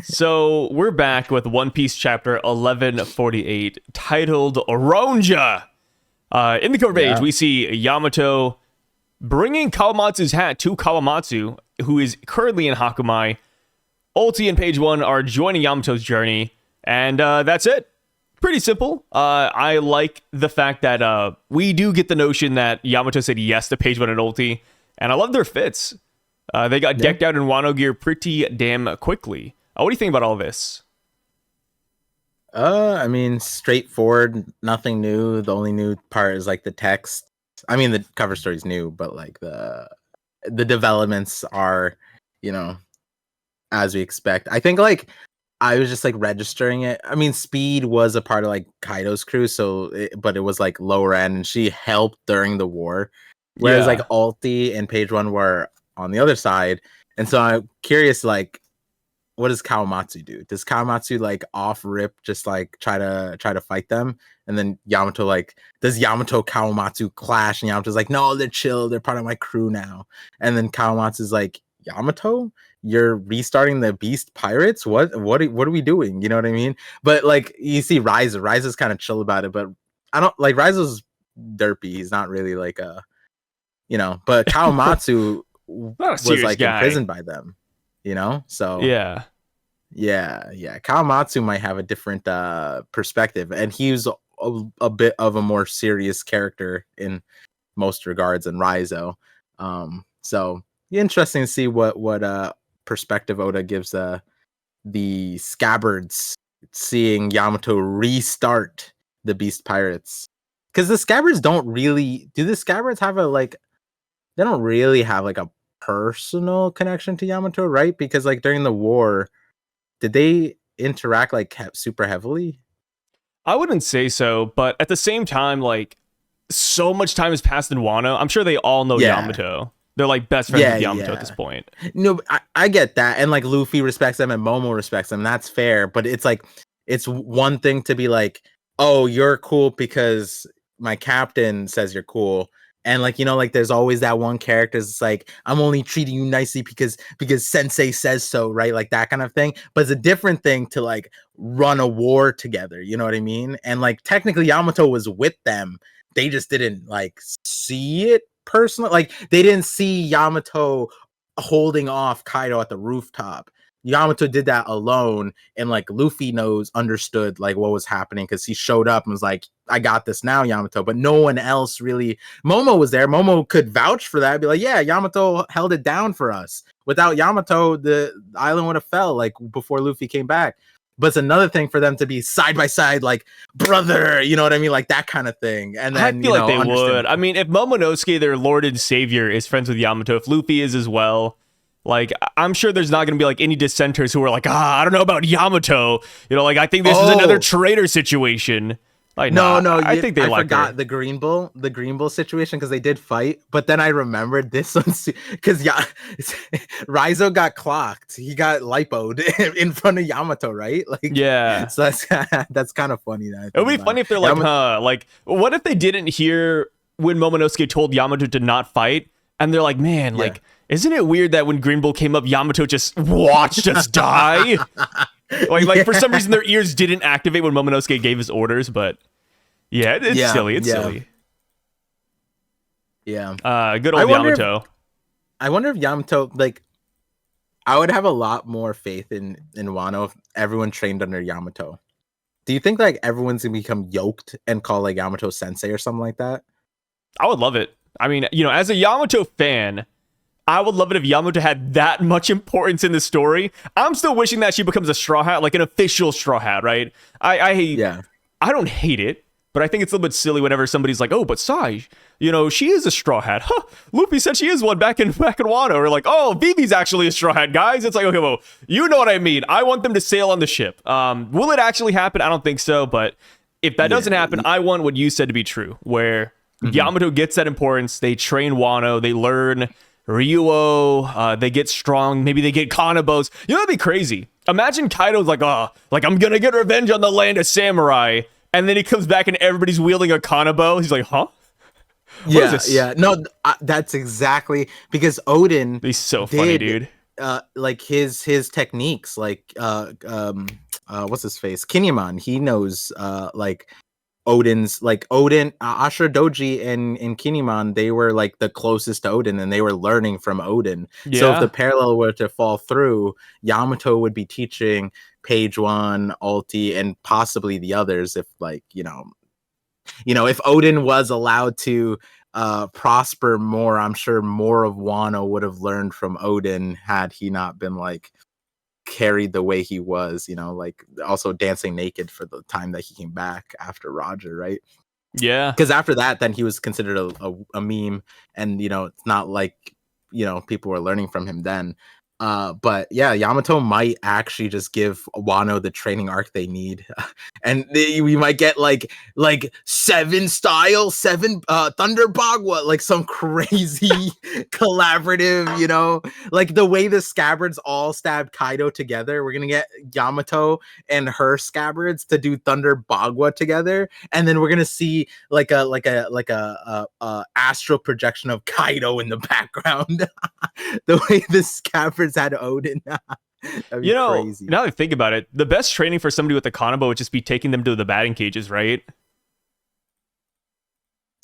So we're back with One Piece chapter 1148, titled Oronja. In the cover page, Yeah. we see Yamato bringing Kawamatsu's hat to Kawamatsu, who is currently in Hakumai. Ulti and Page 1 are joining Yamato's journey, and that's it. Pretty simple. I like the fact that we do get the notion that Yamato said yes to Page 1 and Ulti, and I love their fits. They got decked out in Wano gear pretty damn quickly. What do you think about all this? I mean, straightforward, nothing new. The only new part is like the text. I mean, the cover story's new, but like the developments are, you know, as we expect. I think like I was just like registering it. I mean, Speed was a part of like Kaido's crew, but it was like lower end, and she helped during the war. Whereas like Alti and Page 1 were on the other side, and so I'm curious, like, what does Kawamatsu do? Does Kawamatsu like off rip just like try to fight them? And then Yamato, like, does Yamato Kawamatsu clash? And Yamato's like, no, they're chill, they're part of my crew now. And then Kawamatsu's like, Yamato, you're restarting the Beast Pirates? What are we doing? You know what I mean? But like you see Riza's kind of chill about it, but I don't like Riza's derpy. He's not really like but Kawamatsu was like guy. imprisoned by them. So yeah. Kawamatsu might have a different perspective, and he's a bit of a more serious character in most regards than Raizo. So interesting to see what perspective Oda gives the Scabbards, seeing Yamato restart the Beast Pirates, because the Scabbards don't really have they don't really have like a personal connection to Yamato, right? Because like during the war, did they interact like super heavily? I wouldn't say so, but at the same time, like, so much time has passed in Wano. I'm sure they all know Yamato. They're like best friends with Yamato at this point. No, I get that, and like Luffy respects them and Momo respects them. That's fair, but it's like it's one thing to be like, oh, you're cool because my captain says you're cool. And like, like there's always that one character that's like, I'm only treating you nicely because sensei says so, right? Like that kind of thing. But it's a different thing to like run a war together, you know what I mean? And like technically Yamato was with them. They just didn't like see it personally. Like they didn't see Yamato holding off Kaido at the rooftop. Yamato did that alone, and like Luffy understood like what was happening because he showed up and was like, I got this now, Yamato. But no one else really. Momo was there. Momo could vouch for that. Be like, yeah, Yamato held it down for us. Without Yamato, the island would have fell like before Luffy came back. But it's another thing for them to be side by side, like brother, you know what I mean, like that kind of thing. And then I feel like they would. I mean, if Momonosuke, their Lord and Savior, is friends with Yamato, if Luffy is as well. Like, I'm sure there's not going to be, like, any dissenters who are like, I don't know about Yamato. Like, I think this is another traitor situation. Like, no, I think I forgot the Green Bull situation because they did fight. But then I remembered this one because Raizo got clocked. He got lipoed in front of Yamato, right? Like, yeah. So that's kind of funny. It would be funny if they're like, like, what if they didn't hear when Momonosuke told Yamato to not fight? And they're like, man, like, isn't it weird that when Green Bull came up, Yamato just watched us die? Like for some reason, their ears didn't activate when Momonosuke gave his orders, but it's silly. It's silly. Yeah. Good old Yamato. I wonder if Yamato, like, I would have a lot more faith in Wano if everyone trained under Yamato. Do you think like everyone's gonna become yoked and call like Yamato Sensei or something like that? I would love it. I mean, as a Yamato fan, I would love it if Yamato had that much importance in the story. I'm still wishing that she becomes a Straw Hat, like an official Straw Hat, right? I don't hate it, but I think it's a little bit silly whenever somebody's like, oh, but Sai, she is a Straw Hat. Huh, Luffy said she is one back in Wano. Or like, oh, Vivi's actually a Straw Hat, guys. It's like, okay, well, you know what I mean. I want them to sail on the ship. Will it actually happen? I don't think so, but if that doesn't happen, I want what you said to be true, where Yamato gets that importance. They train Wano. They learn Ryuo. They get strong. Maybe they get Kanabos. That'd be crazy. Imagine Kaido's like, I'm going to get revenge on the land of samurai. And then he comes back and everybody's wielding a Kanabo. He's like, huh? Yeah. No, that's exactly because Odin. He's so funny, dude. like his techniques, like what's his face, Kinemon, he knows like Odin's, like Odin, Ashura Doji and Kinemon, they were like the closest to Odin, and they were learning from Odin. So if the Yeah. parallel were to fall through, Yamato would be teaching Page One, Ulti, and possibly the others if, like, if Odin was allowed to prosper more, I'm sure more of Wano would have learned from Odin had he not been like carried the way he was, like also dancing naked for the time that he came back after Roger, right? Yeah. Because after that, then he was considered a meme, and it's not like people were learning from him then. But yeah, Yamato might actually just give Wano the training arc they need, and we might get like seven Thunder Bagua, like some crazy collaborative, like the way the scabbards all stabbed Kaido together. We're gonna get Yamato and her scabbards to do Thunder Bagua together, and then we're gonna see like a astral projection of Kaido in the background. The way the scabbards had Odin. That'd be crazy. Now that I think about it, the best training for somebody with a Kanabo would just be taking them to the batting cages, right?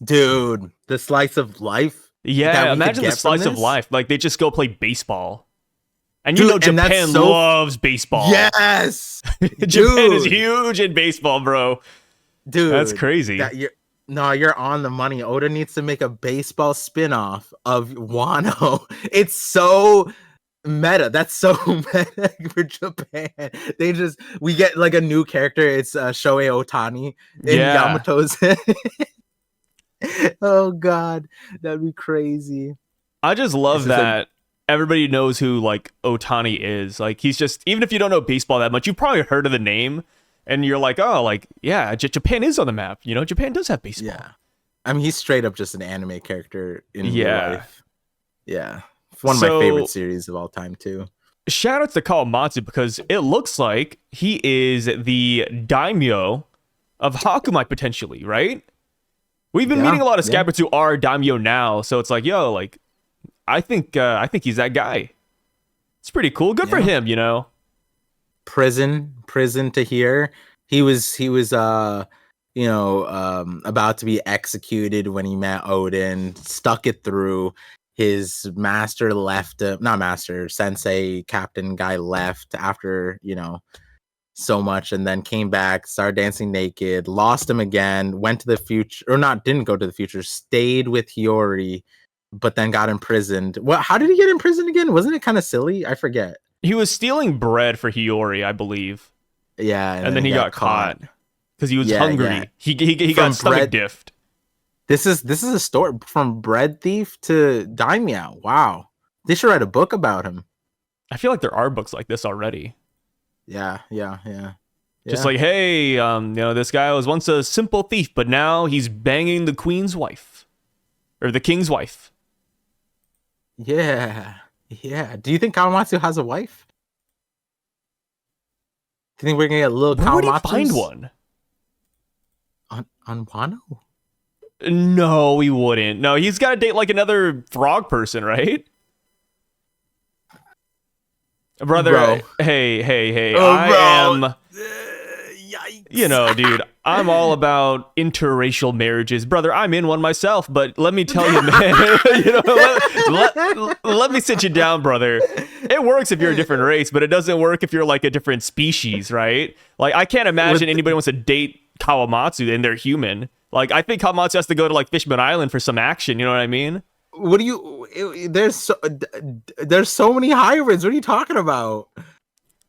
Dude, the slice of life. Yeah, imagine the slice of life. Like, they just go play baseball. And Dude, Japan loves baseball. Yes! Japan is huge in baseball, bro. Dude. That's crazy. You're on the money. Oda needs to make a baseball spin-off of Wano. It's so meta. That's so meta for Japan. We get like a new character. It's Shohei Ohtani in Yamato's. Oh god, that'd be crazy. I just love that everybody knows who like Ohtani is. Like, he's just, even if you don't know baseball that much, you've probably heard of the name. And you're like, oh, like, yeah, Japan is on the map. Japan does have baseball. Yeah. I mean, he's straight up just an anime character in real life. Yeah. It's one of my favorite series of all time, too. Shout out to Kawamatsu, because it looks like he is the daimyo of Hakumai, potentially, right? We've been meeting a lot of scabbards who are daimyo now. So it's like, yo, like, I think he's that guy. It's pretty cool. Good for him, Prison to here. He was about to be executed when he met Odin, stuck it through. His master left him, not master, sensei, captain guy left after, so much, and then came back, started dancing naked, lost him again, went to the future, or not, didn't go to the future, stayed with Hiyori, but then got imprisoned. How did he get imprisoned again? Wasn't it kind of silly? I forget. He was stealing bread for Hiyori, I believe. Yeah, and then he got caught because he was hungry. Yeah. He got stomach diffed. This is a story from bread thief to daimyo. Wow, they should write a book about him. I feel like there are books like this already. Yeah. Just like, hey, this guy was once a simple thief, but now he's banging the queen's wife or the king's wife. Yeah. Do you think Kawamatsu has a wife? Do you think we're gonna get a little Kawamatsu? Where would he find one? On Wano? No, we wouldn't. No, he's got to date like another frog person, right? Brother, bro. Hey. Oh, I am... Yikes. Dude, I'm all about interracial marriages. Brother, I'm in one myself, but let me tell you, man, let me sit you down, brother. It works if you're a different race, but it doesn't work if you're like a different species, right? Like, I can't imagine anybody wants to date Kawamatsu and they're human. Like, I think Kawamatsu has to go to like Fishman Island for some action, you know what I mean? What do you... There's so many hybrids. What are you talking about?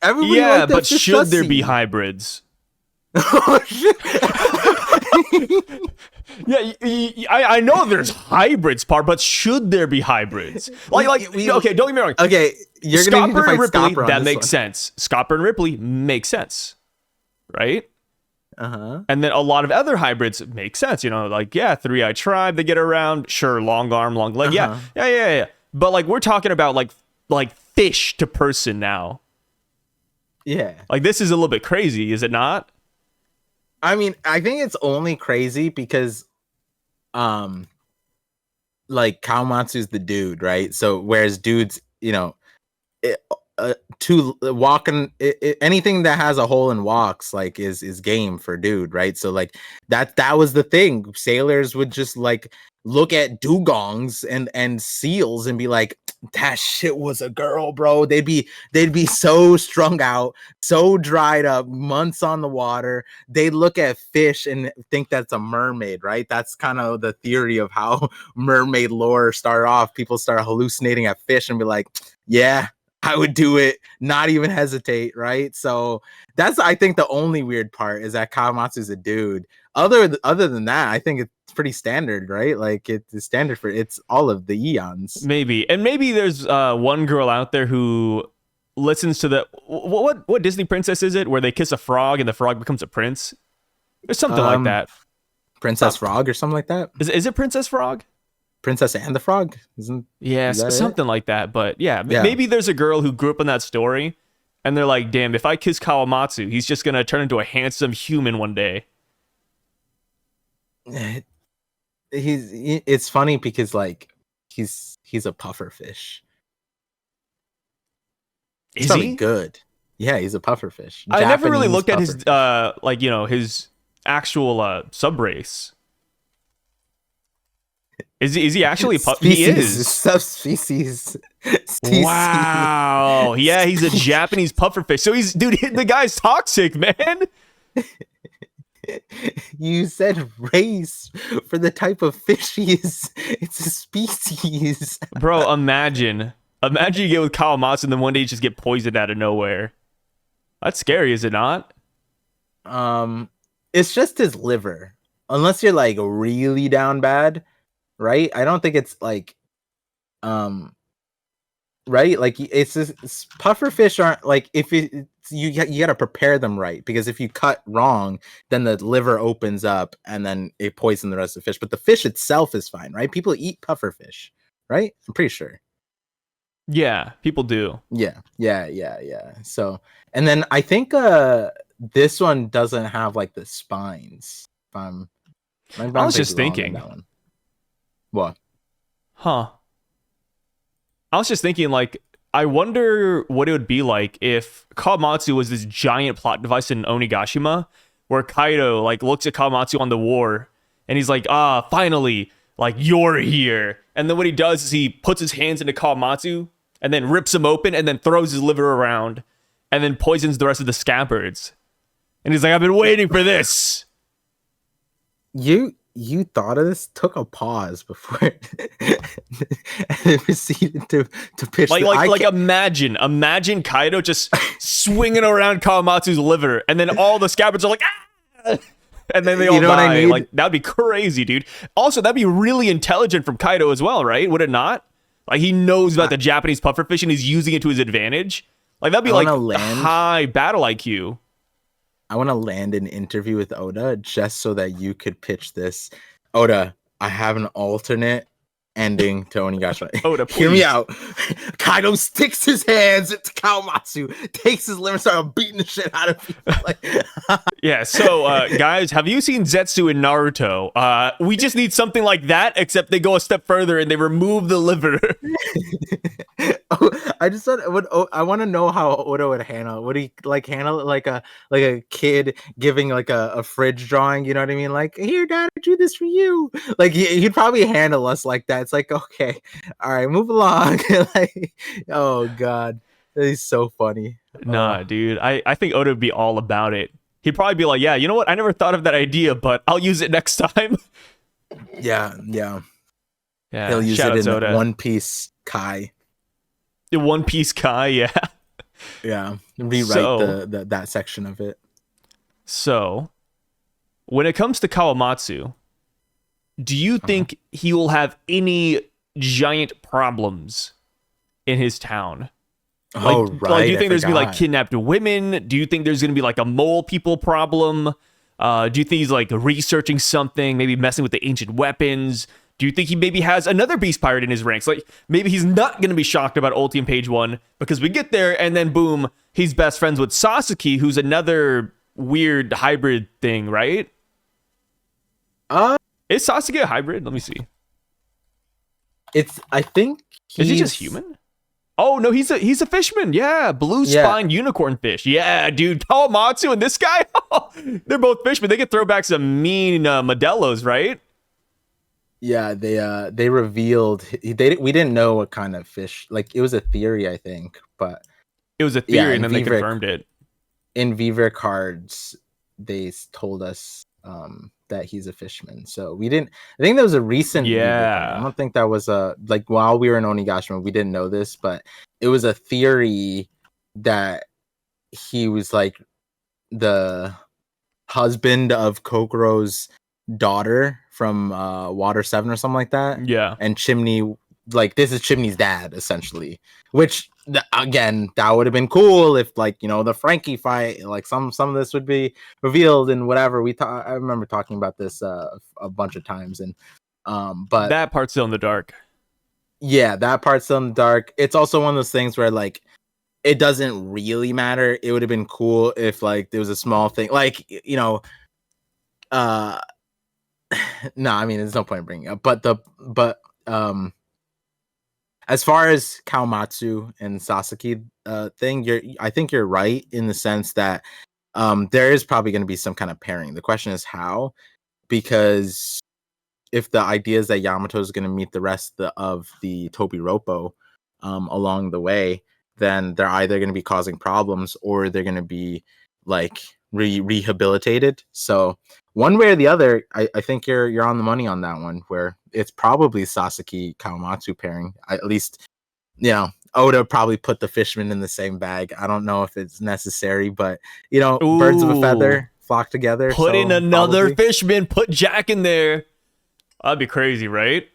Everybody but should there be hybrids? Yeah, I know there's hybrids part, but should there be hybrids? Okay, don't get me wrong. Okay, you're gonna need to fight Ripley, Scopper on that this makes one. sense. Scopper and Ripley makes sense, right? And then a lot of other hybrids make sense. Three-Eyed Tribe, they get around. Sure, long arm, long leg. Yeah. But like, we're talking about like fish to person now. Yeah. Like, this is a little bit crazy, is it not? I mean, I think it's only crazy because, like, Kawamatsu's the dude, right? So, whereas dudes, it, to walking anything that has a hole and walks like is game for dude, right? So like that was the thing. Sailors would just like look at dugongs and seals and be like, that shit was a girl, bro. They'd be so strung out, so dried up, months on the water. They look at fish and think that's a mermaid, right? That's kind of the theory of how mermaid lore started off. People start hallucinating at fish and be like, yeah, I would do it, not even hesitate, right? So that's, I think, the only weird part is that Kawamatsu's a dude. Other than that, I think it's pretty standard, right? Like it's standard for it's all of the eons. Maybe. And maybe there's one girl out there who listens to the what Disney princess is it where they kiss a frog and the frog becomes a prince? There's something like that. Princess Frog or something like that. Is it Princess Frog? Princess and the Frog? Yes, something like that. But yeah, maybe there's a girl who grew up in that story and they're like, damn, if I kiss Kawamatsu, he's just going to turn into a handsome human one day. It's funny because like he's a puffer fish. Is he good? Yeah, he's a puffer fish. I never really looked at his his actual sub race. Is he actually a puffer? He is subspecies. Wow. Yeah, he's a Japanese pufferfish. So the guy's toxic, man. You said race for the type of fish he is. It's a species. Bro, imagine you get with Kawamatsu and then one day you just get poisoned out of nowhere. That's scary, is it not? It's just his liver. Unless you're like really down bad, right? I don't think it's like right? Like it's pufferfish aren't like if you got to prepare them right, because if you cut wrong, then the liver opens up and then it poisons the rest of the fish. But the fish itself is fine, right? People eat pufferfish, right? I'm pretty sure. Yeah, people do. Yeah. So, and then I think this one doesn't have like the spines. I was just thinking. That one. What? Huh. I was just thinking, like, I wonder what it would be like if Kawamatsu was this giant plot device in Onigashima, where Kaido, like, looks at Kawamatsu on the war, and he's like, finally, like, you're here. And then what he does is he puts his hands into Kawamatsu, and then rips him open, and then throws his liver around, and then poisons the rest of the scabbards. And he's like, I've been waiting for this. You thought of this, took a pause before and then proceeded to pitch. Like imagine Kaido just swinging around Kawamatsu's liver, and then all the scabbards are like, ah! And then they all die. Like, that'd be crazy, dude. Also, that'd be really intelligent from Kaido as well, right? Would it not? Like, he knows about the Japanese pufferfish and he's using it to his advantage. Like, that'd be like high battle IQ. I want to land an interview with Oda just so that you could pitch this. Oda, I have an alternate ending to Onigashima. Oda, please. Hear me out. Kaido sticks his hands into Kawamatsu, takes his liver, starts beating the shit out of people. Yeah, so guys, have you seen Zetsu in Naruto? We just need something like that, except they go a step further and they remove the liver. I want to know how Oda would handle. Would he like handle it like a kid giving like a fridge drawing? You know what I mean? Like, here, Dad, I drew this for you. Like he'd probably handle us like that. It's like, okay, all right, move along. Like, oh god, he's so funny. Nah, dude, I think Oda would be all about it. He'd probably be like, yeah, you know what? I never thought of that idea, but I'll use it next time. Yeah. He'll use it in Oda. One Piece Kai. The One Piece Kai, yeah. Yeah, rewrite that section of it. So, when it comes to Kawamatsu, do you think he will have any giant problems in his town? Like, do you think there's gonna be like kidnapped women? Do you think there's gonna be like a mole people problem? Do you think he's like researching something, maybe messing with the ancient weapons? Do you think he maybe has another beast pirate in his ranks? Like, maybe he's not gonna be shocked about Ultium Page 1 because we get there and then boom, he's best friends with Sasaki, who's another weird hybrid thing, right? Is Sasaki a hybrid? Let me see. I think is he just human? Oh no, he's a fisherman. Yeah, blue Yeah, spine unicorn fish. Yeah, dude, Kawamatsu and this guy, they're both fishermen. They could throw back some mean Modelos, right? yeah. They revealed we didn't know what kind of fish. Like it was a theory, I think, but It was a yeah, theory, and then they confirmed it. In Viver cards, told us that he's a fisherman. So we didn't. I think that was a recent Viver card. I Yeah, don't think that was a like while we were in Onigashima, we didn't know this, but it was a theory that he was like the husband of Kokoro's daughter from Water 7 or something like that. yeah. And Chimney, like this is Chimney's dad essentially, which again, that would have been cool if like, you know, the Frankie fight, like some of this would be revealed and whatever. I remember talking about this a bunch of times, and but That part's still in the dark. yeah, that part's still in the dark. It's also one of those things where like it doesn't really matter. It would have been cool if like there was a small thing, like you know, uh, no, I mean there's no point in bringing it up. But as far as Kawamatsu and Sasaki thing, I think you're right in the sense that there is probably going to be some kind of pairing. The question is how, because if the idea is that Yamato is going to meet the rest of the Tobiropo along the way, then they're either going to be causing problems or they're going to be like rehabilitated. So one way or the other, I think you're on the money on that one, where it's probably Sasaki Kawamatsu pairing. At least, you know, Oda probably put the fisherman in the same bag. I don't know if it's necessary, but you know, birds of a Ooh, feather flock together. put in So another probably. fisherman. Put Jack in there. That'd be crazy, right?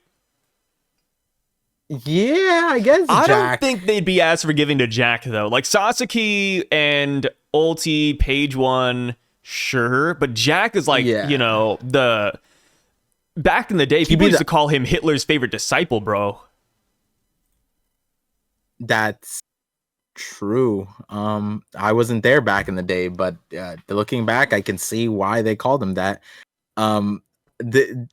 Yeah, I guess I don't Jack. think they'd be as forgiving to Jack though. Like Sasaki and Ulti, Page One, sure, but Jack is like, you Yeah, know, the back in the day, he'd people be used to the. call him Hitler's favorite disciple, bro. That's true. I wasn't there back in the day, but looking back, I can see why they called him that. Um, the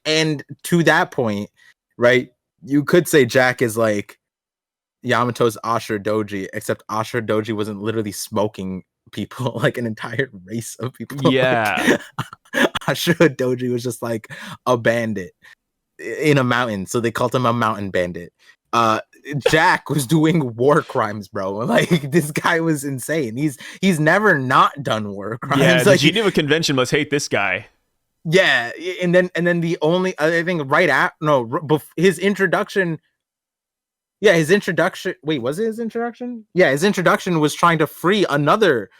and to that point, right? You could say Jack is like Yamato's Ashura Doji, except Ashura Doji wasn't literally smoking people like an entire race of people. Like Yeah. Ashura Doji was just like a bandit in a mountain, so they called him a mountain bandit. Uh, Jack was doing war crimes, bro. Like this guy was insane. He's never not done war Yeah, crimes. the Like Geneva Convention must hate this guy. yeah, and then the only I think right at no his introduction. Yeah, his introduction. Wait, was it his introduction? Yeah, his introduction was trying to free another,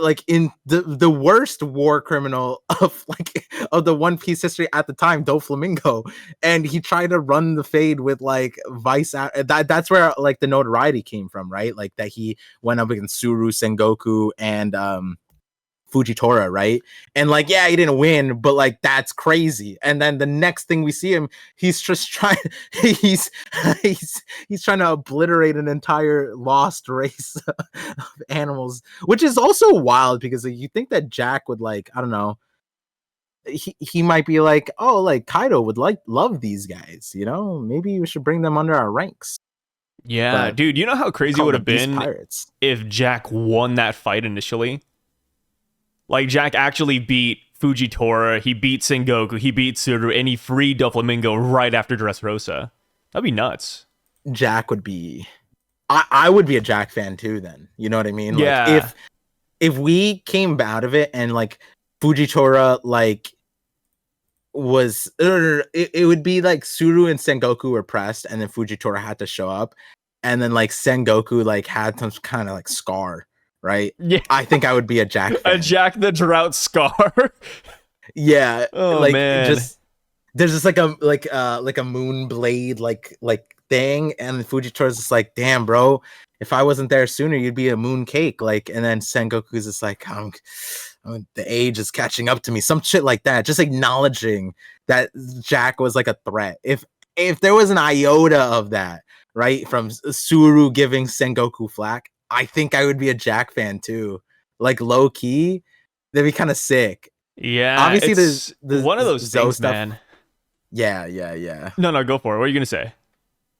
like in the worst war criminal of like of the One Piece history at the time, Doflamingo, and he tried to run the fade with like Vice. That's where like the notoriety came from, right? Like that he went up against Suru, Sengoku, and Fujitora, right? And like, yeah, he didn't win, but like that's crazy. And then the next thing we see him, he's just trying he's he's trying to obliterate an entire lost race of animals, which is also wild because like, you think that Jack would like, I don't know, he might be like, oh, like Kaido would like love these guys, you know? Maybe we should bring them under our ranks. Yeah, But dude, you know how he crazy it called would them have beast been pirates. if Jack won that fight initially? Like Jack actually beat Fujitora, he beat Sengoku, he beat Suru, and he freed Doflamingo right after Dressrosa. That'd be nuts. Jack would be I would be a Jack fan too then. You know what I mean? Like Yeah. if we came out of it and like Fujitora like was it would be like Suru and Sengoku were pressed and then Fujitora had to show up and then like Sengoku like had some kind of like scar, right? Yeah. I think I would be a Jack A fan. Jack the Drought scar. Yeah, Oh like man. just there's just like a moon blade like thing and Fujitora's just like, damn bro, if I wasn't there sooner you'd be a moon cake, like, and then Sengoku's just like, the age is catching up to me, some shit like that, just acknowledging that Jack was like a threat. If there was an iota of that, right, from Suru giving Sengoku flack, I think I would be a Jack fan too, like low key. That'd be kind of sick. Yeah, Obviously it's the one of those Zoe things, stuff. man. Yeah. No, go for it. What are you gonna say?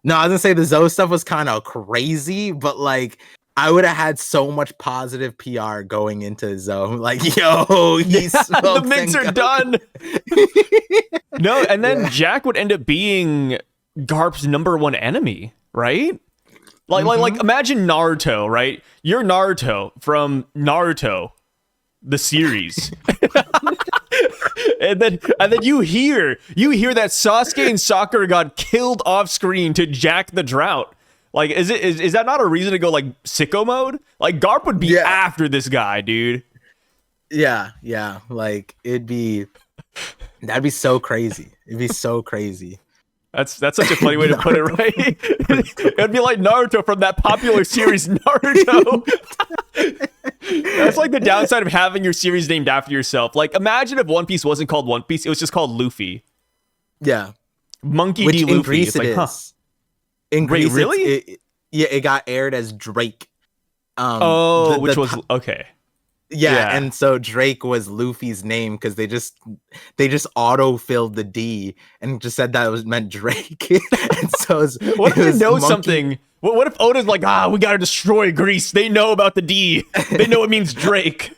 No, I was gonna say the Zoe stuff was kind of crazy, but like I would have had so much positive PR going into Zoe. Like, yo, he The smokes mints are Sengoku. done. No, and then Yeah. Jack would end up being Garp's number one enemy, right? Like imagine Naruto, right? You're Naruto from Naruto, the series. and then you hear that Sasuke and Sakura got killed off screen to Jack the Drought. Like, is that not a reason to go like sicko mode? Like, Garp would be after this guy, dude. Yeah. Like that'd be so crazy. It'd be so crazy. That's such a funny way to put it, right? It'd be like Naruto from that popular series, Naruto. That's like the downside of having your series named after yourself. Like, imagine if One Piece wasn't called One Piece; it was just called Luffy. Yeah, Monkey which D. in Luffy. Greece It's like, it is. huh? In Greece, really? It got aired as Drake. Which was okay. Yeah, and so Drake was Luffy's name because they just auto-filled the D and just said that it was meant Drake. And so what if they know something? What if Oda's like, we gotta destroy Greece? They know about the D. They know it means Drake.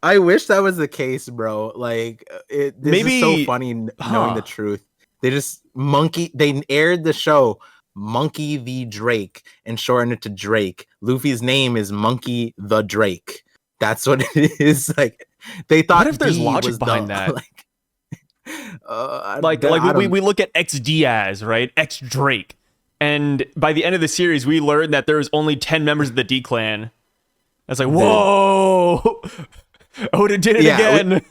I wish that was the case, bro. Like, this Maybe is so funny knowing the truth. They aired the show Monkey the Drake and shortened it to Drake. Luffy's name is Monkey the Drake. That's what it is. Like, they thought. What if there's logic behind that? We look at X Diaz, right? X Drake, and by the end of the series, we learn that there's only 10 members of the D clan. It's like, whoa, Oda did it again.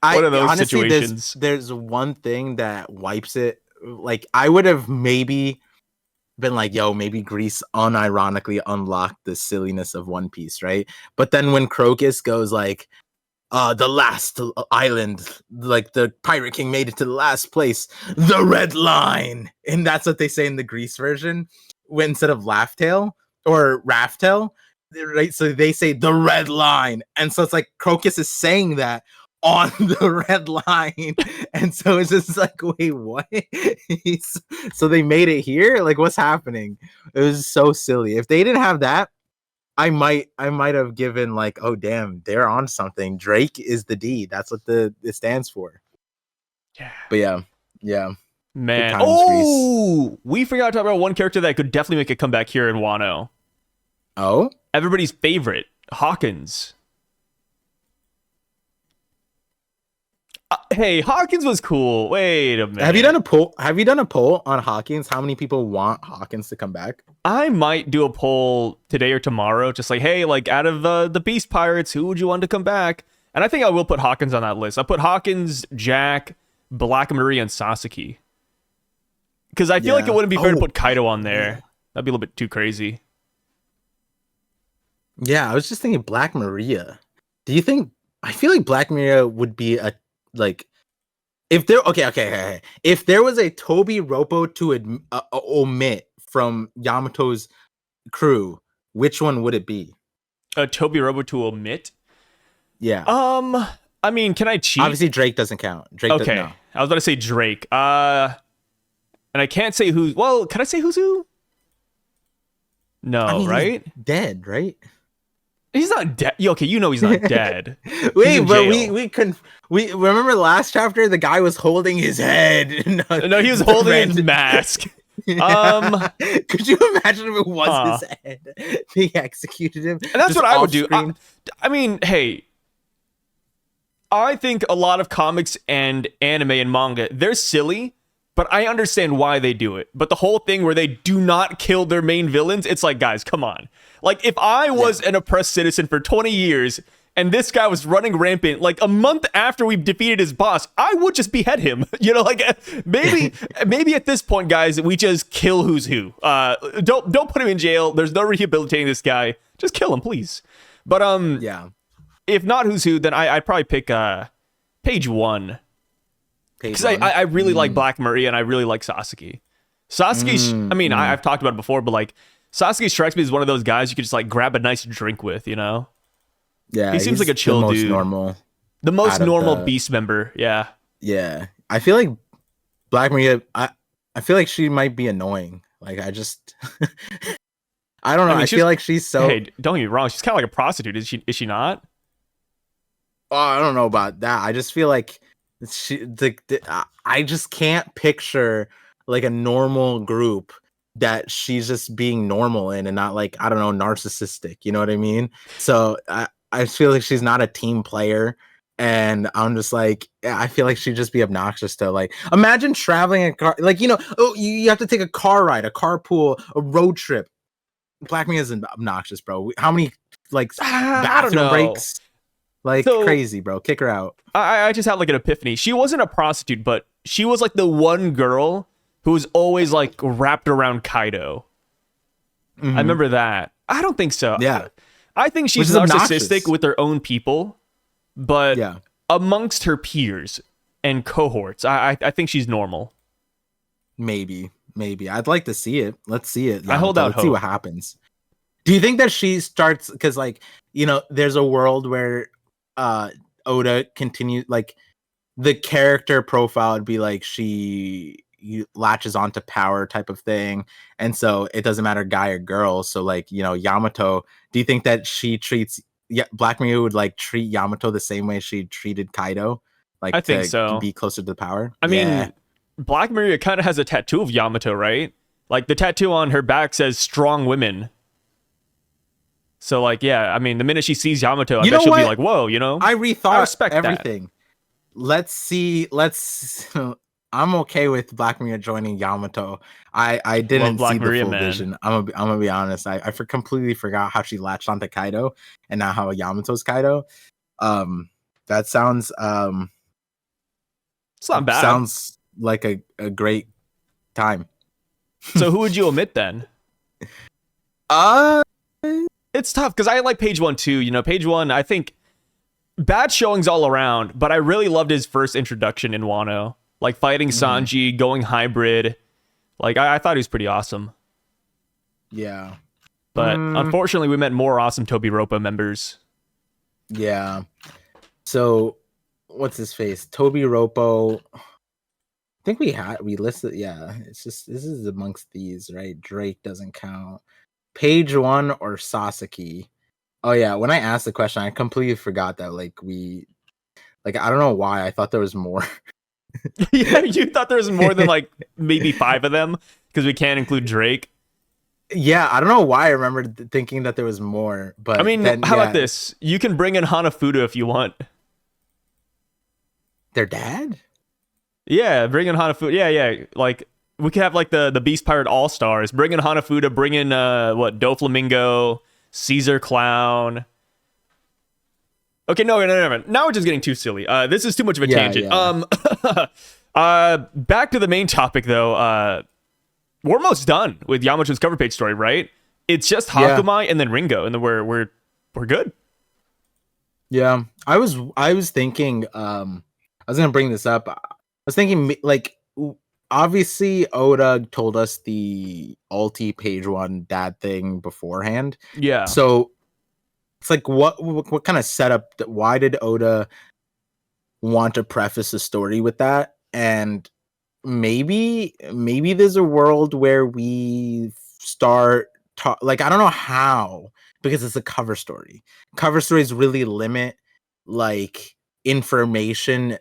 One of those honestly, situations. There's one thing that wipes it. Like, I would have maybe been like, yo, maybe Greece unironically unlocked the silliness of One Piece, right? But then when Crocus goes like, the last island, like the Pirate King made it to the last place, the red line, and that's what they say in the Greece version, when instead of Laughtale or Raftail, right? So they say the red line, and so it's like Crocus is saying that on the red line, and so it's just like, wait, what? So they made it here? Like, what's happening? It was so silly. If they didn't have that, I might have given like, oh damn, they're on something. Drake is the D. That's what it stands for. Yeah. But yeah. Man. Oh, we forgot to talk about one character that could definitely make a comeback here in Wano. Oh? Everybody's favorite, Hawkins. Hey, Hawkins was cool. Wait a minute. Have you done a poll on Hawkins? How many people want Hawkins to come back? I might do a poll today or tomorrow, just like, hey, like out of the Beast Pirates, who would you want to come back? And I think I will put Hawkins on that list. I put Hawkins, Jack, Black Maria, and Sasaki. Because I feel like it wouldn't be fair to put Kaido on there. That'd be a little bit too crazy. Yeah, I was just thinking Black Maria. Do you think? I feel like Black Maria would be a like. If there, okay. If there was a Toby Roppo to omit from Yamato's crew, which one would it be? A Toby Roppo to omit? Yeah. I mean, can I cheat? Obviously, Drake doesn't count. Drake doesn't know. I was about to say Drake. And I can't say who's. Well, can I say who's who? No, I mean, right? He's dead, right? He's not dead. Okay, you know he's not dead. Wait, but we remember the last chapter. The guy was holding his head. No, he was holding his mask. Could you imagine if it was his head? They executed him. And that's what I would do. I mean, hey, I think a lot of comics and anime and manga, they're silly, but I understand why they do it. But the whole thing where they do not kill their main villains, it's like, guys, come on. Like, if I was an oppressed citizen for 20 years and this guy was running rampant, like a month after we've defeated his boss, I would just behead him. You know, like maybe at this point, guys, we just kill who's who. Don't put him in jail. There's no rehabilitating this guy. Just kill him, please. But if not who's who, then I'd probably pick page one. Because I really like Black Maria and I really like Sasaki. I mean, I've talked about it before, but like Sasaki strikes me as one of those guys you could just like grab a nice drink with, you know? Yeah, he seems like a chill dude. The most normal beast member, yeah. Yeah. I feel like Black Maria, I feel like she might be annoying. Like I just I don't know. I mean, I feel like she's so hey, don't get me wrong. She's kind of like a prostitute. Is she not? oh, I don't know about that. I just feel like I just can't picture like a normal group that she's just being normal in and not like I don't know narcissistic. You know what I mean? So I feel like she's not a team player, and I'm just like I feel like she'd just be obnoxious to like imagine traveling a car like oh you have to take a car ride, a carpool, a road trip. Black Me is obnoxious, bro. How many like I don't bathroom know. breaks? Like So crazy, bro. Kick her out. I just had like an epiphany. She wasn't a prostitute, but she was like the one girl who was always like wrapped around Kaido. I Mhm. remember that. I don't think so. Yeah, I think which she's is narcissistic obnoxious. with her own people, but Yeah, amongst her peers and cohorts, I think she's normal. maybe. I'd like to see it. Let's see it, I hold Yamato. out Let's see what hope. happens. Do you think that she starts because like there's a world where uh Oda continues like the character profile would be like latches onto power type of thing, and so it doesn't matter guy or girl. So like Yamato, do you think that she treats Black Mirror would like treat Yamato the same way she treated Kaido, I like think to so. be closer to the power? I Yeah, mean, Black Maria kind of has a tattoo of Yamato, right? Like the tattoo on her back says "strong women." So like, yeah, I mean, the minute she sees Yamato, I you bet know she'll be what? like, "Whoa," you know? I I rethought respect that. everything. Let's see. Let's. I'm okay with Black Mirror joining Yamato. I Love didn't see Black the Maria, full man. vision. I'm gonna be honest. Completely forgot how she latched onto Kaido and now how Yamato's Kaido. Um, that It's not bad. sounds like a great time. So who would you omit then? Uh, It's tough because I like page one too. You know, page one, I think bad showings all around, but I really loved his first introduction in Wano. Like fighting mhm, Sanji, going hybrid. Like I thought he was pretty awesome. yeah. But Mm, unfortunately, we met more awesome Toby Ropa members. yeah. So, what's his face? Toby Ropo. I think we listed. Yeah, it's just this is amongst these, right? Drake doesn't count. Page one or Sasaki. Oh yeah, when I asked the question, I completely forgot that like I don't know why I thought there was more. Yeah, you thought there was more than like maybe five of them because we can't include Drake. Yeah, I don't know why I remember thinking that there was more, I but mean, then how about yeah, this? You can bring in Hanafuda if you want. their dad. Yeah, bring in Hanafuda. Yeah. Like we could have like the Beast Pirate All Stars. Bring in Hanafuda. Bring in what Doflamingo, Caesar Clown. Okay, no. Now we're just getting too silly. This is too much of a Yeah, tangent. yeah, Back to the main topic though. We're almost done with Yamato's cover page story, right? It's just yeah, Hakumai and then Ringo, and then we're good. yeah. I was thinking. I was gonna bring this up. I was thinking like obviously Oda told us the ulti page one dad thing beforehand, Yeah. so it's like what kind of setup? Why did Oda want to preface the story with that? And maybe there's a world where we start like I don't know how because it's a cover story. Cover stories really limit like information,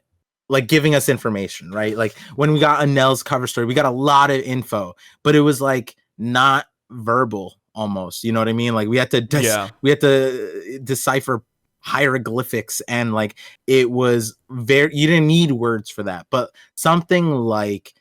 like giving us information, right? Like when we got Anel's cover story, we got a lot of info, but it was like not verbal almost. You know what I mean? Like Yeah. we had to decipher hieroglyphics, and like it was very you didn't need words for that, but something like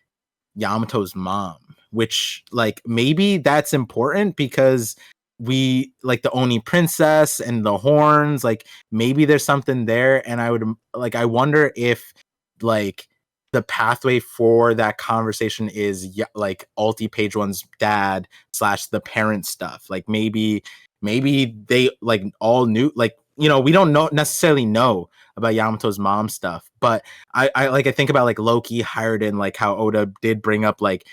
Yamato's mom, which like maybe that's important because we like the Oni princess and the horns, like maybe there's something there. And I wonder if like the pathway for that conversation is like Alti Page One's dad slash the parent stuff. Like maybe they like all knew like we don't necessarily know about Yamato's mom stuff, but I think about like Loki hired in like how Oda did bring up like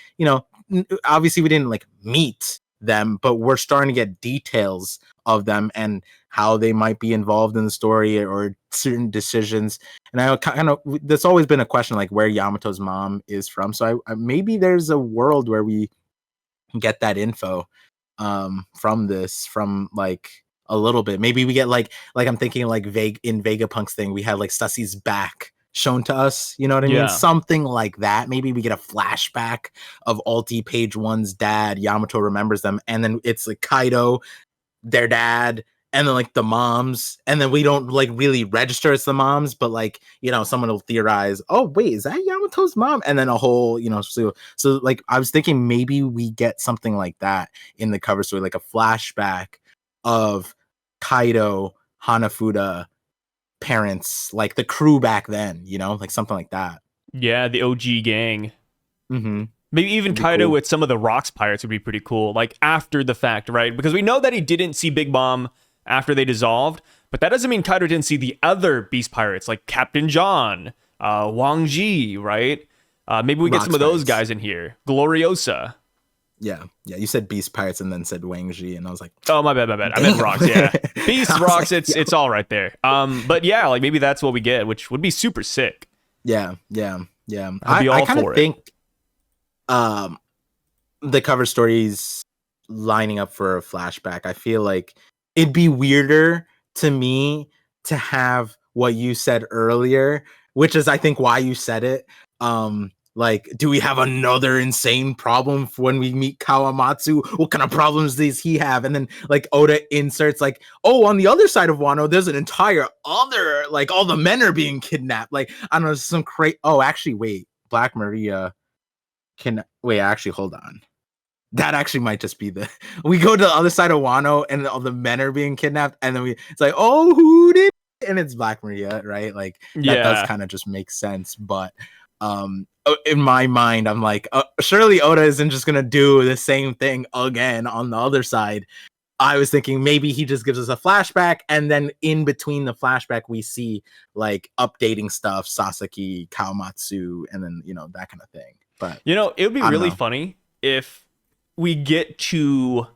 obviously we didn't like meet them, but we're starting to get details of them and how they might be involved in the story or certain decisions. And I kind of, there's always been a question like where Yamato's mom is from. So I maybe there's a world where we get that info from this, from like a little bit. Maybe we get like I'm thinking like in Vegapunk's thing, we had like Sussie's back shown to us, you know what I mean? Something like that. Maybe we get a flashback of Alti Page 1's dad. Yamato remembers them, and then it's like Kaido, their dad, and then like the moms, and then we don't like really register it's the moms, but like, you know, someone will theorize, oh wait, is that Yamato's mom? And then a whole, you know, so like I was thinking maybe we get something like that in the cover story, like a flashback of Kaido, Hanafuda parents, like the crew back then, you know, like something like that. Yeah, the OG gang. Mm-hmm. Maybe even Kaido with some of the Rocks pirates would be pretty cool, like after the fact, right? Because we know that he didn't see Big Mom after they dissolved, but that doesn't mean Kaido didn't see the other Beast Pirates, like Captain John, Wang Ji, right? Maybe we get some of those guys in here. Gloriosa. Yeah, you said Beast Pirates and then said Wang Ji, and I was like, oh, my bad. I meant Rocks, yeah. Beast, Rocks, like, it's all right there. But yeah, like maybe that's what we get, which would be super sick. Yeah. I'd be all I kind for of think the cover story's lining up for a flashback. I feel like it'd be weirder to me to have what you said earlier, which is I think why you said it. Like, do we have another insane problem for when we meet Kawamatsu? What kind of problems does he have? And then like Oda inserts like, oh, on the other side of Wano, there's an entire other, like all the men are being kidnapped. Like, I don't know, some crazy. Oh, actually, wait, Black Maria actually, hold on. That actually might just be we go to the other side of Wano and all the men are being kidnapped. And then it's like, oh, who did? And it's Black Maria, right? Like that does kind of just make sense. But, in my mind, I'm like, surely Oda isn't just gonna do the same thing again on the other side. I was thinking maybe he just gives us a flashback, and then in between the flashback, we see like updating stuff, Sasaki, Kawamatsu, and then, you know, that kind of thing. But you know, it would be really funny if we get to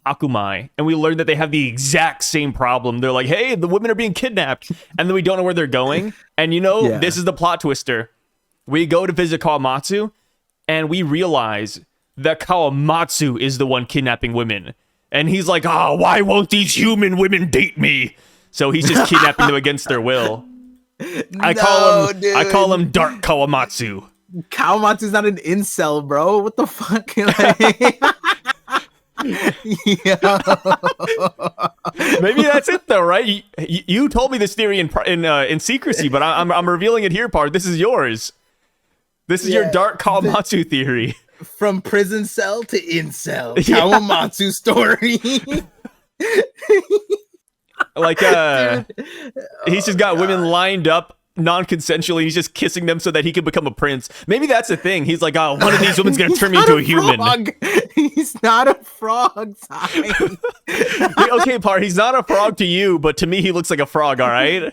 Akumai and we learn that they have the exact same problem. They're like, hey, the women are being kidnapped, and then we don't know where they're going. And you know, this is the plot twister. We go to visit Kawamatsu, and we realize that Kawamatsu is the one kidnapping women. And he's like, why won't these human women date me? So he's just kidnapping them against their will. I call him Dark Kawamatsu. Kawamatsu's not an incel, bro. What the fuck? Maybe that's it though, right? You told me this theory in secrecy, but I'm revealing it here, Part. This is yours. This is your Dark Kawamatsu theory. From prison cell to incel. Kawamatsu story. Like, he's just got women lined up non-consensually. He's just kissing them so that he can become a prince. Maybe that's the thing. He's like, one of these women's gonna turn me into a human. He's not a frog, Okay, Part, he's not a frog to you, but to me, he looks like a frog, all right?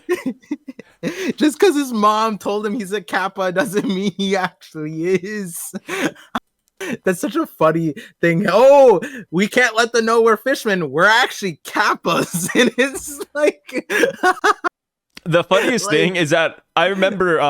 Just because his mom told him he's a Kappa doesn't mean he actually is. That's such a funny thing. Oh, we can't let them know we're fishermen. We're actually Kappas. And it's like... The funniest thing is that I remember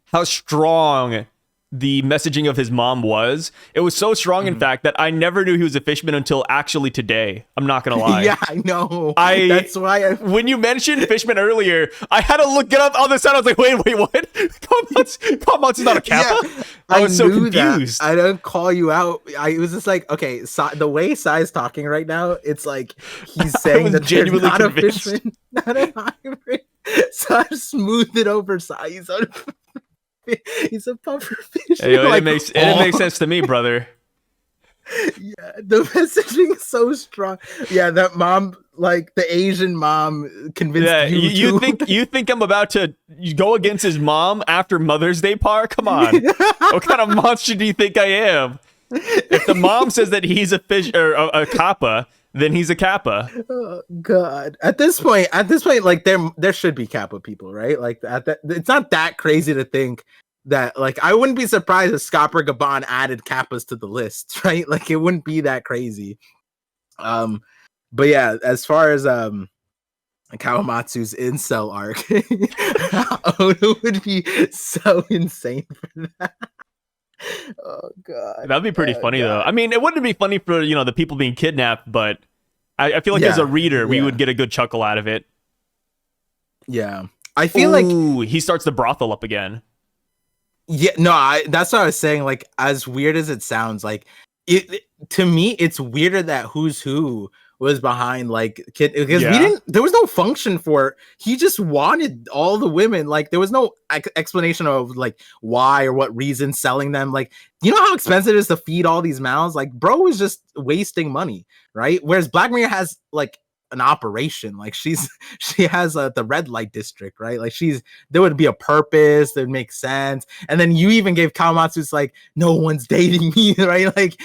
how strong the messaging of his mom was. It was so strong, in fact, that I never knew he was a fisherman until actually today. I'm not gonna lie. Yeah, I know. That's why when you mentioned Fishman earlier, I had to look it up on the side. I was like, wait, what? Kawamatsu's not a Kappa? Yeah, I was so confused. I don't call you out. It was just like, okay, the way Sai's talking right now, it's like he's saying that there's not convinced. A Fishman, not a hybrid. So I smoothed it over Sai. He's a puffer fish. Hey, it makes sense to me, brother. Yeah, the messaging is so strong. Yeah, that mom, like the Asian mom, convinced you think I'm about to go against his mom after Mother's Day, Par? Come on. What kind of monster do you think I am? If the mom says that he's a fish or a kappa, then he's a kappa. Oh God! At this point, like there should be kappa people, right? Like it's not that crazy to think that like I wouldn't be surprised if Scopper Gaban added kappas to the list, right? Like it wouldn't be that crazy. But yeah, as far as Kawamatsu's incel arc, Ono would be so insane for that. Oh god, That'd be pretty funny though. I mean, it wouldn't be funny for the people being kidnapped, but I feel like as a reader, we would get a good chuckle out of it. Yeah, I feel like he starts the brothel up again. Yeah, no, that's what I was saying. Like, as weird as it sounds, like it to me, it's weirder that Who's Who was behind like kid because there was no function for it. He just wanted all the women. Like there was no explanation of like why or what reason selling them. Like, you know how expensive it is to feed all these mouths? Like bro was just wasting money, right? Whereas Black Mirror has like an operation, like she has the red light district, right? Like there would be a purpose that would make sense. And then you even gave Kawamatsu's like no one's dating me, right?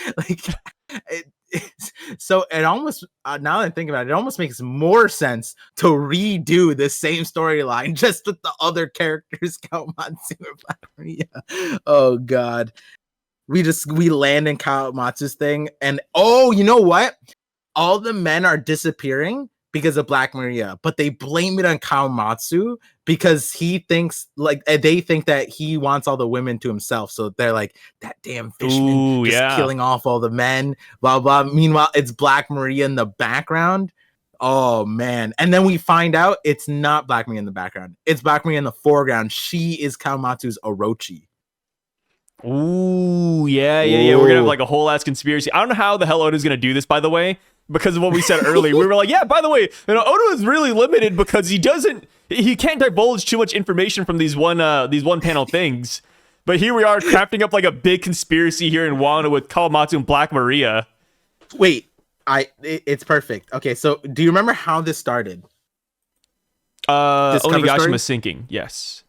So it almost now that I think about it, it almost makes more sense to redo the same storyline just with the other characters, Kawamatsu and Black Maria. Oh god, we land in Kawamatsu's thing, and you know what? All the men are disappearing because of Black Maria, but they blame it on Kawamatsu because he thinks like they think that he wants all the women to himself. So they're like, that damn fishman killing off all the men, blah blah. Meanwhile, it's Black Maria in the background. Oh man. And then we find out it's not Black Maria in the background. It's Black Maria in the foreground. She is Kawamatsu's Orochi. Ooh, yeah. We're gonna have like a whole ass conspiracy. I don't know how the hell Oda's gonna do this, by the way, because of what we said earlier. We were like, yeah, by the way, Oda is really limited because he can't divulge too much information from these one panel things. But here we are crafting up like a big conspiracy here in Wano with Kawamatsu and Black Maria. Wait, it's perfect. Okay, so do you remember how this started? Onigashima sinking, yes.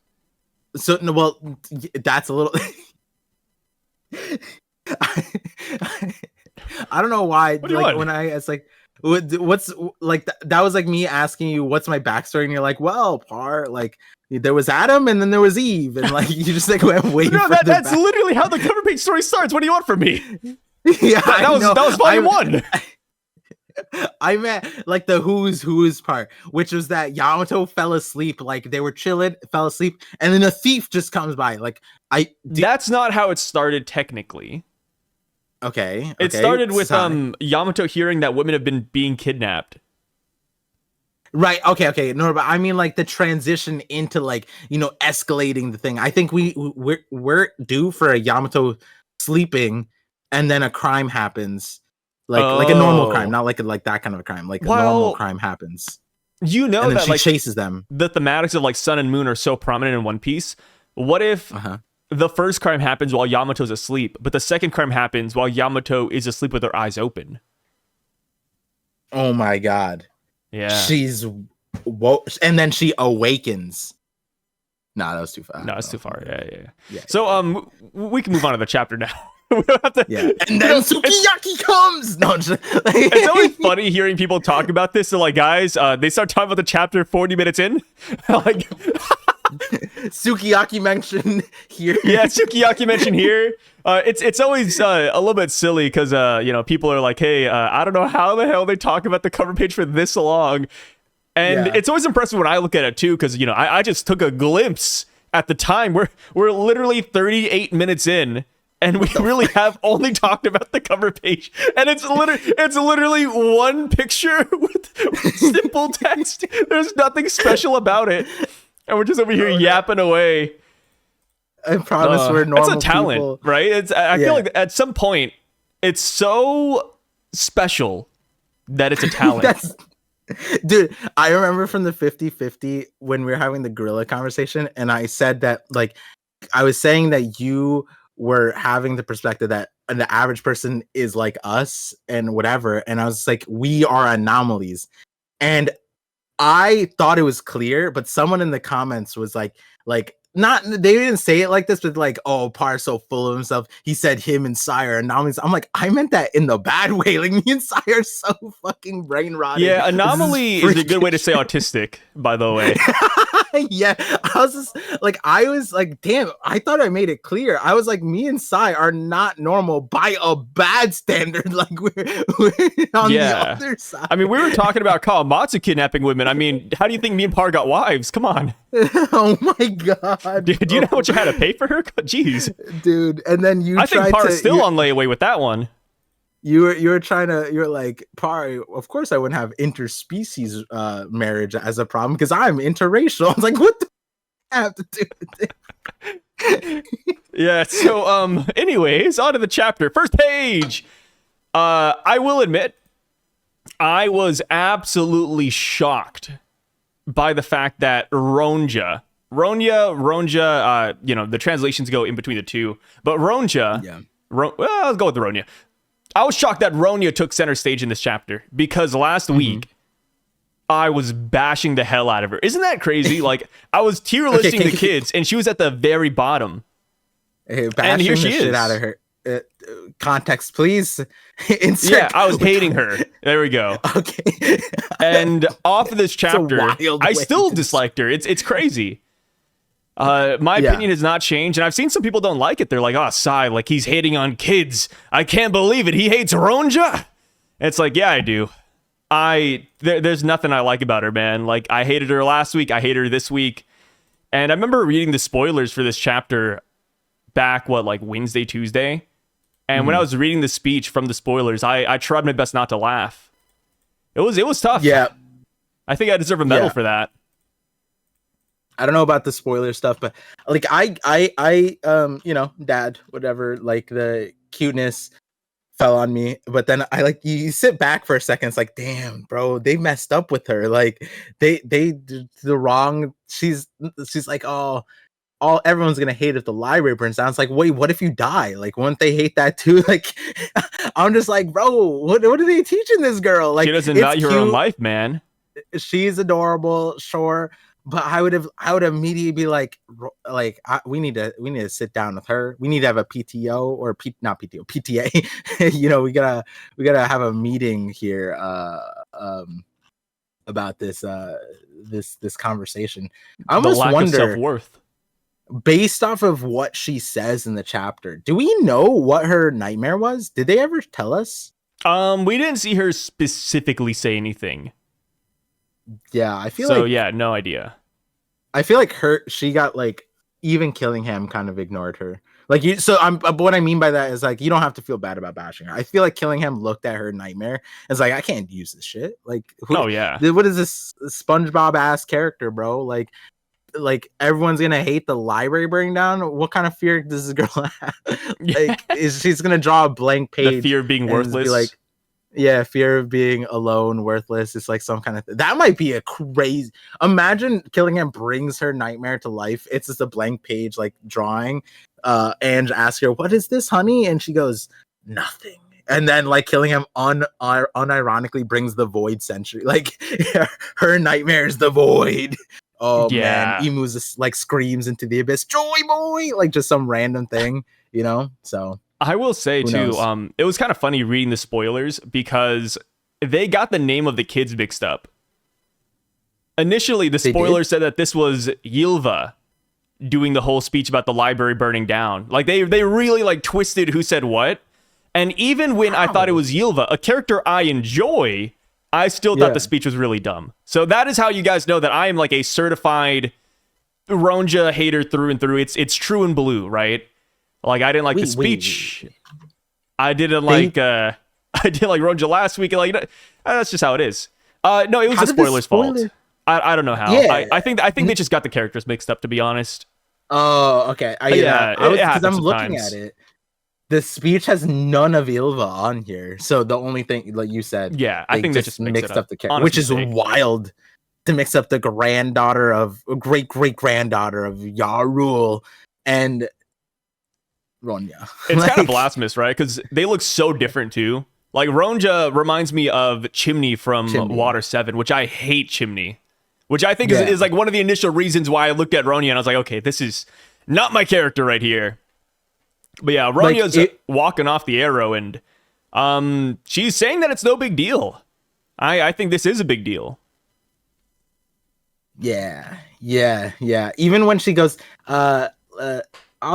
So no, well, that's a little. I don't know why. Like when it's like, what's like that was like me asking you what's my backstory, and you're like, well, like there was Adam and then there was Eve, and like you just like went way. No, that's literally how the cover page story starts. What do you want from me? Yeah, that was volume 1. I meant like the who's part, which was that Yamato fell asleep, like they were chilling, fell asleep, and then a thief just comes by. Like that's not how it started technically. Okay. It started with Yamato hearing that women have been being kidnapped. Right. Okay. No, but I mean like the transition into like, escalating the thing. I think we're due for a Yamato sleeping and then a crime happens. Like a normal crime, not like that kind of a crime. Like a normal crime happens. You know, and then that she like chases them. The thematics of like Sun and Moon are so prominent in One Piece. What if the first crime happens while Yamato's asleep, but the second crime happens while Yamato is asleep with her eyes open? Oh my god. Yeah. And then she awakens. Nah, that was too far. No, it's too far. Yeah. So we can move on to the chapter now. We don't have to, and then Sukiyaki comes. No, it's always funny hearing people talk about this. So like, guys, they start talking about the chapter 40 minutes in. Like, Sukiyaki mentioned here. Yeah, Sukiyaki mentioned here. It's always a little bit silly because people are like, hey, I don't know how the hell they talk about the cover page for this long, and it's always impressive when I look at it too because I just took a glimpse at the time. We're literally 38 minutes in. And we really have only talked about the cover page, and it's literally one picture with simple text. There's nothing special about it, and we're just over here yapping away. I promise we're normal. It's a talent, people. Right? I feel like at some point it's so special that it's a talent. Dude, I remember from the 50-50 when we were having the gorilla conversation, and I said that like I was saying that you were having the perspective that the average person is like us and whatever, and I was like, we are anomalies, and I thought it was clear, but someone in the comments was like not they didn't say it like this, but like, oh, Par's so full of himself. He said him and Sire, and now I'm like, I meant that in the bad way. Like me and Sire are so fucking brain rotted. Yeah, anomaly is a good way to say autistic, by the way. Yeah, I was like, damn, I thought I made it clear. I was like, me and Sai are not normal by a bad standard. Like we're on the other side. I mean, we were talking about Kawamatsu kidnapping women. I mean, how do you think me and Par got wives? Come on. Oh my god. Do you know how much you had to pay for her? Jeez. Dude, and then I think Par is still on layaway with that one. You're like, Par, of course I wouldn't have interspecies marriage as a problem because I'm interracial. I was like, what the I have to do with it? Yeah, so anyways, on to the chapter. First page. I will admit, I was absolutely shocked by the fact that Ronya, the translations go in between the two, but Ronya, well, I'll go with the Ronya. I was shocked that Ronya took center stage in this chapter because last week I was bashing the hell out of her. Isn't that crazy? Like, I was tier listing the kids and she was at the very bottom. Hey, and here she is. Shit out of her. Context, please. Yeah, I was hating her. There we go. Okay. And off of this chapter, I still disliked her. It's crazy. My opinion has not changed, and I've seen some people don't like it. They're like, oh, Sai, like he's hating on kids. I can't believe it. He hates Ronja. It's like, yeah, I do. There's nothing I like about her, man. Like, I hated her last week. I hate her this week. And I remember reading the spoilers for this chapter back, Wednesday, Tuesday? And when I was reading the speech from the spoilers, I tried my best not to laugh. It was tough. Yeah. I think I deserve a medal for that. I don't know about the spoiler stuff, but like I dad, whatever, like the cuteness fell on me. But then you sit back for a second, it's like, damn, bro, they messed up with her. Like they did the wrong. She's like, everyone's gonna hate if the library burns down. It's like, wait, what if you die? Like, wouldn't they hate that too? Like, I'm just like, bro, what are they teaching this girl? Like, she doesn't value her own life, man. She's adorable, sure. But I would immediately be like, we need to sit down with her. We need to have a PTO or not PTO, PTA. we gotta have a meeting here about this conversation. I almost wonder, self-worth. Based off of what she says in the chapter, do we know what her nightmare was? Did they ever tell us? We didn't see her specifically say anything. Yeah, I feel no idea. I feel like she got like, even Killingham kind of ignored her. Like what I mean by that is like, you don't have to feel bad about bashing her. I feel like Killingham looked at her nightmare and was like, I can't use this shit. Like, what is this SpongeBob ass character, bro? Like everyone's gonna hate the library burning down. What kind of fear does this girl have? Like, she's gonna draw a blank page? The fear of being worthless. Like, yeah, fear of being alone, worthless. It's like some kind of that might be a crazy. Imagine Killingham brings her nightmare to life. It's just a blank page, like drawing. Ange asks her, "What is this, honey?" And she goes, "Nothing." And then like Killingham unironically brings the void century. Like her nightmare is the void. Oh man, Emu just like screams into the abyss, "Joy boy!" Like just some random thing, So. I will say too, it was kind of funny reading the spoilers because they got the name of the kids mixed up. Initially, the spoiler said that this was Ylva doing the whole speech about the library burning down. Like they really like twisted who said what. And even when I thought it was Ylva, a character I enjoy, I still thought the speech was really dumb. So that is how you guys know that I am like a certified Ronja hater through and through. It's true and blue, right? Like I didn't like the speech. I didn't like Ronja last week. Like that's just how it is. No, it was the spoilers' fault. I don't know how. Yeah. I think they just got the characters mixed up, to be honest. Oh, okay. Because I'm looking at it. The speech has none of Ylva on here, so the only thing, like you said, I think they just mixed up the characters, which is wild to mix up the great great granddaughter of Yarul and Ronya. It's kind of blasphemous, right? Because they look so different too. Like Ronja reminds me of Chimney from Water 7, which I hate Chimney. which I think is like one of the initial reasons why I looked at Ronya and I was like, okay, this is not my character right here. But yeah, Ronya's walking off the arrow, and she's saying that it's no big deal. I think this is a big deal. Yeah. Even when she goes, I'll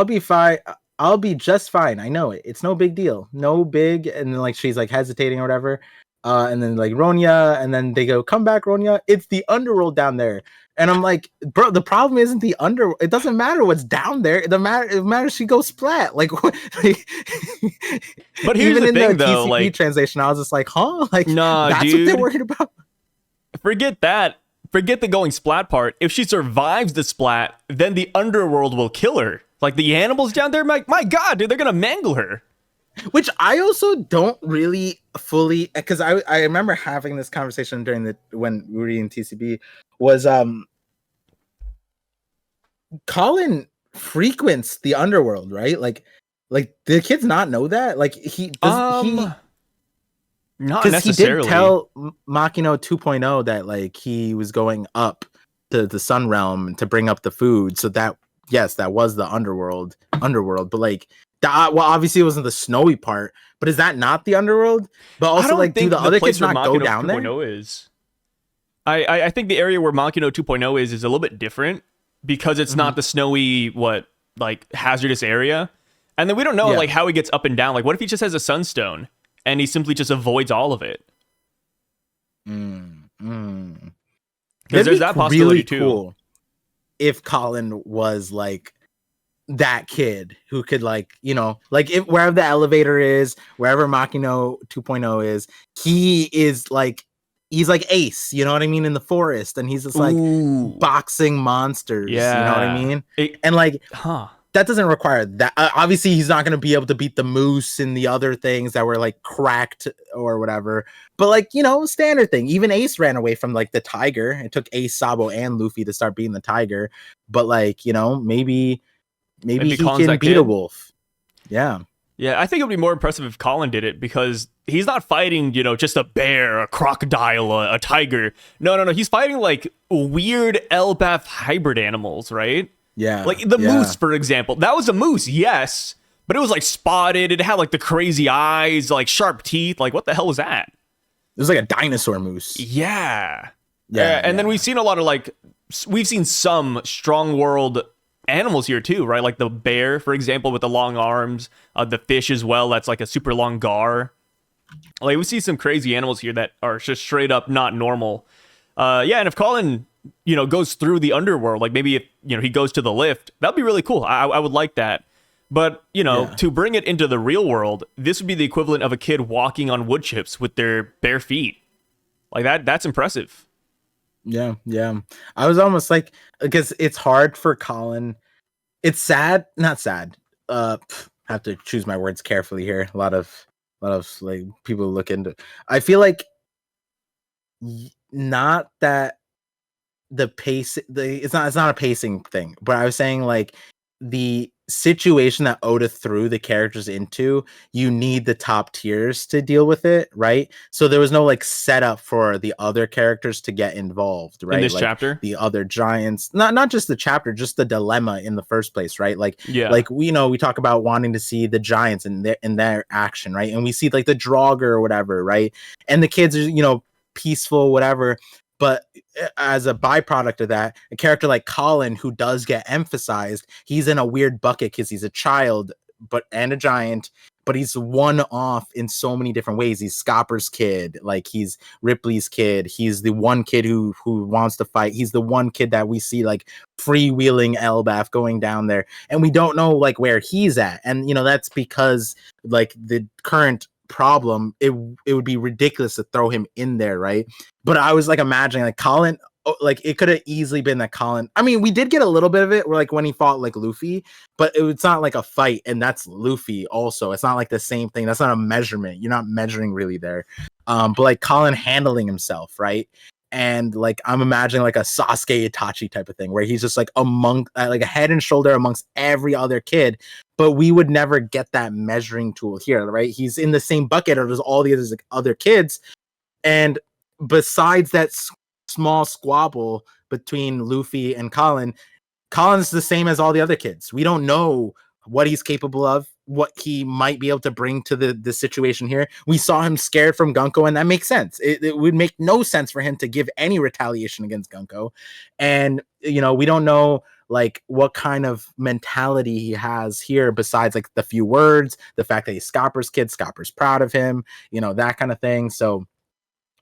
be fine. I'll be just fine. I know it. It's no big deal. No big. And then like she's like hesitating or whatever. And then like Ronya, and then they go, come back, Ronya. It's the underworld down there. And I'm like, bro, the problem isn't the underworld. It doesn't matter what's down there. It matters she goes splat. Like, like but here's even the in thing, the though, TCP like translation, I was just like, huh? Like, nah, that's dude, what they're worried about. Forget that. Forget the going splat part. If she survives the splat, then the underworld will kill her. Like the animals down there, my God, dude, they're gonna mangle her. Which I also don't really fully, because I remember having this conversation when we were reading TCB, was Colin frequents the underworld, right? Like the kids not know that? Like not necessarily. He did tell Makino 2.0 that like he was going up to the Sun Realm to bring up the food. So that, yes, that was the underworld. But like that, well, obviously it wasn't the snowy part, but is that not the underworld? But also, like, do the other kids not go down there? Is. I think the area where Makino 2.0 is a little bit different because it's not the snowy, hazardous area. And then we don't know like how he gets up and down. Like, what if he just has a sunstone and he simply just avoids all of it? Because there's that possibility really too. Cool if Colin was like that kid who could, like, you know, like if wherever the elevator is, wherever Makino 2.0 is, he is like, he's like Ace, you know what I mean, in the forest, and he's just like boxing monsters, you know what I mean? And like, that doesn't require that. Obviously, he's not going to be able to beat the moose and the other things that were like cracked or whatever. But like, you know, standard thing. Even Ace ran away from like the tiger. It took Ace, Sabo, and Luffy to start beating the tiger. But like, you know, maybe he can beat a wolf. Yeah. Yeah, I think it would be more impressive if Colin did it, because he's not fighting, you know, just a bear, a crocodile, a tiger. No. He's fighting like weird Elbaf hybrid animals, right? Yeah. Like the moose, for example. That was a moose, yes, but it was like spotted. It had like the crazy eyes, like sharp teeth. Like, what the hell was that? It was like a dinosaur moose. Yeah. And then we've seen a lot of we've seen some strong world animals here too, right? Like the bear, for example, with the long arms, the fish as well. That's like a super long gar. Like, we see some crazy animals here that are just straight up not normal. And if Colin, you know, goes through the underworld, like maybe if, you know, he goes to the lift, that'd be really cool. I would like that. But, you know, to bring it into the real world, this would be the equivalent of a kid walking on wood chips with their bare feet. Like that's impressive. Yeah. I was almost like, because it's hard for Colin. It's sad, not sad. Have to choose my words carefully here. A lot of like people look into. I feel like not that the pace. It's not a pacing thing, but I was saying like the situation that Oda threw the characters into, you need the top tiers to deal with it, right? So there was no like setup for the other characters to get involved, right? In this like chapter, the other giants, not just the chapter, just the dilemma in the first place, right? Like, like we talk about wanting to see the giants in their action, right? And we see like the Draugr or whatever, right? And the kids are, you know, peaceful, whatever. But as a byproduct of that, a character like Colin, who does get emphasized, he's in a weird bucket because he's a child, and a giant, but he's one off in so many different ways. He's Scopper's kid, like he's Ripley's kid. He's the one kid who wants to fight. He's the one kid that we see like freewheeling Elbaf going down there, and we don't know like where he's at. And you know, that's because like the current problem, it would be ridiculous to throw him in there, right? But I was like imagining like Colin, like it could have easily been that Colin, I mean, we did get a little bit of it where like when he fought like Luffy, but it's not like a fight, and that's Luffy also. It's not like the same thing. That's not a measurement. You're not measuring really there. But like Colin handling himself, right? And like I'm imagining like a Sasuke Itachi type of thing where he's just like among like a head and shoulder amongst every other kid, but we would never get that measuring tool here, right? He's in the same bucket as all the other kids, and besides that small squabble between Luffy and Colin's the same as all the other kids. We don't know what he's capable of, what he might be able to bring to the situation here. We saw him scared from Gunko, and that makes sense. It would make no sense for him to give any retaliation against Gunko. And, you know, we don't know like what kind of mentality he has here besides like the few words, the fact that he's Scopper's kid, Scopper's proud of him, you know, that kind of thing. So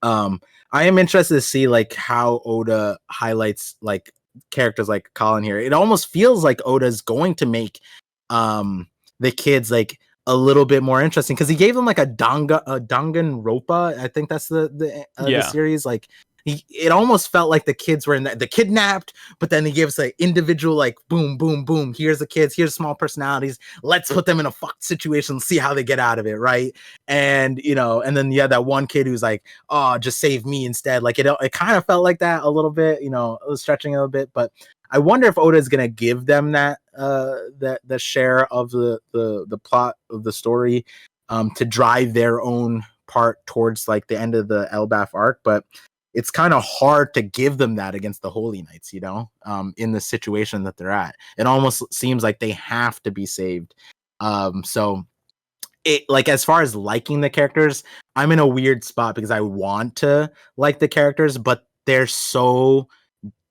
I am interested to see like how Oda highlights like characters like Colin here. It almost feels like Oda's going to make the kids like a little bit more interesting because he gave them like a Danganronpa. I think that's the series. Like it almost felt like the kids were in the kidnapped, but then he gives like individual like boom, boom, boom. Here's the kids. Here's small personalities. Let's put them in a fucked situation. See how they get out of it, right? And you know, and then that one kid who's like, oh, just save me instead. Like it kind of felt like that a little bit. You know, it was stretching a little bit, but I wonder if Oda is gonna give them that the share of the plot of the story to drive their own part towards like the end of the Elbaf arc, but it's kind of hard to give them that against the Holy Knights, you know, in the situation that they're at. It almost seems like they have to be saved. So it like as far as liking the characters, I'm in a weird spot because I want to like the characters, but they're so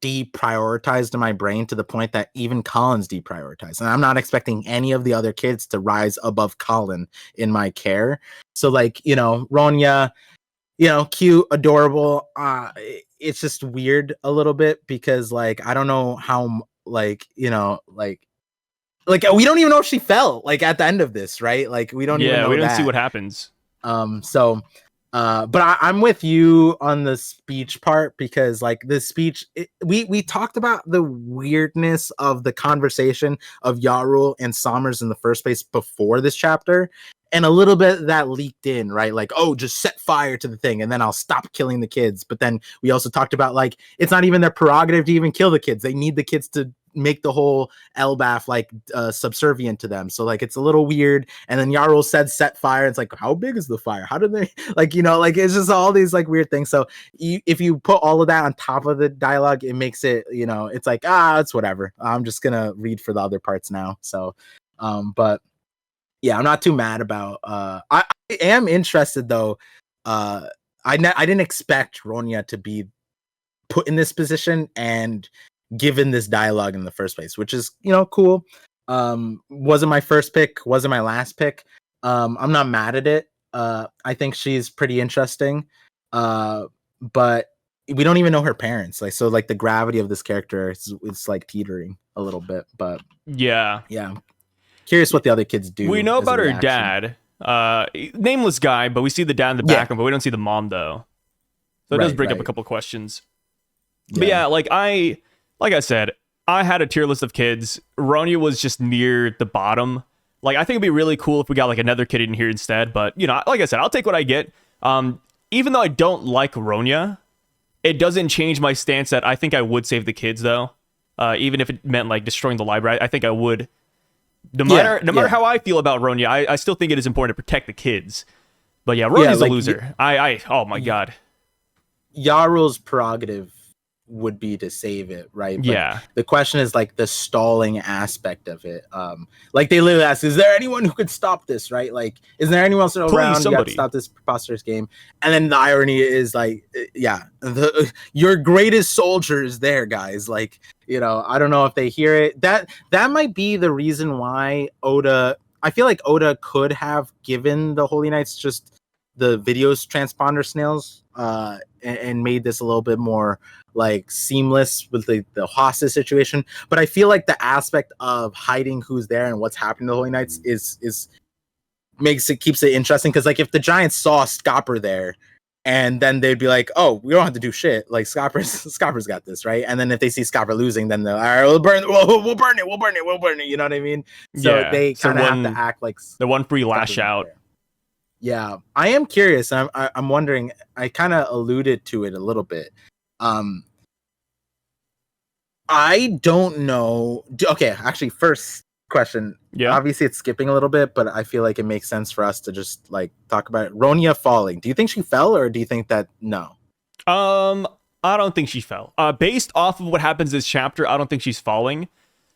deprioritized in my brain to the point that even Colin's deprioritized, and I'm not expecting any of the other kids to rise above Colin in my care. So like, you know, Ronya, you know, cute, adorable. It's just weird a little bit because like I don't know how like, you know, like we don't even know if she fell like at the end of this, right? Like we don't even know we don't that. see what happens. But I'm with you on the speech part because like the speech, we talked about the weirdness of the conversation of Yarul and Sommers in the first place before this chapter. And a little bit that leaked in, right? Like, oh, just set fire to the thing and then I'll stop killing the kids. But then we also talked about like, it's not even their prerogative to even kill the kids. They need the kids to make the whole Elbaf like subservient to them. So like, it's a little weird. And then Yarul said set fire. It's like, how big is the fire? How did they like, you know, like it's just all these like weird things. So if you put all of that on top of the dialogue, it makes it, you know, it's like, it's whatever. I'm just going to read for the other parts now. So, but yeah, I'm not too mad about. I am interested though. I didn't expect Ronya to be put in this position and given this dialogue in the first place, which is, you know, cool. Wasn't my first pick, wasn't my last pick. I'm not mad at it. I think she's pretty interesting. But we don't even know her parents. Like so, like the gravity of this character it's like teetering a little bit. But yeah. Curious what the other kids do. We know about her dad, nameless guy, but we see the dad in the background, but we don't see the mom though. So it does bring up a couple questions. Yeah. But yeah, like I said, I had a tier list of kids. Ronya was just near the bottom. Like I think it'd be really cool if we got like another kid in here instead. But you know, like I said, I'll take what I get. Even though I don't like Ronya, it doesn't change my stance that I think I would save the kids though. Even if it meant like destroying the library, I think I would. No matter how I feel about Ronya, I still think it is important to protect the kids. But yeah, Ronya's a loser. Oh my god. Yarul's prerogative would be to save it, right? But yeah. The question is like the stalling aspect of it. Like they literally ask, is there anyone who could stop this, right? Like, is there anyone else around to stop this preposterous game? And then the irony is like, your greatest soldier is there, guys. Like, you know, I don't know if they hear it. That might be the reason why I feel like Oda could have given the Holy Knights just the videos transponder snails and made this a little bit more like seamless with the hostage situation. But I feel like the aspect of hiding who's there and what's happening to the Holy Knights is keeps it interesting. Because like if the Giants saw Scopper there, and then they'd be like, "Oh, we don't have to do shit. Like Scopper's got this, right?" And then if they see Scopper losing, then they're all right. We'll burn it. You know what I mean? So they kind of have to act like the one free lash out. Yeah, I am curious. I'm wondering. I kind of alluded to it a little bit. I don't know. Okay, actually, first question. Yeah. Obviously, it's skipping a little bit, but I feel like it makes sense for us to just like talk about it. Ronya falling. Do you think she fell, or do you think that no? I don't think she fell. Based off of what happens this chapter, I don't think she's falling.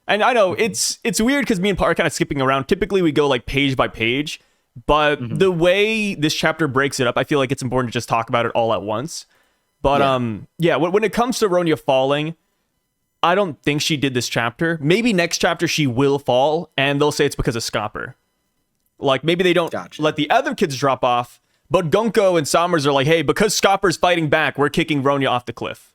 And I know it's weird because me and Par are kind of skipping around. Typically, we go like page by page, but the way this chapter breaks it up, I feel like it's important to just talk about it all at once. But when it comes to Ronya falling, I don't think she did this chapter. Maybe next chapter she will fall, and they'll say it's because of Scopper. Like, maybe they don't let the other kids drop off, but Gunko and Sommers are like, hey, because Scopper's fighting back, we're kicking Ronya off the cliff.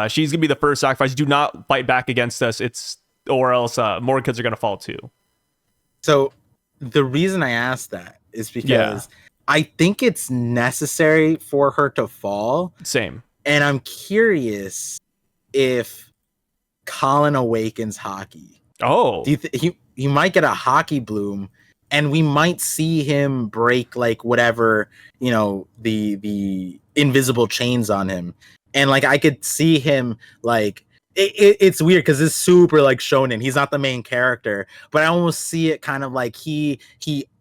She's going to be the first sacrifice. Do not fight back against us, or else more kids are going to fall too. So the reason I asked that is because I think it's necessary for her to fall. Same. And I'm curious if Colin awakens Haki. Oh. Do you he might get a Haki bloom, and we might see him break like whatever, you know, the invisible chains on him. And like I could see him like it's weird because it's super like shonen. He's not the main character, but I almost see it kind of like he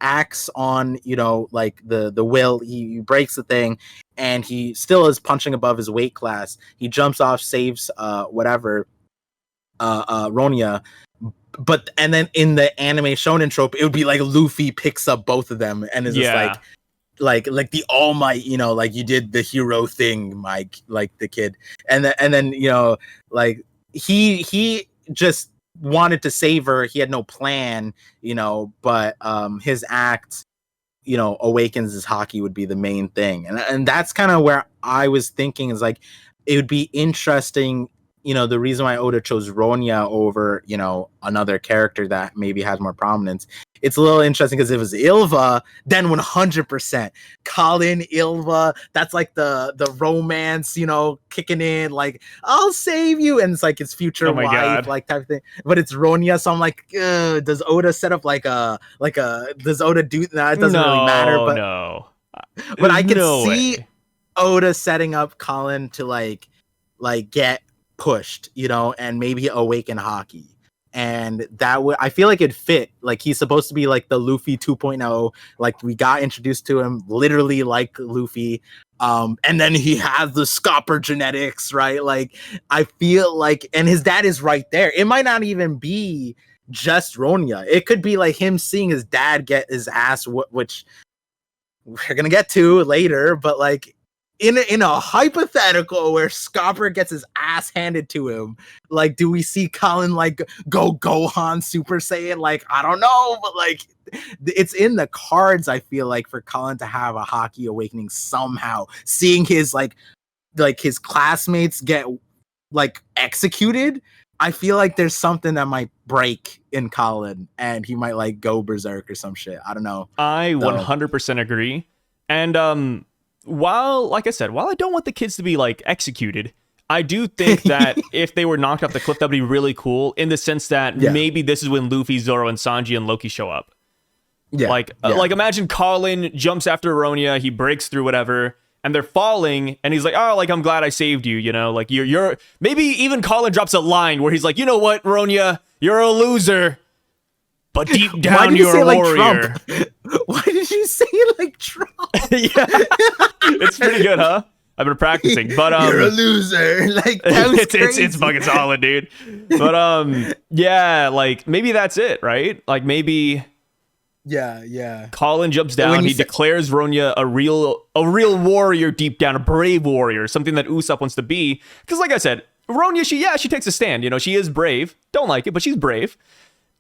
acts on, you know, like the will. He breaks the thing, and he still is punching above his weight class. He jumps off, saves Ronya. But and then in the anime shonen trope, it would be like Luffy picks up both of them and is just like the All Might, you know, like you did the hero thing, Mike, like the kid, and then you know, like he just wanted to save her. He had no plan, you know, but his act, you know, awakens his Haki would be the main thing, and that's kind of where I was thinking is like it would be interesting. You know, the reason why Oda chose Ronya over, you know, another character that maybe has more prominence. It's a little interesting because if it was Ilva, then 100% Colin, Ilva, that's like the romance, you know, kicking in, like, I'll save you. And it's like his future wife, like type of thing. But it's Ronya. So I'm like, does Oda set up does Oda do that? It doesn't really matter. But no. But I can see Oda setting up Colin to like get pushed, you know, and maybe awaken Haki. And that would, I feel like it fit. Like he's supposed to be like the Luffy 2.0. Like we got introduced to him literally like Luffy. And then he has the Scopper genetics, right? Like I feel like, and his dad is right there. It might not even be just Ronya. It could be like him seeing his dad get his ass, which we're gonna get to later. But like in a hypothetical where Scopper gets his ass handed to him, like, do we see Colin like go Gohan Super Saiyan? Like, I don't know, but like, it's in the cards. I feel like for Colin to have a Haki awakening somehow, seeing his like his classmates get like executed. I feel like there's something that might break in Colin, and he might like go berserk or some shit. I don't know. I 100% agree, and while I don't want the kids to be like executed, I do think that if they were knocked off the cliff, that'd be really cool in the sense that maybe this is when Luffy, Zoro, and Sanji and Loki show up. Like imagine Colin jumps after Ronya, he breaks through whatever, and they're falling, and he's like, oh, like I'm glad I saved you, you know, like you're maybe even Colin drops a line where he's like, you know what, Ronya, you're a loser, but deep down you're a warrior. Why did you say it like Trump? Yeah, it's pretty good, huh? I've been practicing, but you're a loser. Like that was it's fucking solid, dude. But yeah, like maybe that's it, right? Like maybe Colin jumps down. He declares Ronya a real warrior deep down, a brave warrior, something that Usopp wants to be. Because like I said, Ronya, she takes a stand. You know, she is brave. Don't like it, but she's brave,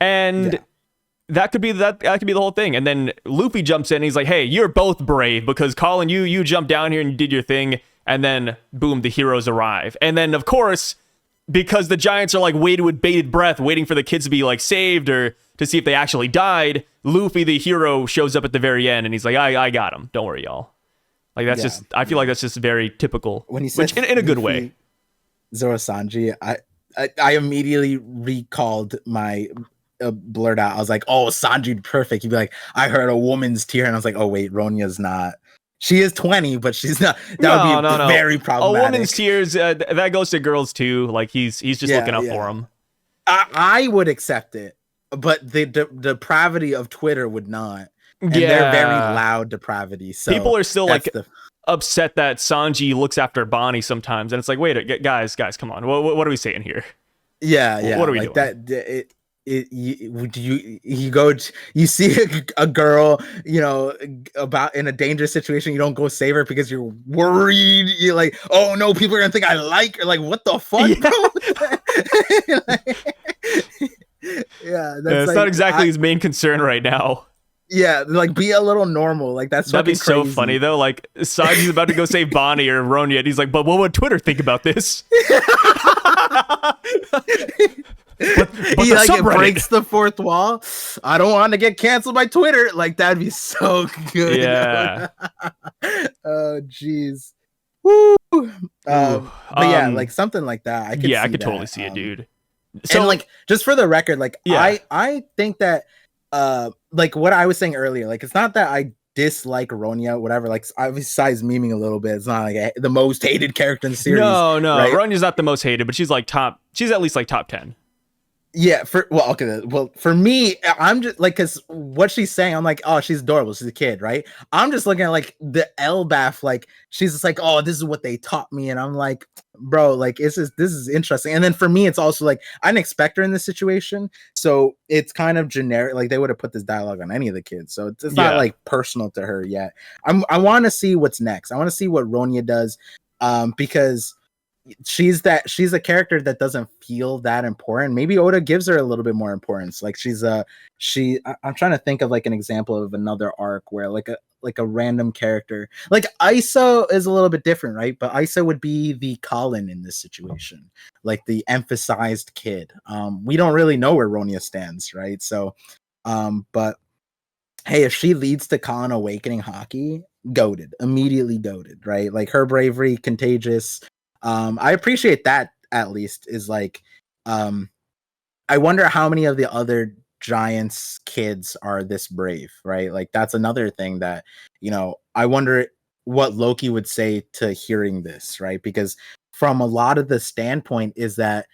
and. That could be the whole thing. And then Luffy jumps in and he's like, hey, you're both brave because Colin, you jumped down here and you did your thing. And then boom, the heroes arrive. And then of course, because the giants are like waiting with bated breath, waiting for the kids to be like saved or to see if they actually died, Luffy, the hero, shows up at the very end and he's like, I got him. Don't worry, y'all. Like that's just, I feel like that's just very typical, when he says, which in a good way. Zoro Sanji, I immediately recalled my blurt out. I was like, oh, Sanji, perfect. He'd be like, I heard a woman's tear, and I was like, oh wait, Ronya's not. She is 20, but she's not. That would be very problematic. A woman's tears, that goes to girls too. Like he's just looking up for them. I would accept it, but the depravity of Twitter would not. And they're very loud depravity. So people are still like, upset that Sanji looks after Bonnie sometimes, and it's like, wait, guys, come on, what are we saying here? Yeah, What are we like doing? that. You go, you see a girl, you know, about in a dangerous situation, you don't go save her because you're worried. You're like, oh no, people are gonna think I like her. Like, what the fuck, Yeah, bro? Yeah, that's it's like, not exactly his main concern right now. yeah, like be a little normal. Like that's That'd be fucking so crazy. funny though. Like Sanji's about to go save Bonnie or Ronya, and he's like, but what would Twitter think about this? but He the like it subreddit. breaks the fourth wall. I don't want to get canceled by Twitter. Like that'd be so good. Yeah. Oh jeez. Woo. Ooh, But yeah, like something like that. I could yeah, see I could that. totally see it, dude. And So like just for the record, like yeah, I think that like what I was saying earlier, like it's not that I dislike Ronya, whatever. Like besides memeing a little bit, it's not like the most hated character in the series, no, right? Ronya's not the most hated, but she's like top. She's at least like top 10. Yeah, well, for me, I'm just like, because what she's saying, I'm like, oh, she's adorable, she's a kid, right? I'm just looking at like the Elbaf, like she's just like, oh, this is what they taught me, and I'm like, bro, like this is interesting. And then for me, it's also like I didn't expect her in this situation, so it's kind of generic. Like they would have put this dialogue on any of the kids, so it's not Yeah. like personal to her yet. I want to see what's next. I want to see what Ronya does, because she's a character that doesn't feel that important. Maybe Oda gives her a little bit more importance. Like I'm trying to think of like an example of another arc where like a random character like Isa is a little bit different, right? But Isa would be the Colin in this situation, like the emphasized kid. We don't really know where Ronya stands, right? So but hey, if she leads to Colin awakening haki, immediately goaded, right? Like her bravery, contagious. I appreciate that at least is like, I wonder how many of the other Giants kids are this brave, right? Like that's another thing that, you know, I wonder what Loki would say to hearing this, right? Because from a lot of the standpoint is that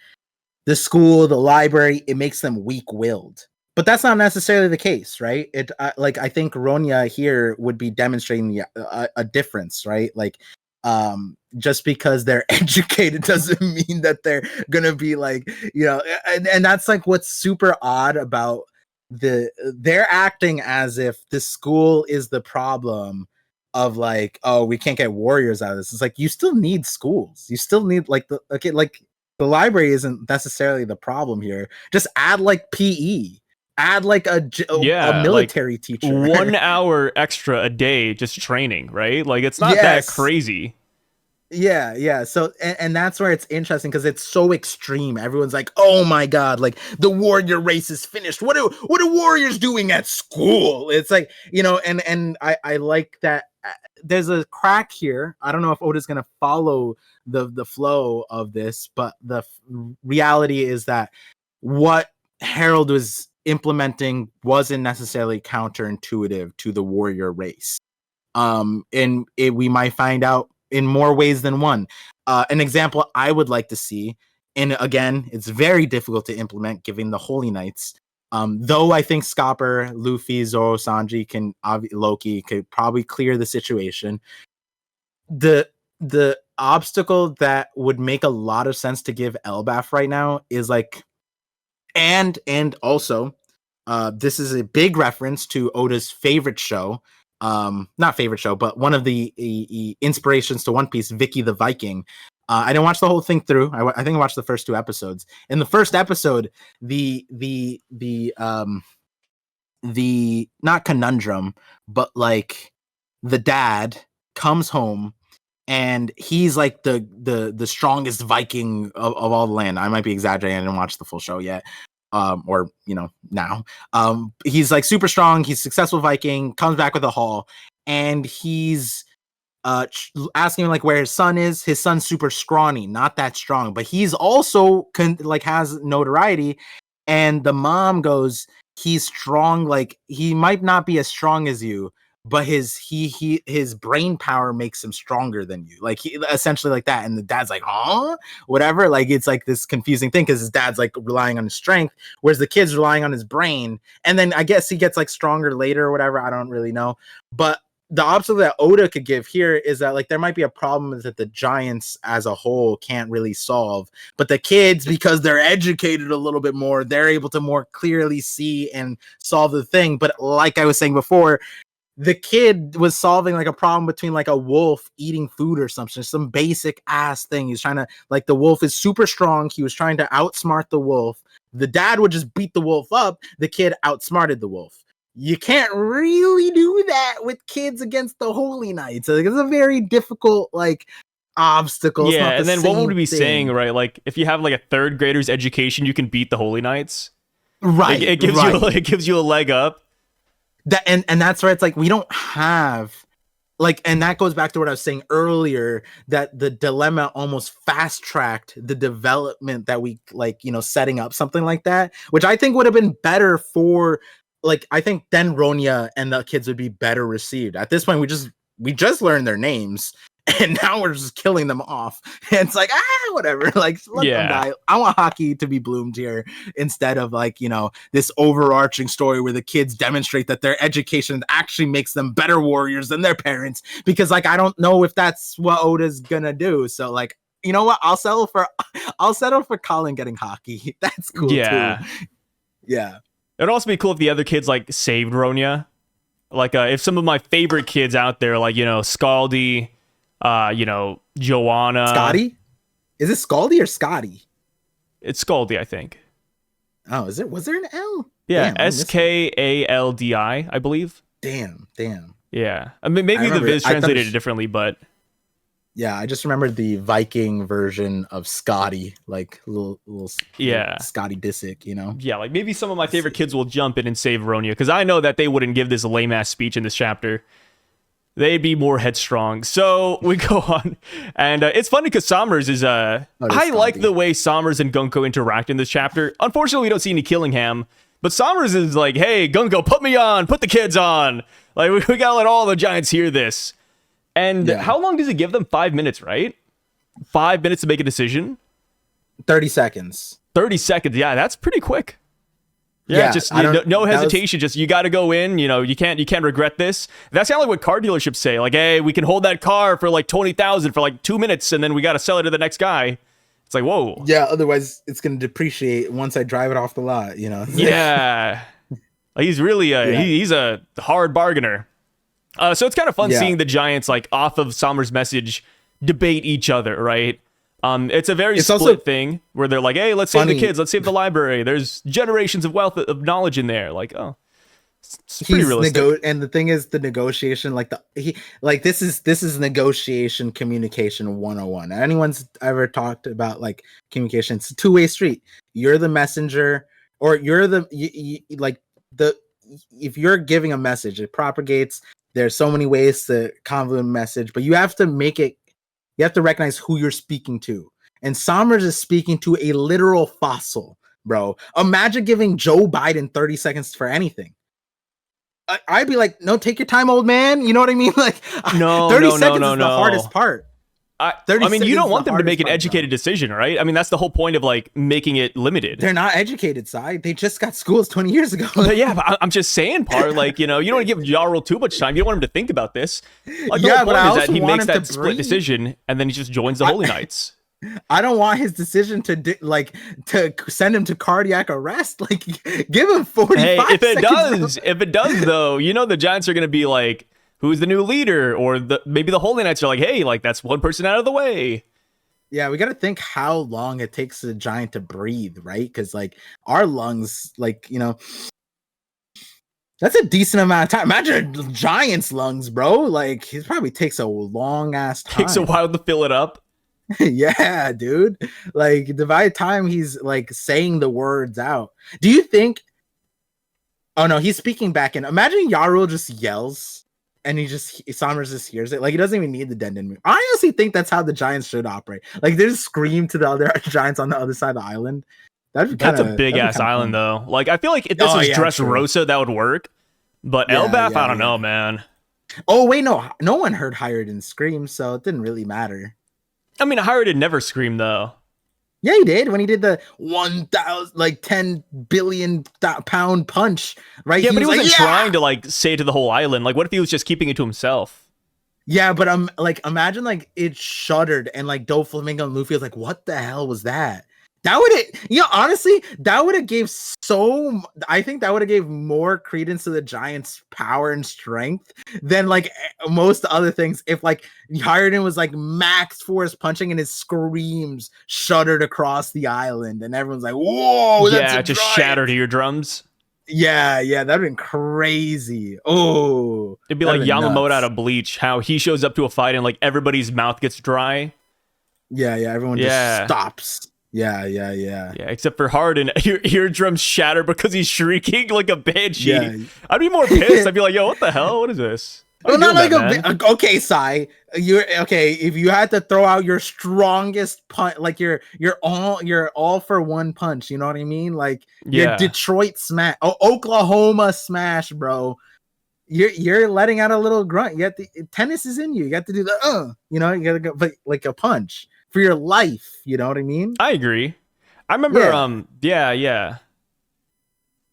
the school, the library, it makes them weak-willed. But that's not necessarily the case, right? Like I think Ronya here would be demonstrating a difference, right? Like just because they're educated doesn't mean that they're gonna be like, you know, and that's like what's super odd about they're acting as if the school is the problem of like, oh, we can't get warriors out of this. It's like you still need schools, you still need like the library isn't necessarily the problem here. Just add like PE, add like a Yeah, military like teacher. 1 hour extra a day just training, right? Like it's not that Yes. crazy. Yeah. So and that's where it's interesting because it's so extreme. Everyone's like, "Oh my god, like the warrior race is finished. What are warriors doing at school?" It's like, you know, and I like that there's a crack here. I don't know if Oda's going to follow the flow of this, but the reality is that what Harold was implementing wasn't necessarily counterintuitive to the warrior race. And we might find out in more ways than one. An example I would like to see, and again, it's very difficult to implement given the Holy Knights. Though I think Scopper, Luffy, Zoro, Sanji Loki could probably clear the situation. The obstacle that would make a lot of sense to give Elbaf right now is like, and also, this is a big reference to Oda's favorite show, not favorite show, but one of the inspirations to One Piece, Vicky the Viking. I didn't watch the whole thing through. I think I watched the first 2 episodes. In the first episode, the not conundrum, but like the dad comes home and he's like the strongest Viking of all the land. I might be exaggerating. I didn't watch the full show yet. Or you know, now he's like super strong, he's successful Viking, comes back with a haul, and he's asking him like where his son is. His son's super scrawny, not that strong, but he's also like has notoriety. And the mom goes, he's strong, like he might not be as strong as you, but his brain power makes him stronger than you, like he essentially like that. And the dad's like, huh, whatever. Like it's like this confusing thing because his dad's like relying on his strength, whereas the kid's relying on his brain. And then I guess he gets like stronger later or whatever, I don't really know. But the obstacle that Oda could give here is that like there might be a problem that the giants as a whole can't really solve, but the kids, because they're educated a little bit more, they're able to more clearly see and solve the thing. But like I was saying before, the kid was solving like a problem between like a wolf eating food or something, some basic ass thing. He's trying to, like, the wolf is super strong. He was trying to outsmart the wolf. The dad would just beat the wolf up. The kid outsmarted the wolf. You can't really do that with kids against the Holy Knights. Like, it's a very difficult like obstacle. Yeah, and then what would we be thing. saying, right? Like, if you have like a third grader's education, you can beat the Holy Knights. Right. It gives you a leg up. That and that's where it's like we don't have like, and that goes back to what I was saying earlier, that the dilemma almost fast tracked the development that we like, you know, setting up something like that, which I think would have been better for, like, I think then Ronya and the kids would be better received. At this point, we just learned their names, and now we're just killing them off. And it's like, whatever. Like, let them die. I want haki to be bloomed here instead of like, you know, this overarching story where the kids demonstrate that their education actually makes them better warriors than their parents. Because like, I don't know if that's what Oda's gonna do. So like, you know what? I'll settle for Colin getting haki. That's cool too. Yeah. It'd also be cool if the other kids like saved Ronya. Like if some of my favorite kids out there, like, you know, Scaldi, you know, Joanna. Scotty? Is it Scaldi or Scotty? It's Scaldi, I think. Oh, is it? Was there an L? Yeah, Skaldi, I believe. Damn. Yeah. I mean, maybe the Viz translated it differently, but yeah, I just remembered the Viking version of Scotty, like little Scotty Disick, you know? Yeah, like maybe some of my favorite kids will jump in and save Ronya, because I know that they wouldn't give this lame ass speech in this chapter. They'd be more headstrong. So we go on, and it's funny because Sommers is I like the way Sommers and Gunko interact in this chapter. Unfortunately, we don't see any Killingham, but Sommers is like, "Hey, Gunko, put me on, put the kids on. Like we gotta let all the giants hear this." And how long does it give them? 5 minutes, right? 5 minutes to make a decision. 30 seconds. 30 seconds. Yeah, that's pretty quick. Yeah, just no hesitation. Just you got to go in. You know, you can't regret this. That's kind of like what car dealerships say. Like, hey, we can hold that car for like 20,000 for like 2 minutes, and then we got to sell it to the next guy. It's like, whoa. Yeah, otherwise it's gonna depreciate once I drive it off the lot. You know. Yeah, he's really he's a hard bargainer. So it's kind of fun seeing the giants like off of Sommers' message debate each other, right? It's a very split thing where they're like, hey, let's save the kids, let's save the library. There's generations of wealth of knowledge in there. Like, oh, it's pretty realistic. And the thing is, the negotiation, this is negotiation communication 101. Anyone's ever talked about like communication, it's a two-way street. You're the messenger, or you're if you're giving a message, it propagates. There's so many ways to convey a message, but you have to recognize who you're speaking to. And Sommers is speaking to a literal fossil, bro. Imagine giving Joe Biden 30 seconds for anything. I'd be like, no, take your time, old man. You know what I mean? Like, 30 seconds is the hardest part. I mean, you don't want them to make an educated decision, right? I mean, that's the whole point of like making it limited. They're not educated, Sai. They just got schools 20 years ago. Yeah, but I'm just saying, like, you know, you don't want to give Jarl too much time. You don't want him to think about this. Like, the whole point is that he makes that split decision and then he just joins the Holy Knights. I don't want his decision to send him to cardiac arrest. Like, give him 45 seconds. If it does though, you know, the Giants are going to be like, who's the new leader? Or maybe the Holy Knights are like, hey, like that's one person out of the way. Yeah, we got to think how long it takes a giant to breathe, right? Because like our lungs, like, you know, that's a decent amount of time. Imagine a giant's lungs, bro. Like, it probably takes a long ass time. Takes a while to fill it up. Yeah, dude. Like, by the time he's like saying the words out, do you think? Oh no, he's speaking back in. Imagine Yarul just yells. And Sommers just hears it. Like, he doesn't even need the Denden move. I honestly think that's how the Giants should operate. Like, they just scream to the other Giants on the other side of the island. That's a big ass island, though. Like, I feel like if this was Dressrosa, that would work. But Elbaf, I don't know, man. Oh, wait, no. No one heard Hired scream, so it didn't really matter. I mean, Hired never screamed, though. Yeah, he did when he did the 1,000 like 10 billion pound punch, right? Yeah, He but he was like, wasn't yeah, trying to like say to the whole island. Like, what if he was just keeping it to himself? yeah. But like imagine like it shuddered and like Doflamingo and Luffy was like, what the hell was that? That would have, honestly, that would have gave I think that would have gave more credence to the Giants' power and strength than like most other things. If like Harden was like max force punching and his screams shuddered across the island and everyone's like, whoa, that's Yeah, a it just giant. shattered eardrums. Yeah, that'd have been crazy. Oh, It'd be like that'd have been Yamamoto out nuts. of Bleach, how he shows up to a fight and like everybody's mouth gets dry. Yeah, everyone just Yeah. stops. Yeah. Yeah, except for Harden, your eardrums shatter because he's shrieking like a banshee. Yeah. I'd be more pissed. I'd be like, yo, what the hell? What is this? Why No, are you not doing like that, man? okay, Sai. You're okay. If you had to throw out your strongest punch, like you're all for one punch. You know what I mean? Like your Yeah. Detroit smash, Oklahoma smash, bro. You're letting out a little grunt. You got the tennis is in you. You got to do the you gotta go, but like a punch for your life. You know what I mean? I agree. I remember, Yeah. yeah.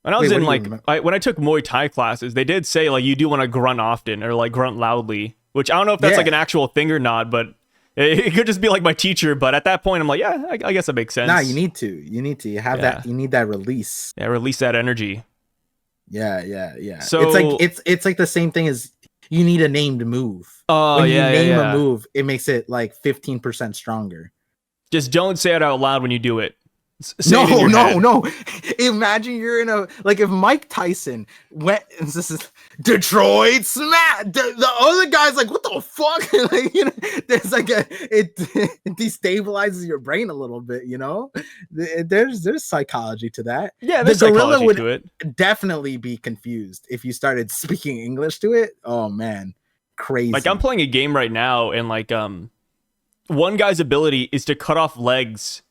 When I was Wait, what in do you like, remember? when I took Muay Thai classes, they did say like you do want to grunt often or like grunt loudly, which I don't know if that's like an Yeah. actual thing or not, but it could just be like my teacher. But at that point, I'm like, yeah, I guess that makes sense. Nah, you need to. You have Yeah. that. You need that release. Yeah, release that energy. Yeah. So, It's like the same thing as you need a named move. oh When you name a yeah. move, it makes it like 15% stronger. Just don't say it out loud when you do it. Say it in your No, head. no. Imagine you're in a like if Mike Tyson went this is Detroit smash. The other guy's like, what the fuck? Like, there's like it destabilizes your brain a little bit. There's psychology to that. Yeah, The there's gorilla psychology would to it. definitely be confused if you started speaking English to it. Oh man, crazy. Like I'm playing a game right now, and like one guy's ability is to cut off legs,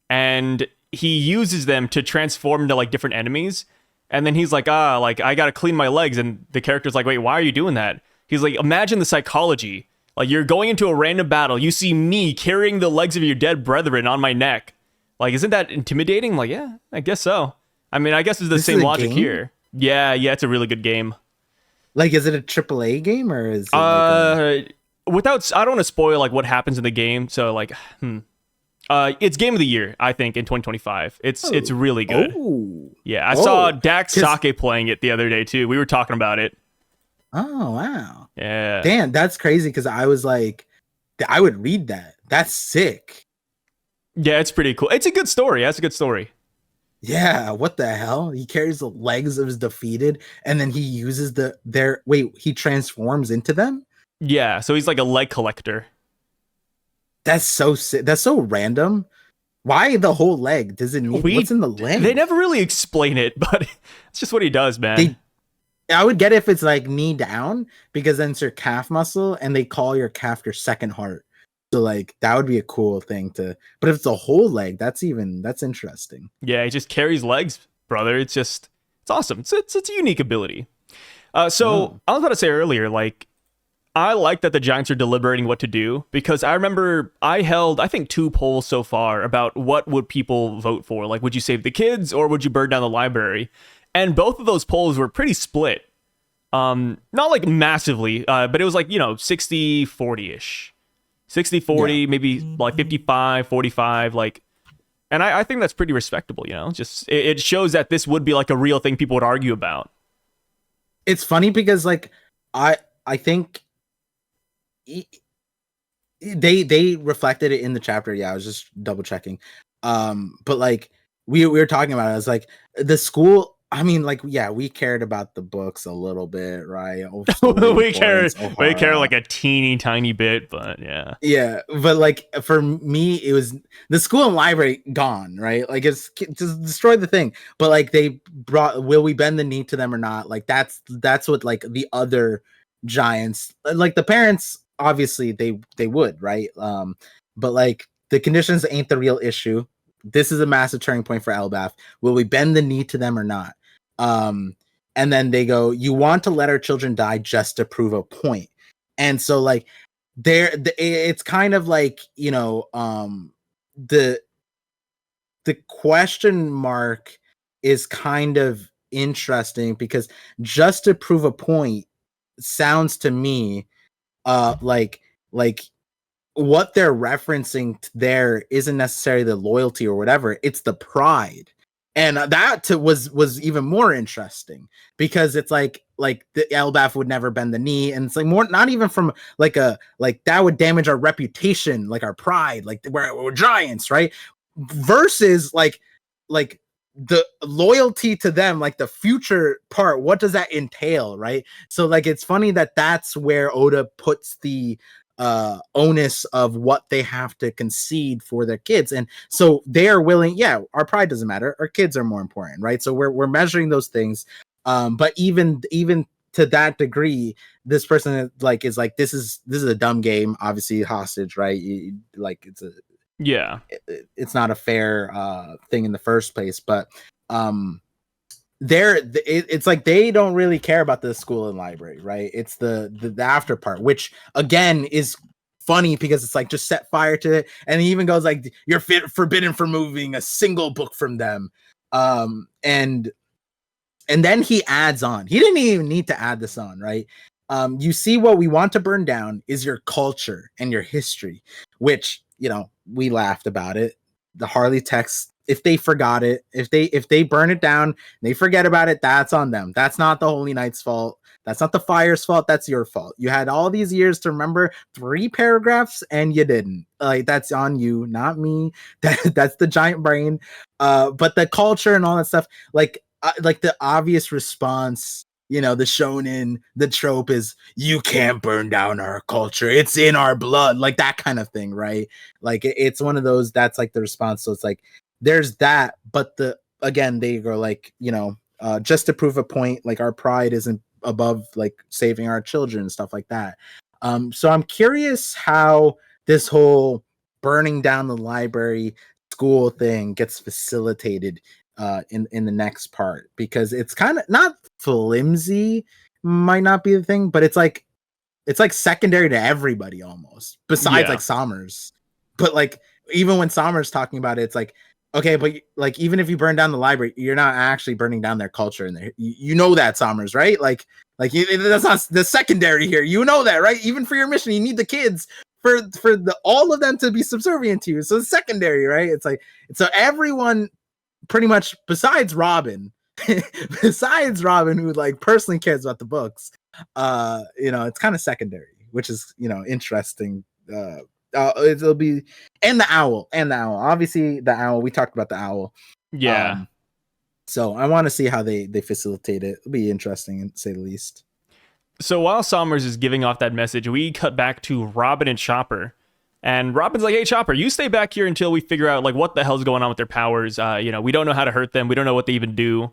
and he uses them to transform into like different enemies. And then he's like, like I gotta clean my legs, and the character's like, wait, why are you doing that? He's like, imagine the psychology. Like you're going into a random battle, you see me carrying the legs of your dead brethren on my neck. Like, isn't that intimidating? Like, yeah, I guess so. I mean, I guess it's the This is same a logic game? here. Yeah, it's a really good game. Like, is it a AAA game or is it Without, I don't want to spoil like what happens in the game. So like, it's game of the year, I think, in 2025. It's really good. Oh, Yeah, I saw Oh, Dax 'cause- Sake playing it the other day too. We were talking about it. oh wow. Yeah. Damn, that's crazy because I was like, I would read that. That's sick. Yeah, it's pretty cool. It's a good story. That's a good story. Yeah, what the hell? He carries the legs of his defeated, and then he uses he transforms into them? Yeah, so he's like a leg collector. That's so sick. That's so random. Why the whole leg? Does it need what's in the leg? They never really explain it, but it's just what he does, man. I would get if it's like knee down because then it's your calf muscle and they call your calf your second heart. So like that would be a cool thing to, but if it's a whole leg, that's interesting. Yeah, he just carries legs, brother. It's awesome. It's a unique ability. So I was about to say earlier, like, I like that the Giants are deliberating what to do because I remember I held, I think, 2 polls so far about what would people vote for. Like, would you save the kids or would you burn down the library? And both of those polls were pretty split. Not like massively, but it was like, 60-40-ish. 60-40, maybe like 55-45, like, and I think that's pretty respectable, just it shows that this would be like a real thing people would argue about. It's funny because like I think they reflected it in the chapter. Yeah, I was just double checking. But like we were talking about it. I was like the school. I mean, like, yeah, we cared about the books a little bit, right? we care like a teeny tiny bit, but yeah. Yeah, but like for me, it was the school and library gone, right? Like it's just destroyed the thing. But like they brought, will we bend the knee to them or not? Like that's what like the other Giants, like the parents, obviously they would, right? But like the conditions ain't the real issue. This is a massive turning point for Elbaf. Will we bend the knee to them or not? And then they go, you want to let our children die just to prove a point. And so like it's kind of like, the the question mark is kind of interesting because just to prove a point sounds to me like what they're referencing there isn't necessarily the loyalty or whatever, it's the pride. And was even more interesting because it's like the Elbaf would never bend the knee, and it's like more not even from like that would damage our reputation, like our pride, like we're giants, right? Versus like the loyalty to them, like the future part, what does that entail, right? So like it's funny that's where Oda puts the onus of what they have to concede for their kids, and so they are willing. Yeah, our pride doesn't matter, our kids are more important, right? So we're measuring those things, but even to that degree, this person is like this is a dumb game, obviously hostage, right? Like it's not a fair thing in the first place, but it's like they don't really care about the school and library, right? It's the after part, which again is funny because it's like just set fire to it, and he even goes like you're forbidden from moving a single book from them, and then he adds on, he didn't even need to add this on, right? You see, what we want to burn down is your culture and your history, which, you know, we laughed about it. The Harley text, if they forgot it, if they burn it down, they forget about it, that's on them. That's not the Holy Knight's fault. That's not the Fire's fault. That's your fault. You had all these years to remember 3 paragraphs and you didn't. Like, that's on you, not me. That's the giant brain. But the culture and all that stuff, like the obvious response, you know, the shonen, the trope is you can't burn down our culture. It's in our blood, like that kind of thing, right? Like it's one of those, that's like the response. So it's like there's that, but again, they go like, you know, just to prove a point, like our pride isn't above like saving our children and stuff like that. So I'm curious how this whole burning down the library school thing gets facilitated in the next part, because it's kind of not flimsy, might not be the thing, but it's like secondary to everybody almost, besides like Sommers. But like even when Sommers talking about it, it's like, okay, but like even if you burn down the library, you're not actually burning down their culture and you know that, Sommers, right? Like that's not the secondary here, you know that, right? Even for your mission, you need the kids for all of them to be subservient to you, so it's secondary, right? It's like, so everyone pretty much besides Robin who like personally cares about the books, you know, it's kind of secondary, which is, you know, interesting. It'll be, and the owl, obviously the owl, we talked about the owl, so I want to see how they facilitate it. It'll be interesting, to say the least. So while Sommers is giving off that message, we cut back to Robin and Chopper. And Robin's like, hey, Chopper, you stay back here until we figure out like what the hell's going on with their powers. You know, we don't know how to hurt them. We don't know what they even do.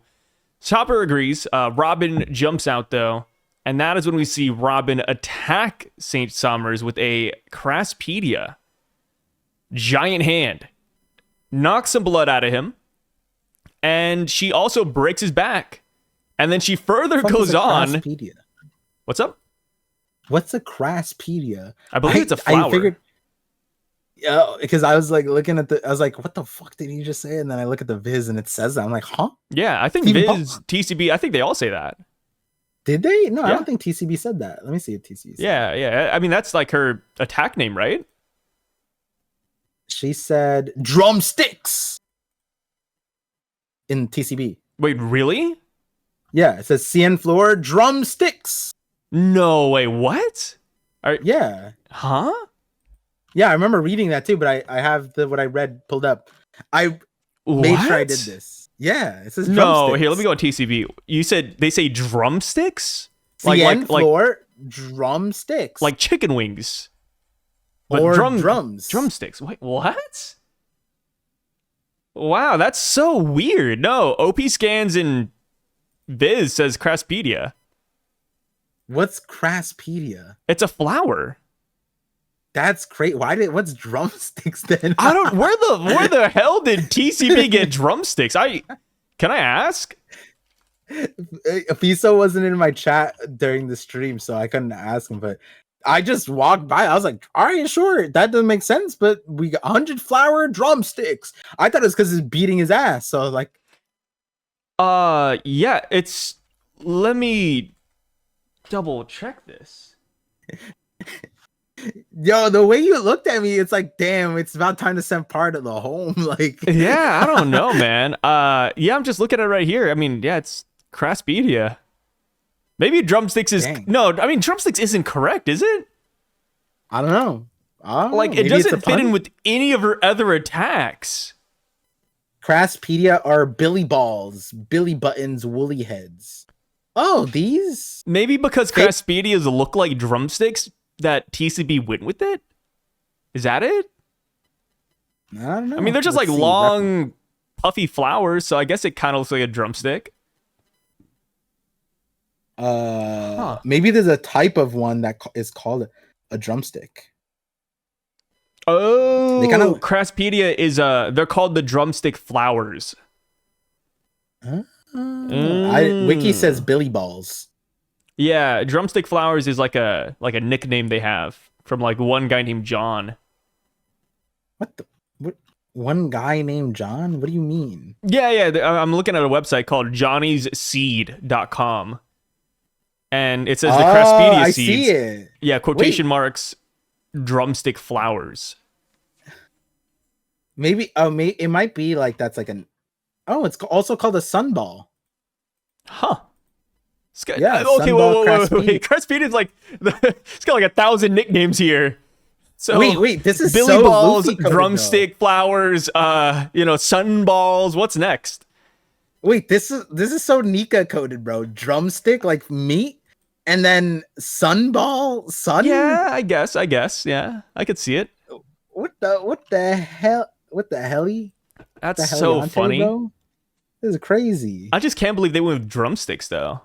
Chopper agrees. Robin jumps out, though. And that is when we see Robin attack St. Sommers with a Craspedia. Giant hand. Knocks some blood out of him. And she also breaks his back. And then she further goes on. Craspedia? What's up? What's a Craspedia? I believe it's a flower. I figured... Yeah, because I was like looking at I was like, what the fuck did he just say? And then I look at the Viz and it says that. I'm like, huh? Yeah, I think Viz, TCB, I think they all say that. Did they? No, yeah. I don't think TCB said that. Let me see if TCB said that. Yeah. I mean, that's like her attack name, right? She said drumsticks in TCB. Wait, really? Yeah, it says CN Floor drumsticks. No way, what? Yeah. Huh? Yeah, I remember reading that too, but I have what I read pulled up. I made sure I did this. Yeah, it says drumsticks. No, here, let me go on TCB. You said they say drumsticks? Like floor drumsticks. Like chicken wings. But or drums. Drumsticks. Wait, what? Wow, that's so weird. No, OP scans in Viz says Craspedia. What's Craspedia? It's a flower. That's great. What's drumsticks then? I don't. Where the hell did TCB get drumsticks? Can I ask? Fiso wasn't in my chat during the stream, so I couldn't ask him. But I just walked by. I was like, all right, sure, that doesn't make sense, but we got 100 flower drumsticks. I thought it was because he's beating his ass. So I was like, yeah, it's. Let me double check this. yo, the way you looked at me, it's like, damn, it's about time to send part of the home. Like, Yeah, I don't know, man. Yeah, I'm just looking at it right here. I mean, yeah, it's Craspedia. Maybe drumsticks is Dang. no. I mean, drumsticks isn't correct, is it? I don't know. Like, it Maybe it's a doesn't fit pun? in with any of her other attacks. Craspedia are Billy Balls, Billy Buttons, Woolly Heads. Oh, these? Maybe because They- Craspedias look like drumsticks, that TCB went with it. Is that it? I don't know. I mean, they're just Let's like see. long, puffy flowers, so I guess it kind of looks like a drumstick. Maybe there's a type of one that is called a drumstick. Oh, They kinda- Craspedia is they're called the drumstick flowers. Wiki says Billy Balls. Yeah, drumstick flowers is like a nickname they have from like one guy named John. What? One guy named John? What do you mean? Yeah, I'm looking at a website called johnny'sseed.com. And it says the Craspedia I seeds. see it. Yeah, quotation marks, drumstick flowers. Maybe it might be like that's like an. Oh, it's also called a sunball. Huh. Yeah, Okay, Sunball wait. Craspedia is like, it's got like 1,000 nicknames here. So Wait, this is Billy so balls, Luffy coded, drumstick flowers, sunballs. What's next? though. Wait, this is so Nika coded, bro. Drumstick like meat, and then sunball, sun. Yeah, I guess. Yeah, I could see it. What the hell? What the helly? That's so funny. Bro? This is crazy. I just can't believe they went with drumsticks, though.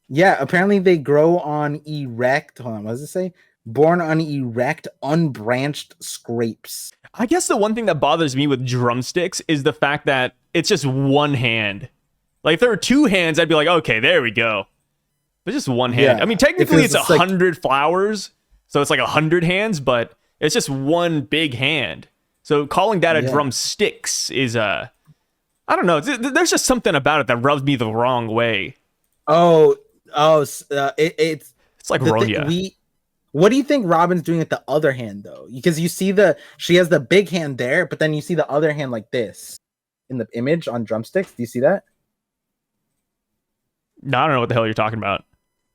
Yeah, apparently they grow on erect. Hold on, what does it say? Born on erect, unbranched scrapes. I guess the one thing that bothers me with drumsticks is the fact that it's just one hand. Like, if there were two hands, I'd be like, okay, there we go. But just one hand. Yeah, I mean, technically it's it's like- 100 flowers, so it's like 100 hands, but it's just one big hand. So calling that a Yeah. drumsticks is I don't know. There's just something about it that rubs me the wrong way. It's It's like the Ronya. What do you think Robin's doing at the other hand though? Because you see she has the big hand there, but then you see the other hand like this in the image on drumsticks. Do you see that? No, I don't know what the hell you're talking about.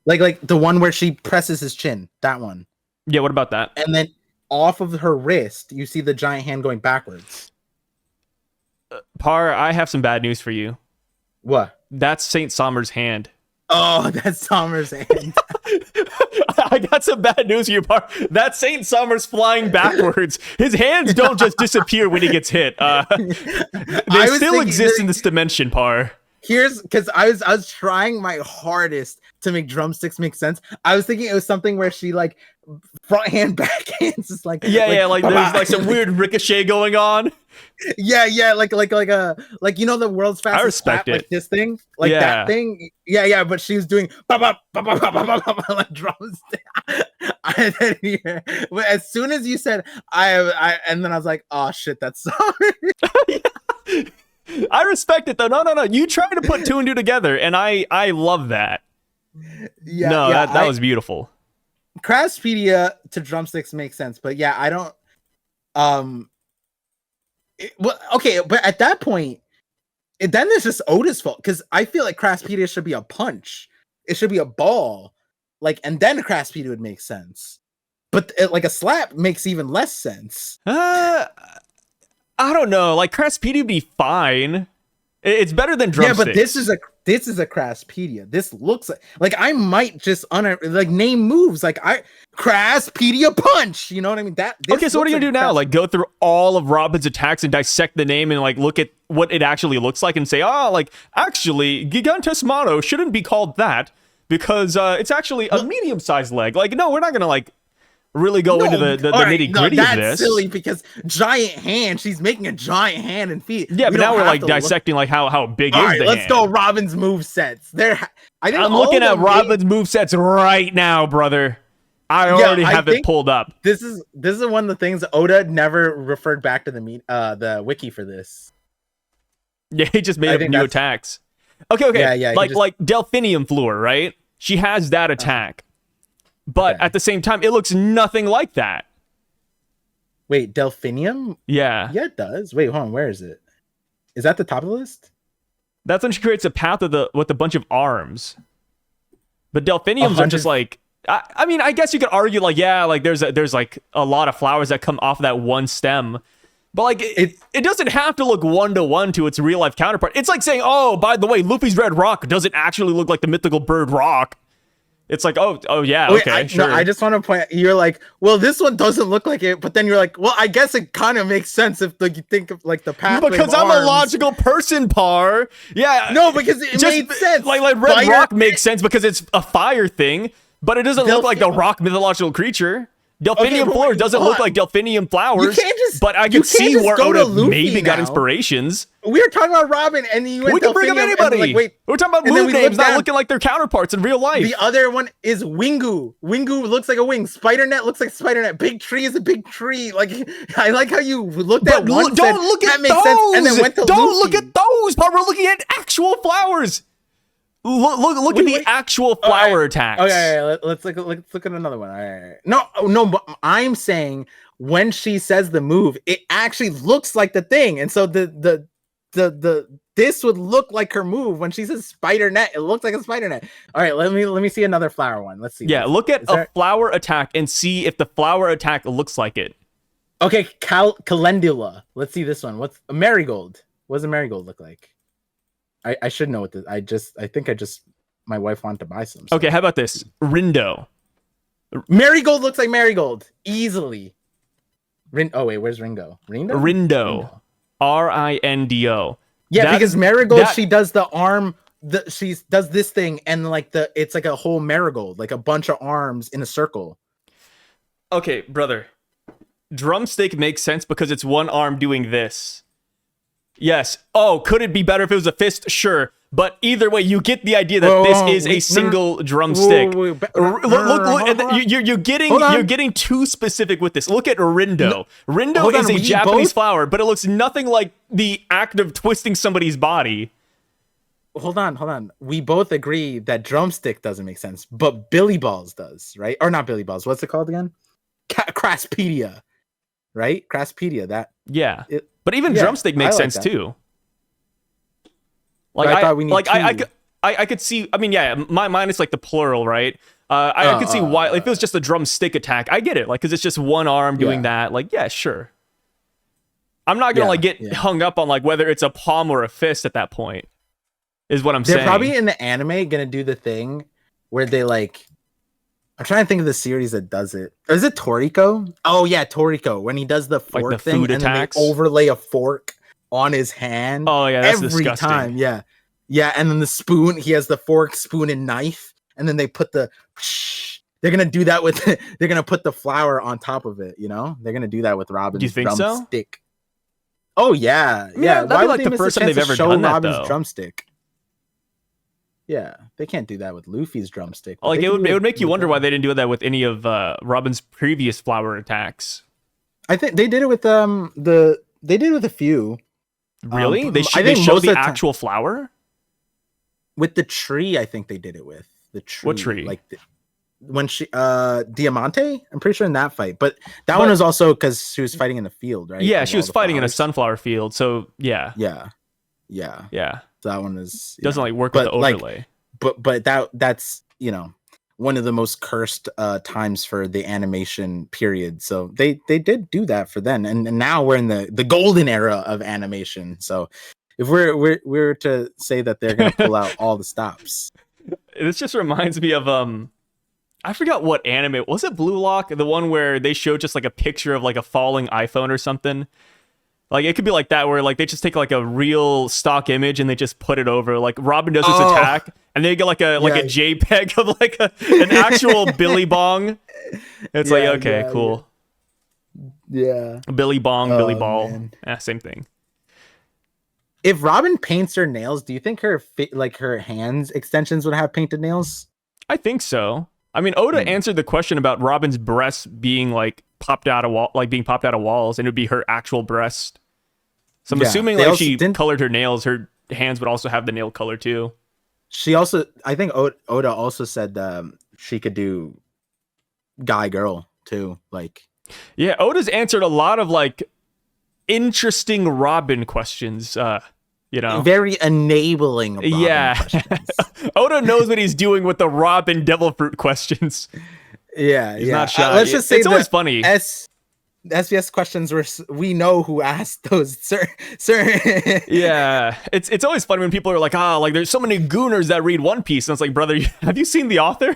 Like the one where she presses his chin, that one. Yeah, what about that? And then off of her wrist, you see the giant hand going backwards. Par, I have some bad news for you. What? That's Saint Sommer's hand. Oh, that's Summer's hand. I got some bad news for you, Par. That's Saint Sommer's flying backwards. His hands don't just disappear when he gets hit. They still exist in this dimension, Par. Here's because I was trying my hardest to make drumsticks make sense. I was thinking it was something where she like front hand, back hands, just like Like there's like some weird ricochet going on. yeah, like you know the world's fastest respect clap, it. like this thing, like Yeah. that thing. Yeah, but she was doing like drumstick. And then, yeah. But as soon as you said and then I was like, oh shit, that's sorry. I respect it though. No. You try to put two and two together, and I love that. Yeah, that was beautiful. Craspedia to drumsticks makes sense, but yeah, I don't. Okay, but at that point, then it's just Otis' fault because I feel like Craspedia should be a punch. It should be a ball, like, and then Craspedia would make sense. But like a slap makes even less sense. I don't know. Like Craspedia would be fine. It's better than drumsticks. Yeah, but this is a Craspedia. This looks like I might just name moves like Craspedia punch. You know what I mean? Okay, so what are you gonna do now? Like go through all of Robin's attacks and dissect the name and like look at what it actually looks like and say, actually, Gigantes Mono shouldn't be called that because it's actually a medium-sized leg. Like, no, we're not gonna like really go into the nitty-gritty of this. That's silly because giant hand. She's making a giant hand and feet. Yeah, but now we're like dissecting like how big is the let's hand. go Robin's move sets. I'm I'm looking at Robin's movesets right now, brother. I already have it pulled up. This is one of the things Oda never referred back to the wiki for this. Yeah, he just made up new attacks. Okay. Yeah. Like Delphinium Floor, right? She has that attack. But at the same time, it looks nothing like that. Wait, Delphinium? Yeah. Yeah, it does. Wait, hold on. Where is it? Is that the top of the list? That's when she creates a path with a bunch of arms. But Delphiniums are just like... I mean, I guess you could argue, like, yeah, like, there's like, a lot of flowers that come off of that one stem. But, like, it doesn't have to look one-to-one to its real-life counterpart. It's like saying, oh, by the way, Luffy's red rock doesn't actually look like the mythical bird rock. It's like, oh yeah, okay, sure. No, I just want to point out, you're like, well, this one doesn't look like it, but then you're like, well, I guess it kind of makes sense if you think of like the pathway. Because I'm a logical person, Par. Yeah. No, because it made sense. Like red rock makes sense because it's a fire thing, but it doesn't look like the rock mythological creature. Delphinium Floor doesn't look like Delphinium flowers, but I can see where Oda maybe got inspirations. We were talking about Robin, and you went we can bring up anybody. Like, wait, we're talking about move names not looking like their counterparts in real life. The other one is Wingu. Wingu looks like a wing. Spider-Net looks like Spider-Net. Big Tree is a big tree. Like, I like how you looked at one. Don't look at those. Sense, and then went to don't look at those. But we're looking at actual flowers. Look at the actual flower attacks. Okay, let's look at another one. All right. No, but I'm saying when she says the move, it actually looks like the thing, and so the this would look like her move when she says spider net. It looks like a spider net. All right, let me see another flower one. Let's see. Yeah, look at a flower attack and see if the flower attack looks like it. Okay, calendula. Let's see this one. What's a marigold? What does a marigold look like? I should know what this. I think my wife wanted to buy some. So. Okay, how about this? Rindo. Marigold looks like marigold easily. Oh wait, where's Ringo? Rindo. Rindo. Yeah, because marigold, she does the arm. She does this thing, and like it's like a whole marigold, like a bunch of arms in a circle. Okay, brother. Drumstick makes sense because it's one arm doing this. Yes. Oh, could it be better if it was a fist? Sure. But either way, you get the idea that this is a single drumstick. Look, you're getting too specific with this. Look at Rindo. Rindo is a Japanese flower, but it looks nothing like the act of twisting somebody's body. Hold on. We both agree that drumstick doesn't make sense, but Billy Balls does, right? Or not Billy Balls. What's it called again? Craspedia, right? Craspedia. But even drumstick makes sense too. Like I could see. I mean, yeah, mine is like the plural, right? I could see why. If it was just a drumstick attack, I get it. Like, because it's just one arm doing that. Like, yeah, sure. I'm not gonna get hung up on like whether it's a palm or a fist at that point. Is what I'm saying. They're probably in the anime gonna do the thing where they like. I'm trying to think of the series that does it. Or is it Toriko? Oh yeah, Toriko. When he does the fork like the thing food and attacks. then they overlay a fork on his hand. Oh yeah, that's every disgusting. Time. Yeah. And then the spoon. He has the fork, spoon, and knife. And then they put the. They're gonna do that with. They're gonna put the flour on top of it. You know, they're gonna do that with Robin's. Do you think drumstick. So? Oh yeah. That'd be like the first time they've ever done that, Robin's though. Drumstick. Yeah, they can't do that with Luffy's drumstick. Like it would make you wonder why they didn't do that with any of Robin's previous flower attacks. I think they did it with they did it with a few. Really? They show the actual flower? With the tree, I think they did it with the tree. What tree? Like when she Diamante? I'm pretty sure in that fight. But that one was also because she was fighting in the field, right? Yeah, she was fighting in a sunflower field. So yeah. Yeah. So that one is doesn't like work with the overlay. But that's one of the most cursed times for the animation period. So they did do that for then, and now we're in the golden era of animation. So if we're to say that they're gonna pull out all the stops, this just reminds me of I forgot what anime was it. Blue Lock, the one where they showed just like a picture of like a falling iPhone or something. Like, it could be like that, where, like, they just take, like, a real stock image and they just put it over. Like, Robin does this attack, and they get, like, a JPEG of, like, an actual Billy Bong. It's cool. Yeah. Billy Bong, Billy Ball. Same thing. If Robin paints her nails, do you think her hands extensions would have painted nails? I think so. I mean, Oda answered the question about Robin's breasts being like popped out of being popped out of walls, and it would be her actual breast. So I'm assuming like she colored her nails, her hands would also have the nail color too. She also, I think Oda also said she could do guy girl too. Like, yeah, Oda's answered a lot of like interesting Robin questions. You know, very enabling Robin questions. Oda knows what he's doing with the Robin devil fruit questions. Yeah, he's not shy. Let's just say it's always funny. SBS questions we know who asked those, sir. Yeah, it's always funny when people are like, like there's so many gooners that read One Piece, and it's like, brother, have you seen the author?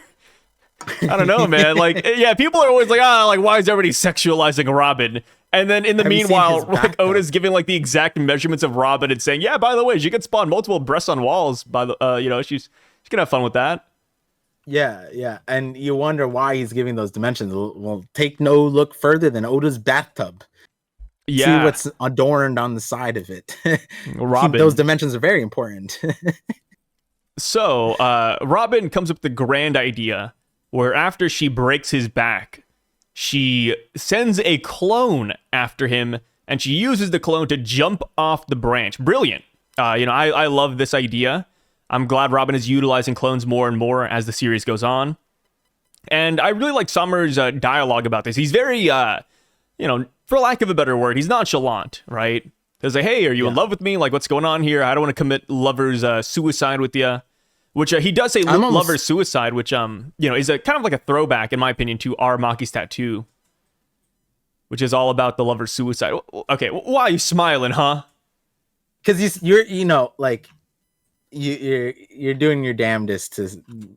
I don't know, man. Like, yeah, people are always like, like why is everybody sexualizing Robin? And then in the meanwhile, like Oda's giving like the exact measurements of Robin and saying, yeah, by the way, she can spawn multiple breasts on walls. By the, you know, she can have fun with that. Yeah, and you wonder why he's giving those dimensions. Well, take no look further than Oda's bathtub. Yeah, see what's adorned on the side of it. Robin, those dimensions are very important. So, Robin comes up with the grand idea where after she breaks his back, she sends a clone after him, and she uses the clone to jump off the branch. Brilliant. You know, I love this idea. I'm glad Robin is utilizing clones more and more as the series goes on. And I really like Summer's dialogue about this. He's very, you know, for lack of a better word, he's nonchalant, right? He's like, hey, are you in love with me? Like, what's going on here? I don't want to commit lover's suicide with you. Which he does say lover's suicide, which, you know, is a kind of like a throwback, in my opinion, to Maki's tattoo, which is all about the lover's suicide. Okay, why are you smiling, huh? Because you're, you know, like, you're doing your damnedest to,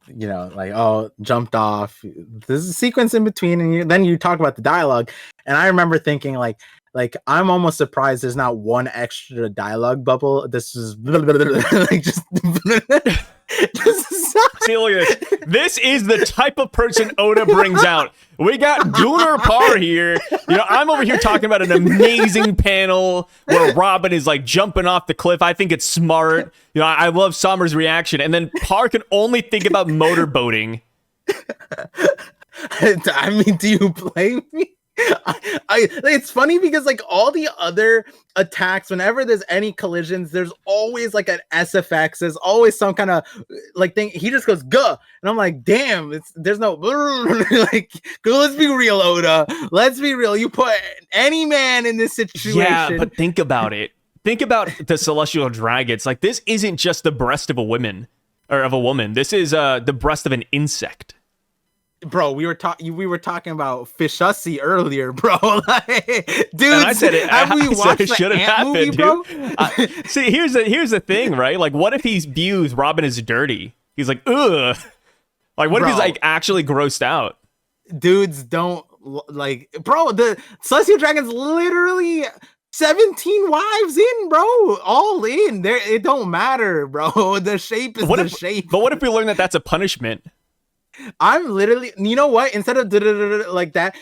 you know, like, oh, jumped off. There's a sequence in between, and then you talk about the dialogue, and I remember thinking like I'm almost surprised there's not one extra dialogue bubble. This is like just. See, look at this. This is the type of person Oda brings out. We got Gooner Par here. You know, I'm over here talking about an amazing panel where Robin is like jumping off the cliff. I think it's smart. You know, I love Summer's reaction. And then Par can only think about motorboating. I mean, do you blame me? It's funny because like all the other attacks, whenever there's any collisions, there's always like an SFX. There's always some kind of like thing. He just goes "guh," and I'm like, damn, there's no like. Let's be real, Oda. Let's be real. You put any man in this situation. Yeah, but think about it. Think about the celestial dragons. Like, this isn't just the breast of a woman or of a woman. This is the breast of an insect. Bro, we were talking about Fishussie earlier, bro. Like, dude, and I said it. Have we watched it shouldn't happen, movie, bro? See, here's the thing, right? Like, what if he views Robin as dirty? He's like, ugh. Like, what if he's like actually grossed out? Dudes don't like, bro. The Celestial Dragon's literally 17 wives in, bro. All in there. It don't matter, bro. The shape is the shape. But what if we learn that that's a punishment? I'm literally, you know what? Instead of like that,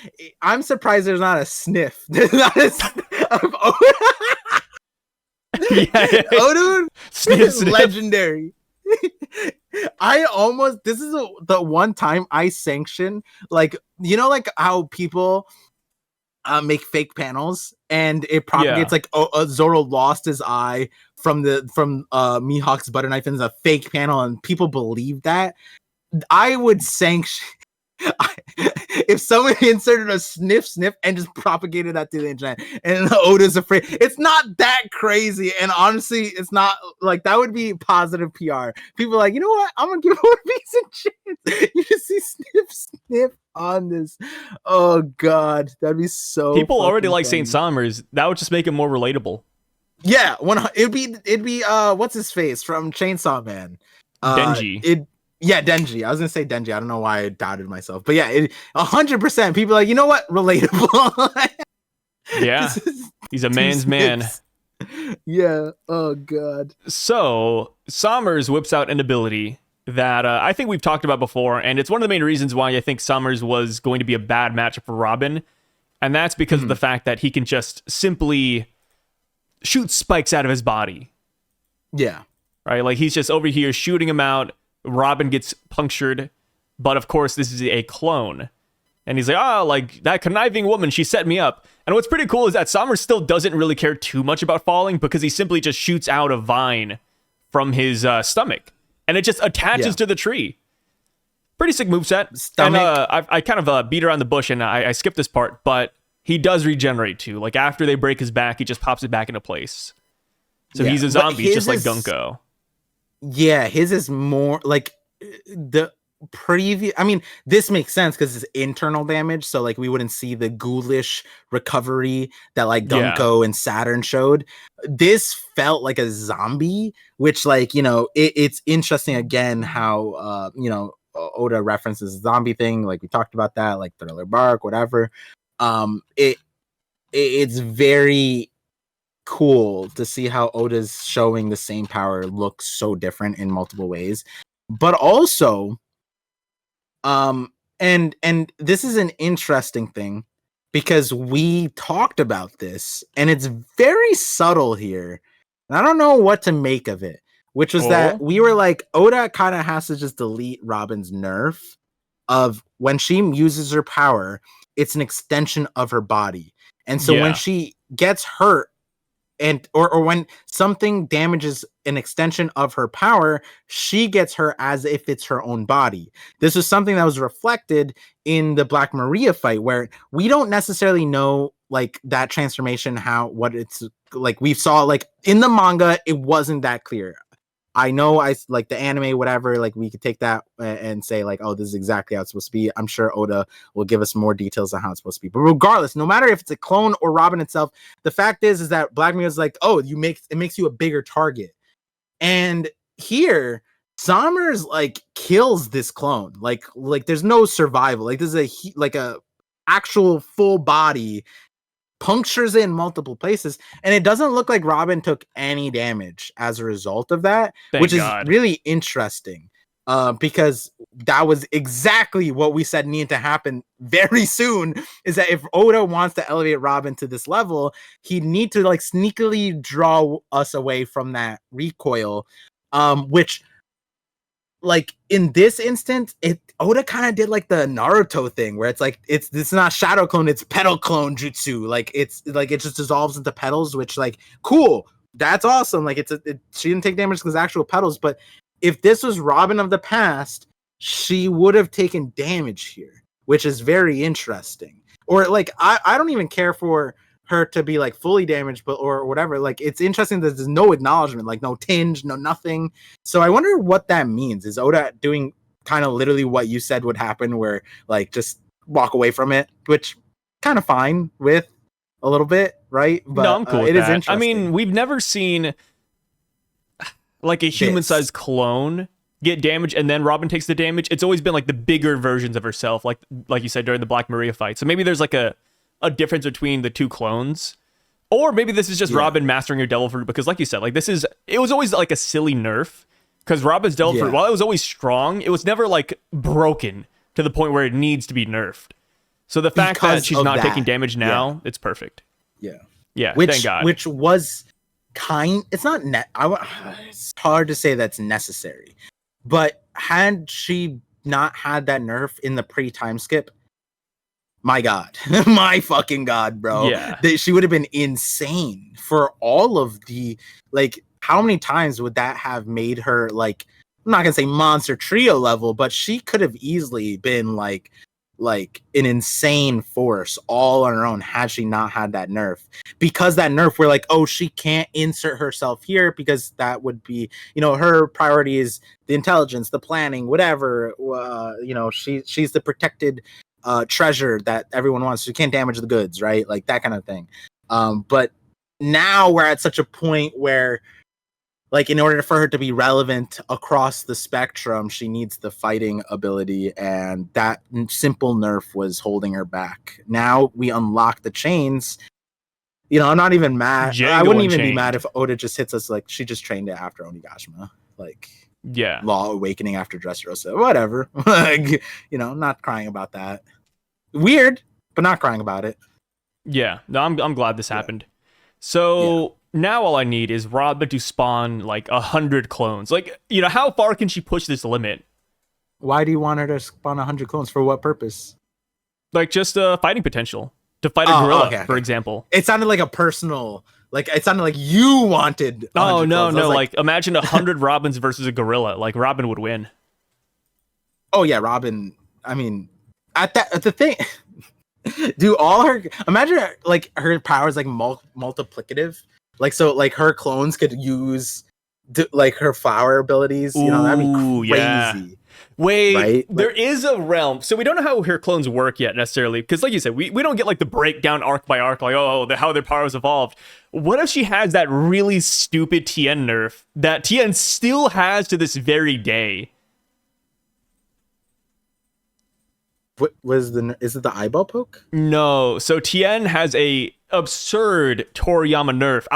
I'm surprised there's not a sniff. There's not a Oda sniff. Legendary. This is the one time I sanction, like, you know, like how people make fake panels and it propagates like Zoro lost his eye from Mihawk's butter knife and it's a fake panel and people believe that. I would sanction if someone inserted a sniff and just propagated that to the internet and Oda's afraid. It's not that crazy, and honestly, it's not like that would be positive PR. People are like, you know what? I'm gonna give One Piece a chance. You just see sniff on this. Oh god, that'd be so. People already like funny. Saint Summers. That would just make it more relatable. Yeah, it'd be what's his face from Chainsaw Man? Denji. Yeah, Denji. I was gonna say Denji. I don't know why I doubted myself, but yeah, 100%. People are like, you know what? Relatable. Yeah, he's a man's man. Yeah. Oh god. So Summers whips out an ability that I think we've talked about before, and it's one of the main reasons why I think Summers was going to be a bad matchup for Robin, and that's because of the fact that he can just simply shoot spikes out of his body. Yeah. Right. Like he's just over here shooting him out. Robin gets punctured, but of course this is a clone. And he's like, oh, like that conniving woman, she set me up. And what's pretty cool is that Summer still doesn't really care too much about falling because he simply just shoots out a vine from his stomach. And it just attaches to the tree. Pretty sick moveset. Stomach. And I kind of beat around the bush and I skipped this part, but he does regenerate too. Like after they break his back, he just pops it back into place. So he's a zombie, just like Gunko. Yeah, his is more like the previous. I mean, this makes sense because it's internal damage, so like we wouldn't see the ghoulish recovery that like Gunko and Saturn showed. This felt like a zombie, which like, you know, it's interesting again how you know, Oda references the zombie thing, like we talked about that, like Thriller Bark, whatever. It's very cool to see how Oda's showing the same power looks so different in multiple ways. But also, and this is an interesting thing because we talked about this and it's very subtle here. And I don't know what to make of it, which was that we were like, Oda kind of has to just delete Robin's nerf of when she uses her power, it's an extension of her body. And so when she gets hurt, and or when something damages an extension of her power, she gets her as if it's her own body. This was something that was reflected in the Black Maria fight, where we don't necessarily know like that transformation, what it's like. We saw like in the manga, it wasn't that clear. I know I like the anime, whatever, like we could take that and say like, oh, this is exactly how it's supposed to be. I'm sure Oda will give us more details on how it's supposed to be. But regardless, no matter if it's a clone or Robin itself, the fact is that Black Mirror is like, oh, it makes you a bigger target. And here, Sommers like kills this clone. Like there's no survival. Like this is a actual full body, punctures it in multiple places, and it doesn't look like Robin took any damage as a result of that. Thank God. Is really interesting because that was exactly what we said needed to happen very soon, is that if Oda wants to elevate Robin to this level, he'd need to like sneakily draw us away from that recoil, which like in this instance, Oda kind of did like the Naruto thing where it's like it's not shadow clone, it's petal clone jutsu. Like it's like it just dissolves into petals, which like cool, that's awesome. Like she didn't take damage because actual petals, but if this was Robin of the past, she would have taken damage here, which is very interesting. Or like I don't even care for her to be like fully damaged, but or whatever. Like it's interesting that there's no acknowledgement, like no tinge, no nothing. So I wonder what that means. Is Oda doing kind of literally what you said would happen, where like just walk away from it, which kind of fine with a little bit, right? But no, I'm cool with it that. Is interesting. I mean, we've never seen like a human-sized clone get damage and then Robin takes the damage. It's always been like the bigger versions of herself, like you said during the Black Maria fight. So maybe there's like a difference between the two clones, or maybe this is just Robin mastering her devil fruit, because like you said, like it was always like a silly nerf, because Robin's devil fruit, while it was always strong, it was never like broken to the point where it needs to be nerfed. So the fact that she's not taking damage now, it's perfect. Yeah, thank God. Which was it's not it's hard to say that's necessary, but had she not had that nerf in the pre-time skip, my God, my fucking God, bro. Yeah. She would have been insane for all of the, like, how many times would that have made her, like, I'm not going to say monster trio level, but she could have easily been, like an insane force all on her own had she not had that nerf. Because that nerf, we're like, oh, she can't insert herself here because that would be, you know, her priority is the intelligence, the planning, whatever. You know, she's the protected treasure that everyone wants. She can't damage the goods, right? Like that kind of thing. But now we're at such a point where, like, in order for her to be relevant across the spectrum, she needs the fighting ability, and that simple nerf was holding her back. Now we unlock the chains. You know, I'm not even mad. I wouldn't even be mad if Oda just hits us like she just trained it after Onigashima. Like, Law Awakening after Dressrosa. Whatever. Like, you know, I'm not crying about that. Weird, but not crying about it. Yeah. No, I'm glad this happened. So now all I need is Robin to spawn like 100 clones. Like, you know, how far can she push this limit? Why do you want her to spawn 100 clones? For what purpose? Like just fighting potential to fight a Oh, gorilla, okay. for example. It sounded like a personal. Like it sounded like you wanted. Oh 100 no, clones. I no! was Like imagine 100 Robins versus a gorilla. Like Robin would win. Oh yeah, Robin. I mean, at the thing, do all her imagine like her powers like multiplicative, like so like her clones could use like her flower abilities. You know, that'd be Ooh, crazy. yeah. Wait, Right? there Like, is a realm. So we don't know how her clones work yet necessarily, because like you said, we don't get like the breakdown arc by arc, like how their powers evolved. What if she has that really stupid Tien nerf that Tien still has to this very day? what was is it the eyeball poke? No. So Tien has a absurd Toriyama nerf.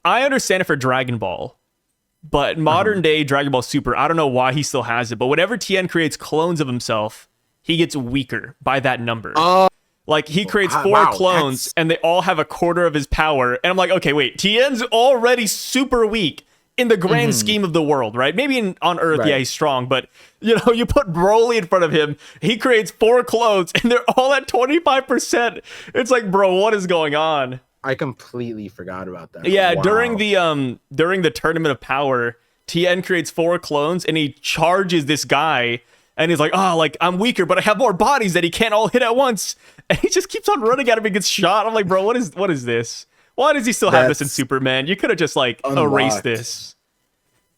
I understand it for Dragon Ball, but modern day Dragon Ball Super, I don't know why he still has it. But whenever Tien creates clones of himself, he gets weaker by that number. Oh, Like he creates 4 wow, clones and they all have a quarter of his power. And I'm like, okay, wait, Tien's already super weak in the grand scheme of the world, right? Maybe on Earth, Right. yeah, he's strong, but you know, you put Broly in front of him, he creates 4 clones and they're all at 25%. It's like, bro, what is going on? I completely forgot about that. Yeah, Wow. during the tournament of power, Tien creates 4 clones and he charges this guy and he's like, oh, like I'm weaker, but I have more bodies that he can't all hit at once. And he just keeps on running at him and gets shot. I'm like, bro, what is this? Why does he still have this in That's Superman? You could have just like erased unlocked. this.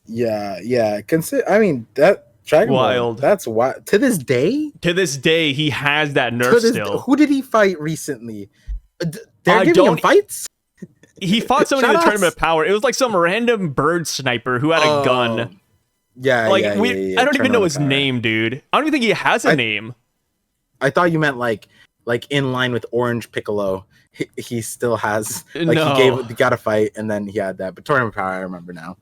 Yeah. I mean that Dragon Ball, Wild. that's wild. To this day, To this day, he has that nerf still. who did he fight recently? They're I giving him don't- fights. He fought someone in the Shout outs. tournament of power. It was like some random bird sniper who had a gun. Yeah, Like yeah, I don't even Tournament know of his Power. name, dude. I don't even think he has a name. I thought you meant like in line with Orange Piccolo. He still has like No. he got a fight and then he had that. But Tournament of Power, I remember now.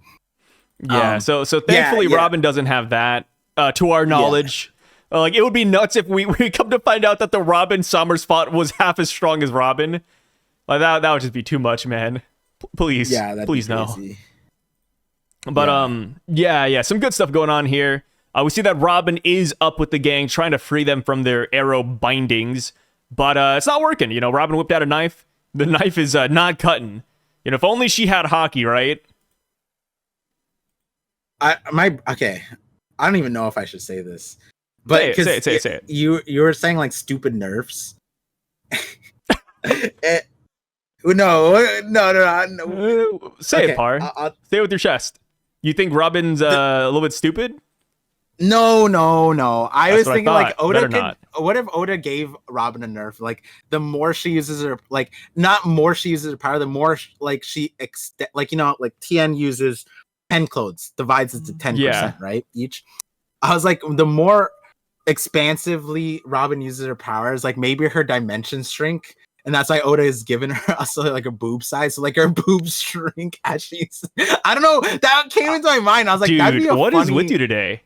Yeah, so thankfully yeah. Robin doesn't have that, to our knowledge. Like it would be nuts if we come to find out that the Robin Summers fought was half as strong as Robin. Like that would just be too much, man. Please, Yeah, that'd please be no. crazy. But yeah, some good stuff going on here. We see that Robin is up with the gang, trying to free them from their arrow bindings, but it's not working. You know, Robin whipped out a knife. The knife is not cutting. You know, if only she had haki, right? Okay. I don't even know if I should say this, but Say it. You were saying like stupid nerfs. No. Say Okay, it, Par. Say it with your chest. You think Robin's a little bit stupid? No. I That's was what I thinking like thought. Oda Better could. not. What if Oda gave Robin a nerf? Like the more she uses her, like not more she uses her power, the more like she like like Tien uses 10 clothes, divides it to 10%, Yeah. right? Each. I was like, the more expansively Robin uses her powers, like maybe her dimensions shrink. And that's why Oda has given her also like a boob size, so like her boobs shrink as she's. I don't know. That came into my mind. I was like, that'd be Dude, a what funny... is with you today?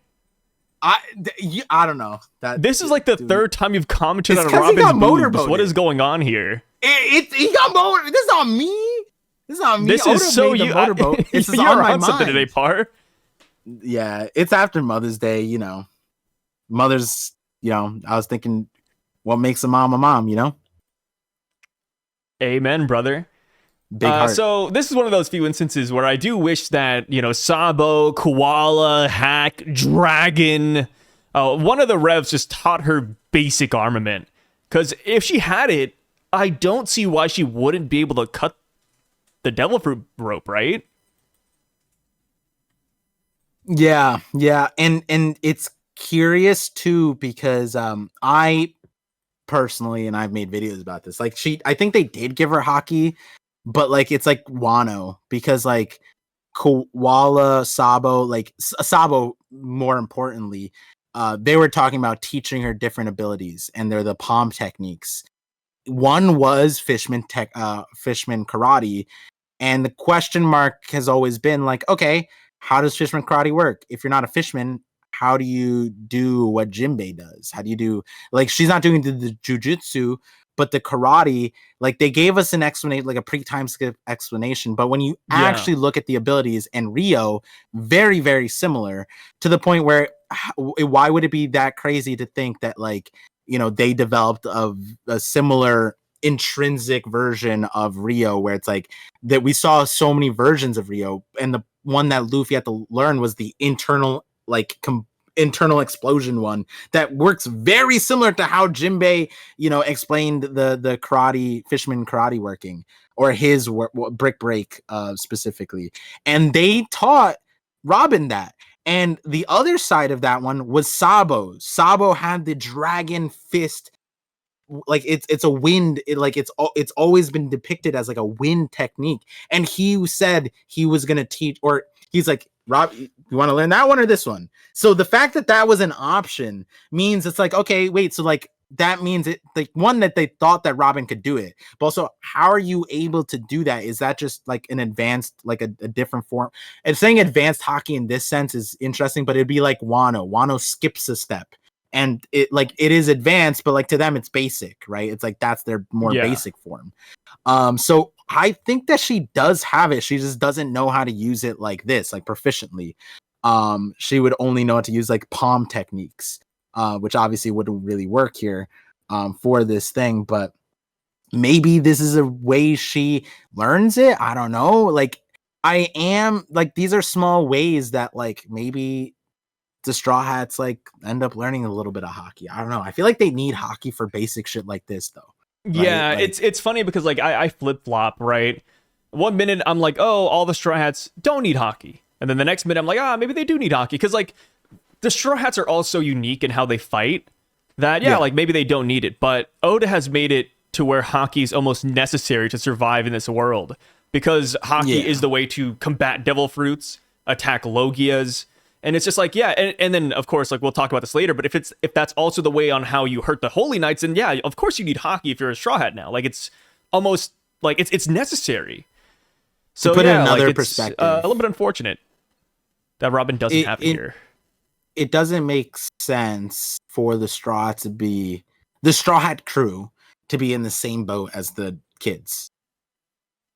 I don't know. This is like the third time you've commented It's on 'cause he Robin's got boobs. motorboated. What is going on here? He got motor. This is not me. This is not me. This Oda is so made the you. motorboat. It's just You're on my on something mind. today, Par. Yeah, it's after Mother's Day. You know, Mother's. You know, I was thinking, what makes a mom a mom? You know. Amen, brother. Big heart. So this is one of those few instances where I do wish that, you know, Sabo, Koala, Hack, Dragon, one of the revs just taught her basic armament. Because if she had it, I don't see why she wouldn't be able to cut the devil fruit rope, right? Yeah, and it's curious too because I personally, and I've made videos about this, like I think they did give her haki, but like it's like Wano, because like Koala, Sabo, like Sabo more importantly, they were talking about teaching her different abilities, and they're the palm techniques. One was fishman karate, and the question mark has always been like, okay, how does fishman karate work? If you're not a fishman, how do you do what Jinbei does? How do you do, like, she's not doing the jujutsu, but the karate, like they gave us an explanation, like a pre-time skip explanation, but when you actually look at the abilities and Rio, very, very similar, to the point where why would it be that crazy to think that, like, you know, they developed a similar intrinsic version of Rio, where it's like that we saw so many versions of Rio, and the one that Luffy had to learn was the internal, like, internal explosion one that works very similar to how Jinbei, you know, explained the karate, fisherman karate working, or his brick break specifically. And they taught Robin that. And the other side of that one was Sabo. Sabo had the dragon fist, like it's a wind, it's always been depicted as like a wind technique. And he said he was gonna teach, or he's like, Rob, you want to learn that one or this one? So the fact that that was an option means it's like, okay, wait, so like that means it, like, one, that they thought that Robin could do it, but also how are you able to do that? Is that just like an advanced, like a different form? And saying advanced hockey in this sense is interesting, but it'd be like Wano skips a step, and it, like, it is advanced, but like to them it's basic, right? It's like that's their more basic form. So I think that she does have it, she just doesn't know how to use it like this, like proficiently. She would only know how to use like palm techniques, which obviously wouldn't really work here for this thing, but maybe this is a way she learns it. I don't know. Like, I am like, these are small ways that like maybe the Straw Hats like end up learning a little bit of hockey. I don't know. I feel like they need hockey for basic shit like this though. Right? Yeah, like, it's funny because like I flip flop, right? One minute I'm like, oh, all the Straw Hats don't need hockey, and then the next minute I'm like, maybe they do need hockey, because like the Straw Hats are all so unique in how they fight that like maybe they don't need it. But Oda has made it to where hockey is almost necessary to survive in this world, because hockey is the way to combat devil fruits, attack Logias. And it's just like, and then of course, like we'll talk about this later, but if that's also the way on how you hurt the Holy Knights, then of course you need hockey if you're a Straw Hat now. Like, it's almost like it's necessary. So to put in another like, perspective, a little bit unfortunate that Robin doesn't have it here. It doesn't make sense for the Straw Hat crew to be in the same boat as the kids,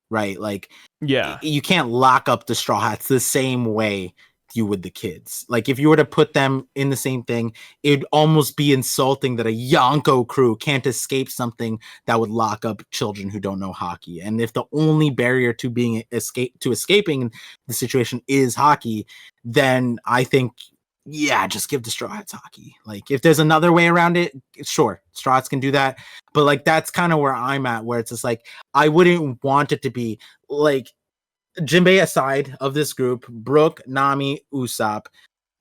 right? Like, you can't lock up the Straw Hats the same way you would the kids. Like, if you were to put them in the same thing, it'd almost be insulting that a Yonko crew can't escape something that would lock up children who don't know hockey. And if the only barrier to escaping the situation is hockey, then I think, just give the Straw Hats hockey. Like, if there's another way around it, sure, Straw Hats can do that. But like, that's kind of where I'm at, where it's just like, I wouldn't want it to be like, Jinbei aside of this group, Brook, Nami, Usopp,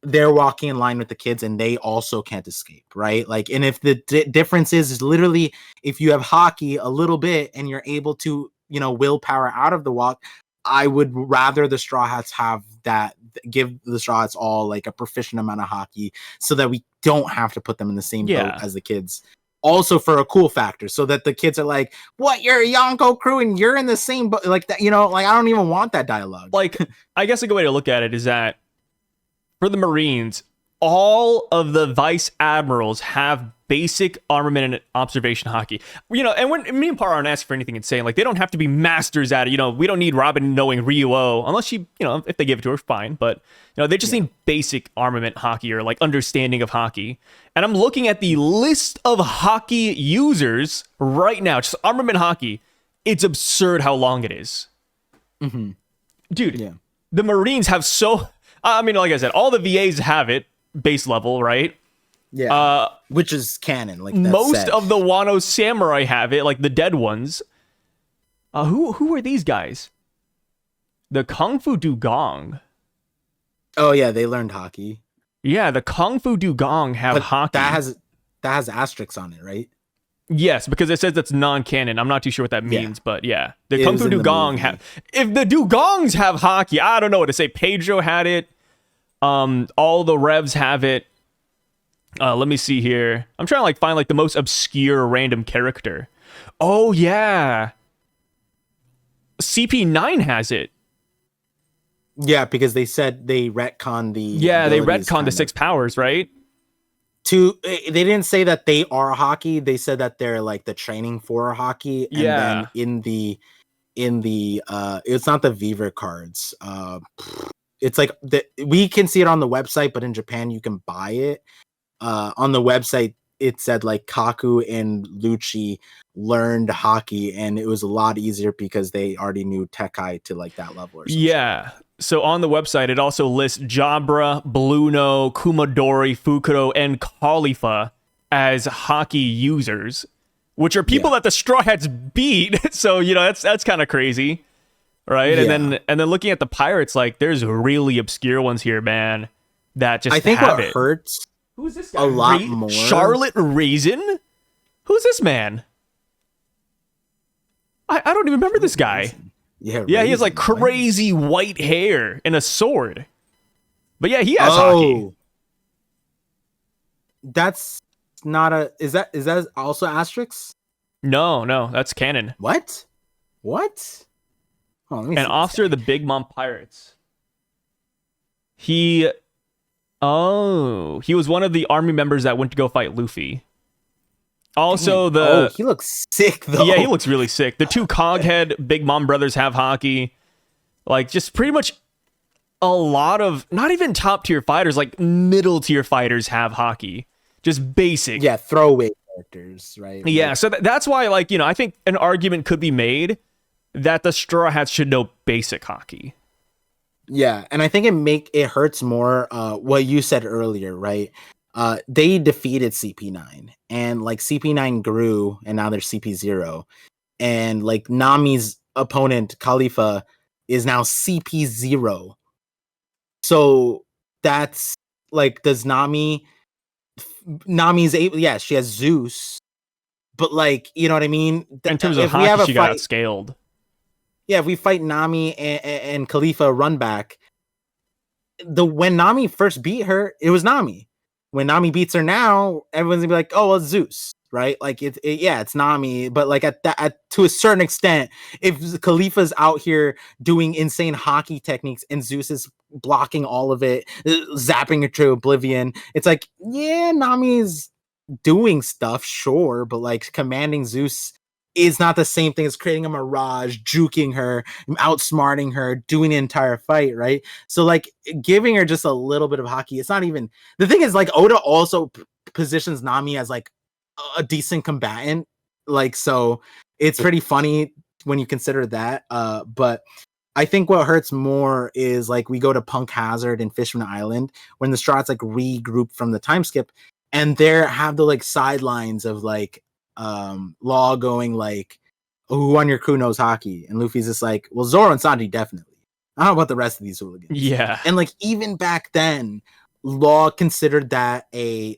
they're walking in line with the kids and they also can't escape, right? Like, and if the difference is literally if you have hockey a little bit and you're able to, you know, willpower out of the walk, I would rather the Straw Hats have that, give the Straw Hats all like a proficient amount of hockey so that we don't have to put them in the same boat as the kids. Also for a cool factor, so that the kids are like, what, you're a Yonko crew and you're in the same boat, like that, you know, like I don't even want that dialogue. Like, I guess a good way to look at it is that for the Marines, all of the vice admirals have basic armament and observation hockey. You know, and when me and Par aren't asking for anything insane, like they don't have to be masters at it. You know, we don't need Robin knowing Ryuo, unless she, you know, if they give it to her, fine. But, you know, they just need basic armament hockey or like understanding of hockey. And I'm looking at the list of hockey users right now, just armament hockey. It's absurd how long it is. Mm-hmm. Dude, the Marines have I mean, like I said, all the VAs have it, base level, right? Yeah, which is canon. Like, most of the Wano samurai have it, like the dead ones. Who are these guys? The Kung Fu Dugong. Oh yeah, they learned hockey. Yeah, the Kung Fu Dugong have hockey. That has asterisks on it, right? Yes, because it says that's non-canon. I'm not too sure what that means, but the Kung Fu Dugong have. If the Dugongs have hockey, I don't know what to say. Pedro had it. All the Revs have it. Let me see here. I'm trying to like find like the most obscure random character. Oh yeah, CP9 has it. Yeah, because they said they retconned the they retconned the 6 powers, right? they didn't say that they are haki. They said that they're like the training for haki, and then in the it's not the Viver cards. It's like we can see it on the website, but in Japan you can buy it. On the website it said like Kaku and Lucci learned haki, and it was a lot easier because they already knew Tekai to like that level or something. Yeah. So on the website, it also lists Jabra, Bluno, Kumadori, Fukuro, and Khalifa as haki users, which are people that the Straw Hats beat. So, you know, that's kind of crazy, right? Yeah. And then looking at the pirates, like there's really obscure ones here, man. That just I think have what it. hurts Who's this guy? a lot more. Charlotte Raisin? Who's this man? I don't even remember this guy. Yeah, he has like crazy white hair and a sword. But yeah, he has hockey. That's not a. Is that also Asterix? No, that's canon. What? Oh, An officer of the Big Mom Pirates. He was one of the army members that went to go fight Luffy. Also, he looks sick though. Yeah, he looks really sick. The two Coghead Big Mom brothers have hockey. Like, just pretty much a lot of not even top tier fighters, like middle tier fighters have hockey. Just basic. Yeah, throwaway characters, right? Yeah, so that's why, like, you know, I think an argument could be made that the Straw Hats should know basic hockey. Yeah, and I think it hurts more what you said earlier, right? They defeated CP9, and like CP9 grew, and now they're CP0, and like Nami's opponent Khalifa is now CP0. So that's like, does Nami's able? Yeah, she has Zeus, but like, you know what I mean? In terms of hockey, she got outscaled. Yeah, if we fight Nami and Khalifa run back, when Nami first beat her, it was Nami. When Nami beats her now, everyone's gonna be like, "Oh, well, it's Zeus," right? Like it's Nami, but like to a certain extent, if Khalifa's out here doing insane hockey techniques and Zeus is blocking all of it, zapping it to oblivion, it's like, yeah, Nami's doing stuff, sure, but like commanding Zeus is not the same thing as creating a mirage, juking her, outsmarting her, doing the entire fight, right? So like giving her just a little bit of hockey, it's not even, the thing is like Oda also positions Nami as like a decent combatant, like, so it's pretty funny when you consider that, but I think what hurts more is like we go to Punk Hazard and Fishman Island when the Strats like regroup from the time skip, and there have the like sidelines of like Law going like, who on your crew knows hockey? And Luffy's just like, well, Zoro and Sanji definitely. I don't know about the rest of these hooligans. Yeah. And like even back then, Law considered that a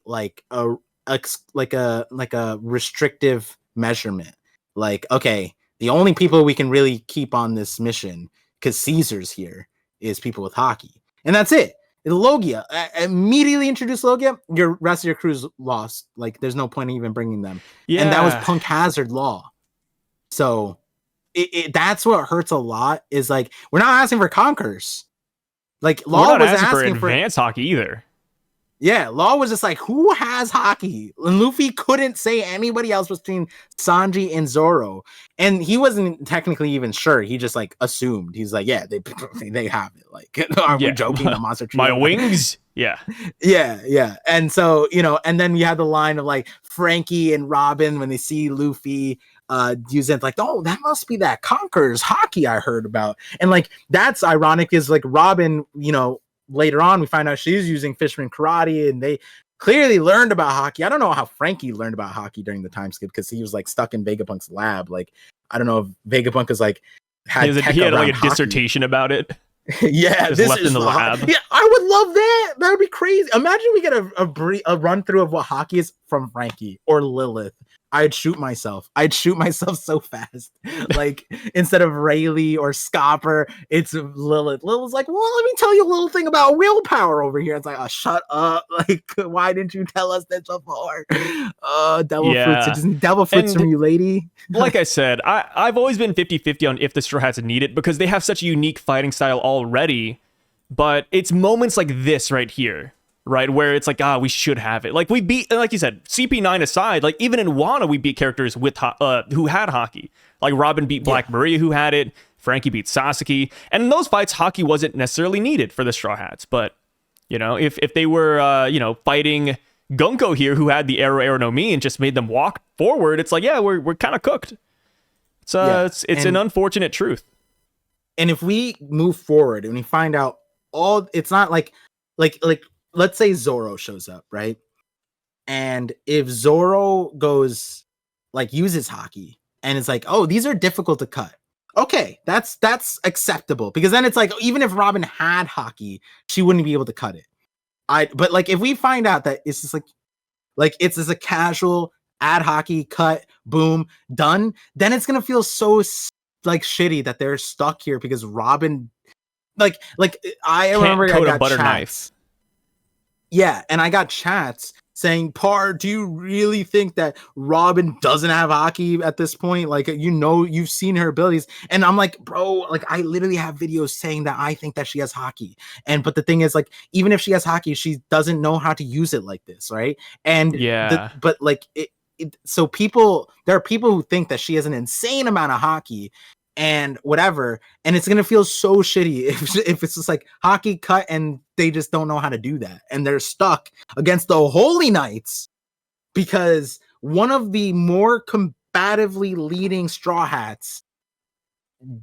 restrictive measurement. Like, okay, the only people we can really keep on this mission, because Caesar's here, is people with hockey. And that's it. Logia, immediately introduce Logia, your rest of your crew's lost. Like, there's no point in even bringing them. Yeah. And that was Punk Hazard Law. So that's what hurts a lot, is like, we're not asking for Conquerors. Like, Law was asking for advanced hockey either. Yeah, Law was just like, who has hockey? And Luffy couldn't say anybody else between Sanji and Zoro. And he wasn't technically even sure. He just like assumed. He's like, yeah, they have it. Like, are we joking? The monster tree. My wings? Yeah. Yeah. And so, you know, and then you have the line of like Frankie and Robin when they see Luffy using it, like, oh, that must be that Conqueror's hockey I heard about. And like, that's ironic, is like Robin, you know, later on we find out she's using Fisherman Karate, and they clearly learned about hockey. I don't know how Frankie learned about hockey during the time skip, because he was like stuck in Vegapunk's lab. Like, I don't know if Vegapunk is like he had like a dissertation about it. Yeah, just left in the lab. Yeah, I would love that. That would be crazy. Imagine we get a run through of what hockey is from Frankie or Lilith. I'd shoot myself so fast. Like, instead of Rayleigh or Scopper, it's Lilith. Lilith's like, well, let me tell you a little thing about willpower over here. It's like, oh, shut up. Like, why didn't you tell us this before? Devil fruits. It just devil fruits from you, lady. Like I said, I've always been 50-50 on if the Straw Hats need it, because they have such a unique fighting style already. But it's moments like this right here right? Where it's like, we should have it. Like we beat, like you said, CP9 aside, like even in Wano, we beat characters with who had haki. Like Robin beat Black Maria, who had it. Frankie beat Sasaki, and in those fights, haki wasn't necessarily needed for the Straw Hats. But if they were fighting Gunko here, who had the arrow no mi and just made them walk forward, it's like, we're kind of cooked. It's an unfortunate truth. And if we move forward and we find out it's not like let's say Zoro shows up, right? And if Zoro goes uses haki and it's like, oh, these are difficult to cut. Okay, that's acceptable, because then it's like, even if Robin had haki, she wouldn't be able to cut it. But if we find out that it's just it's just a casual add haki, cut, boom, done, then it's gonna feel so shitty that they're stuck here because Robin I remember I got butter chats. Knife. Yeah, and I got chats saying, Par, do you really think that Robin doesn't have haki at this point? You've seen her abilities. And I'm like, bro, I literally have videos saying that I think that she has haki. But the thing is, even if she has haki, she doesn't know how to use it like this, right? And so there are people who think that she has an insane amount of haki and whatever, and it's gonna feel so shitty if it's just haki, cut, and they just don't know how to do that, and they're stuck against the Holy Knights because one of the more combatively leading Straw Hats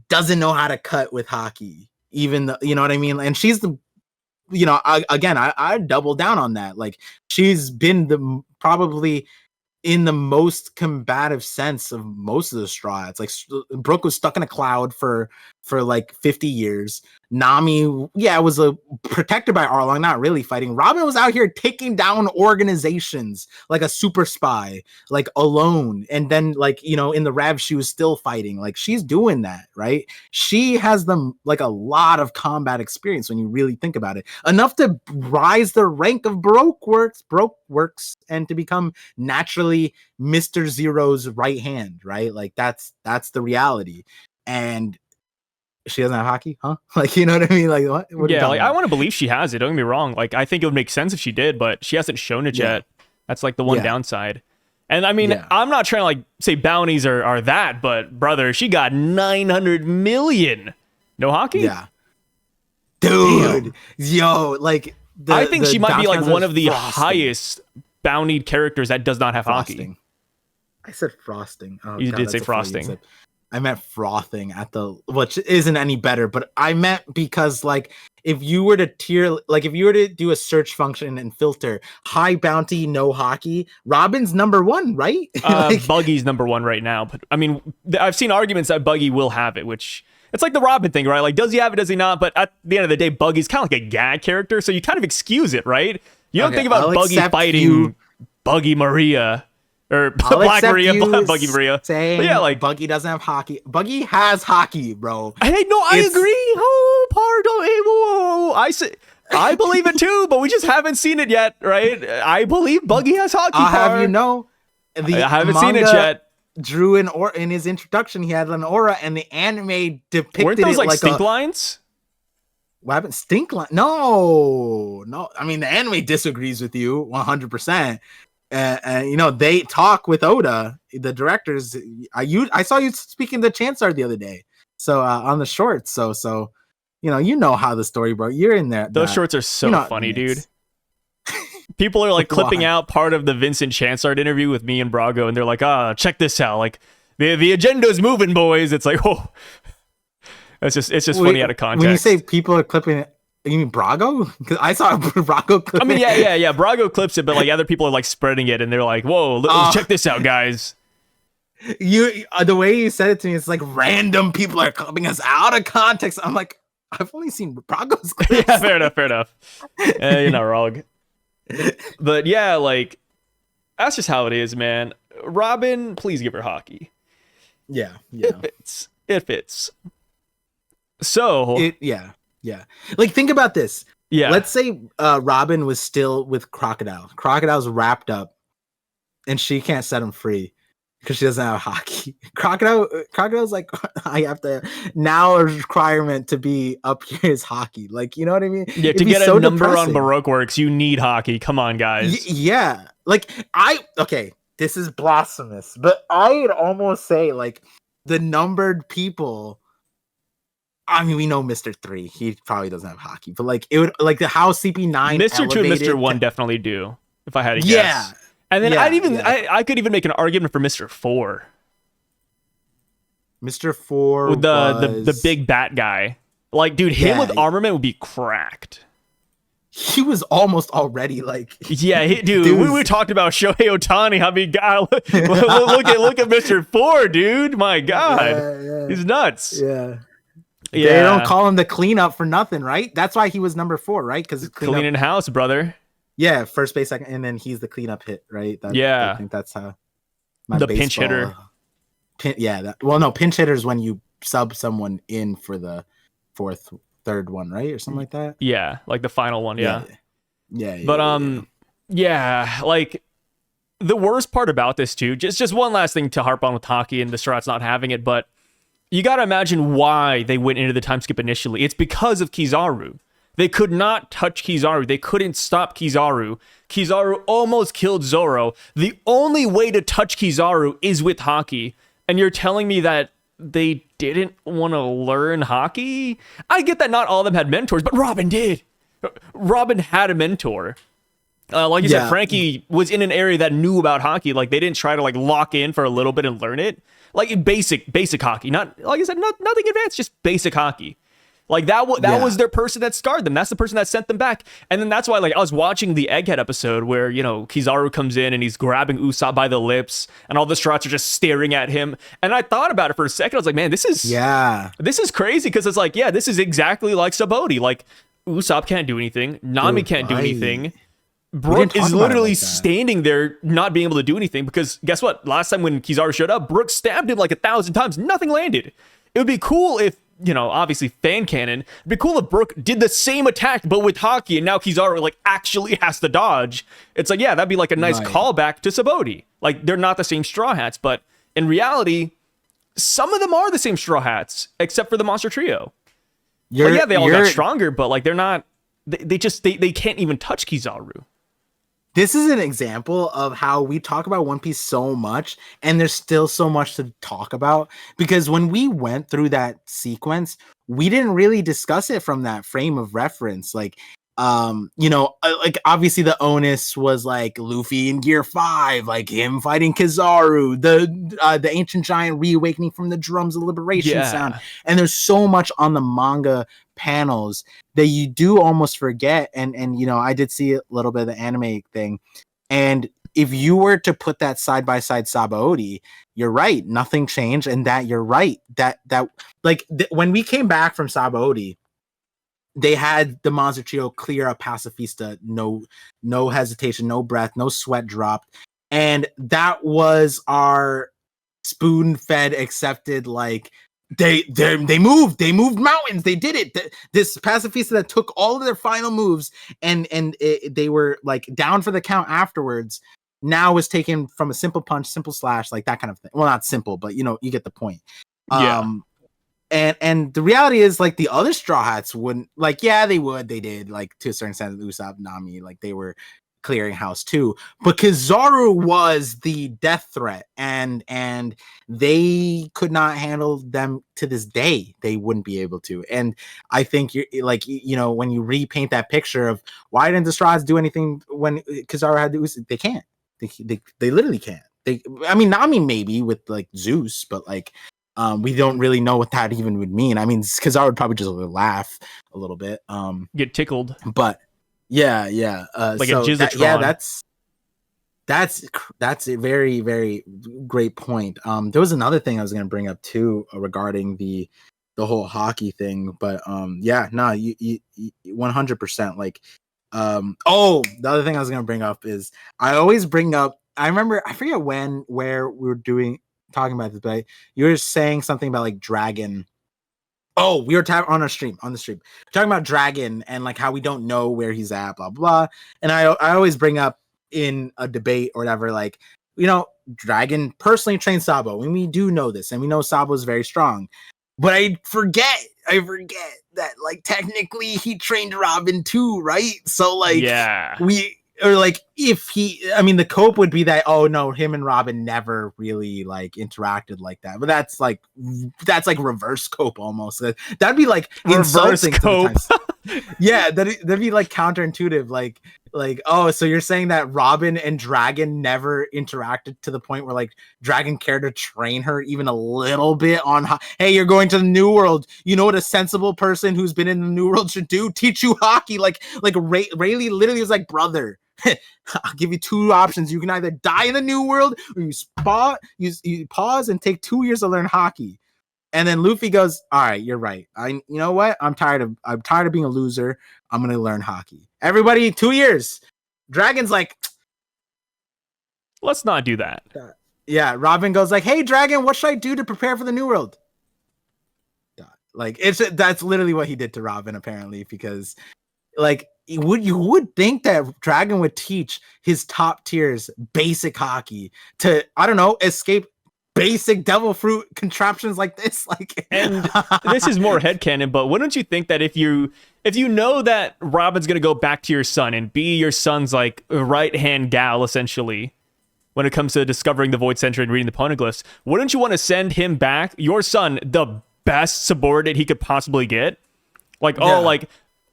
doesn't know how to cut with haki, even though, you know what I mean? And she's the, I double down on that. She's been probably in the most combative sense of most of the Straw Hats. Brooke was stuck in a cloud for 50 years. Nami, was protected by Arlong, not really fighting. Robin was out here taking down organizations like a super spy, alone. And then in the Rev, she was still fighting. She's doing that, right? She has a lot of combat experience when you really think about it. Enough to rise the rank of Broke Works, and to become naturally Mr. Zero's right hand, right? That's the reality. And she doesn't have haki, huh? You know what I mean? What I want to believe she has it. Don't get me wrong. I think it would make sense if she did, but she hasn't shown it yet. That's the one downside. And I mean, I'm not trying to say bounties are that, but brother, she got 900 million. No haki? Yeah. Dude. Damn. Yo, I think she might be one of the highest bountied characters that does not have frosting. Haki. I said frosting. Oh, you did say frosting. I meant frothing which isn't any better, but I meant because if you were to if you were to do a search function and filter high bounty, no haki, Robin's number one, right? Buggy's number one right now. But I mean, I've seen arguments that Buggy will have it, which it's the Robin thing, right? Does he have it? Does he not? But at the end of the day, Buggy's kind of a gag character, so you kind of excuse it, right? You don't think about Buggy fighting Buggy Maria. Or Black Maria, Buggy Maria. Saying Buggy doesn't have haki. Buggy has haki, bro. I agree. Oh, pardon. I believe it too, but we just haven't seen it yet, right? I believe Buggy has haki. I'll have you know, I haven't seen it yet. Drew in his introduction, he had an aura, and the anime depicted Weren't those it stink lines? What happened? Stink line? No. I mean, the anime disagrees with you 100%. They talk with Oda, the directors. I saw you speaking to Chansar the other day, so on the shorts. So you know how the story broke. You're in there. Those shorts are so funny, dude. People are clipping out part of the Vincent Chansard interview with me and Brago, and they're like, check this out. The agenda's moving, boys. It's it's just funny out of context. When you say people are clipping it, you mean Brago? Because I saw Brago clip it. I mean, yeah. Brago clips it, but other people are spreading it, and they're like, "Whoa, check this out, guys." The way you said it to me, it's random people are clipping us out of context. I'm like, I've only seen Brago's clips. Yeah, fair enough. You're not wrong. But yeah, that's just how it is, man. Robin, please give her haki. Yeah. It fits. So yeah. Think about this. Yeah. Let's say Robin was still with Crocodile. Crocodile's wrapped up, and she can't set him free. because she doesn't have haki. Crocodile's like, I have to now a requirement to be up here is haki. Like, you know what I mean? Yeah, It'd to be get a so number depressing. on Baroque Works, you need haki. Come on, guys. Yeah, like okay, this is blasphemous, but I'd almost say like the numbered people. I mean, we know Mr. 3. He probably doesn't have haki, but like it would like the how CP9 Mr. 2 and Mr. elevated 1 definitely do, if I had to Yeah. guess. And then I could even make an argument for Mr. 4. Mr. 4 with the big bat guy. Like, dude, him with armament would be cracked. He was almost already like yeah, dude. We talked about Shohei Ohtani. I mean, God, look at Mr. 4, dude. My God, he's nuts. Yeah. They don't call him the cleanup for nothing, right? That's why he was number 4, right? Because cleaning house, brother. Yeah, first base, second, and then he's the cleanup hit, right? I think that's how the pinch hitter. No, pinch hitter is when you sub someone in for the third one, right, or something like that. Yeah, like the final one. Yeah. But yeah, like the worst part about this too. Just one last thing to harp on with haki and the strats not having it, but you got to imagine why they went into the time skip initially. It's because of Kizaru. They could not touch Kizaru. They couldn't stop Kizaru. Kizaru almost killed Zoro. The only way to touch Kizaru is with haki. And you're telling me that they didn't want to learn haki? I get that not all of them had mentors, but Robin did. Robin had a mentor. Like you said, Frankie was in an area that knew about haki. Like they didn't try to like lock in for a little bit and learn it. Like basic haki. Not like I said, nothing advanced, just basic haki. Like that was their person that scarred them. That's the person that sent them back. And then that's why, like, I was watching the Egghead episode where, you know, Kizaru comes in and he's grabbing Usopp by the lips and all the Strats are just staring at him. And I thought about it for a second. I was like, man, this is crazy, because it's like, yeah, this is exactly like Sabaody. Like Usopp can't do anything. Nami can't do anything. Brooke is literally standing there not being able to do anything, because guess what? Last time when Kizaru showed up, Brooke stabbed him like 1,000 times. Nothing landed. It would be cool if, you know, obviously fan canon, it'd be cool if Brooke did the same attack but with haki, and now Kizaru like actually has to dodge. It's like, yeah, that'd be like a nice callback to Sabaody. Like, they're not the same Straw Hats, but in reality, some of them are the same Straw Hats, except for the Monster Trio. Like, yeah, they all got stronger, but like they're not. They can't even touch Kizaru. This is an example of how we talk about One Piece so much, and there's still so much to talk about, because when we went through that sequence, we didn't really discuss it from that frame of reference. Like, you know, like obviously the onus was like Luffy in Gear 5, like him fighting Kizaru, the ancient giant reawakening from the drums of liberation sound. And there's so much on the manga panels that you do almost forget. And you know, I did see a little bit of the anime thing, and if you were to put that side by side Sabaody, you're right, nothing changed. And that you're right, that like when we came back from Sabaody, they had the Monster Trio clear a pacifista, no hesitation, no breath, no sweat dropped, and that was our spoon-fed accepted, like, they moved mountains, they did it. This pacifista that took all of their final moves and they were like down for the count afterwards, now was taken from a simple punch, simple slash, like that kind of thing. Well, not simple, but you know, you get the point. And the reality is, like, the other Straw Hats wouldn't, like, yeah, they did, like, to a certain extent, Usopp, Nami, like, they were clearing house too, but Kizaru was the death threat, and they could not handle them. To this day, they wouldn't be able to. And I think you're like, you know, when you repaint that picture of why didn't the Straw Hats do anything when Kizaru had to, they can't. They literally can't. I mean, Nami maybe with like Zeus, but like, we don't really know what that even would mean. I mean, Kizaru would probably just laugh a little bit, get tickled, but yeah. Like so a Jizzatron. That's a very, very great point. There was another thing I was going to bring up too, regarding the whole haki thing, but you 100%. Like, the other thing I was going to bring up is, I always bring up, I remember, I forget where we were talking about this, but you were saying something about like Dragon. Oh, we were on the stream talking about Dragon and like how we don't know where he's at, blah blah. And I always bring up in a debate or whatever, like, Dragon personally trained Sabo, and we do know this, and we know Sabo is very strong. But I forget that like technically he trained Robin too, right? So like the cope would be that, oh no, him and Robin never really like interacted like that. But that's like reverse cope almost. That'd be like reverse insulting cope. Yeah, that'd be like counterintuitive. Like, oh, so you're saying that Robin and Dragon never interacted to the point where like Dragon cared to train her even a little bit on hey, you're going to the New World. You know what a sensible person who's been in the New World should do? Teach you hockey. Like Rayleigh literally was like, brother, I'll give you two options. You can either die in the New World or you pause and take 2 years to learn hockey. And then Luffy goes, all right, you're right. You know what? I'm tired of being a loser. I'm going to learn hockey. Everybody, 2 years. Dragon's like, let's not do that. Yeah. Robin goes like, hey, Dragon, what should I do to prepare for the New World? Like, that's literally what he did to Robin, apparently, because like, you would think that Dragon would teach his top tiers basic hockey to, I don't know, escape basic devil fruit contraptions like this. Like, and this is more headcanon, but wouldn't you think that if you know that Robin's gonna go back to your son and be your son's like right hand gal essentially when it comes to discovering the Void Center and reading the poneglyphs, wouldn't you want to send him back, your son, the best subordinate he could possibly get? Like, oh, like,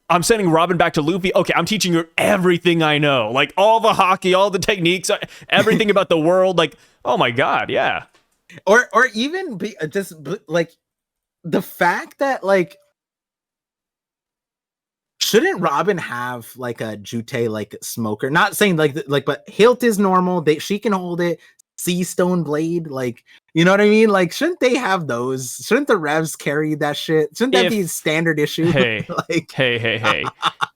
I'm sending Robin back to Luffy. Okay, I'm teaching her everything I know, like all the hockey, all the techniques, everything about the world. Like, oh my god, yeah. Or even just like the fact that like, shouldn't Robin have like a Jute like smoker? Not saying like but hilt is normal. She can hold it. Sea stone blade, like, you know what I mean? Like, shouldn't they have those? Shouldn't the Revs carry that shit? Shouldn't that be a standard issue? Hey, like, hey.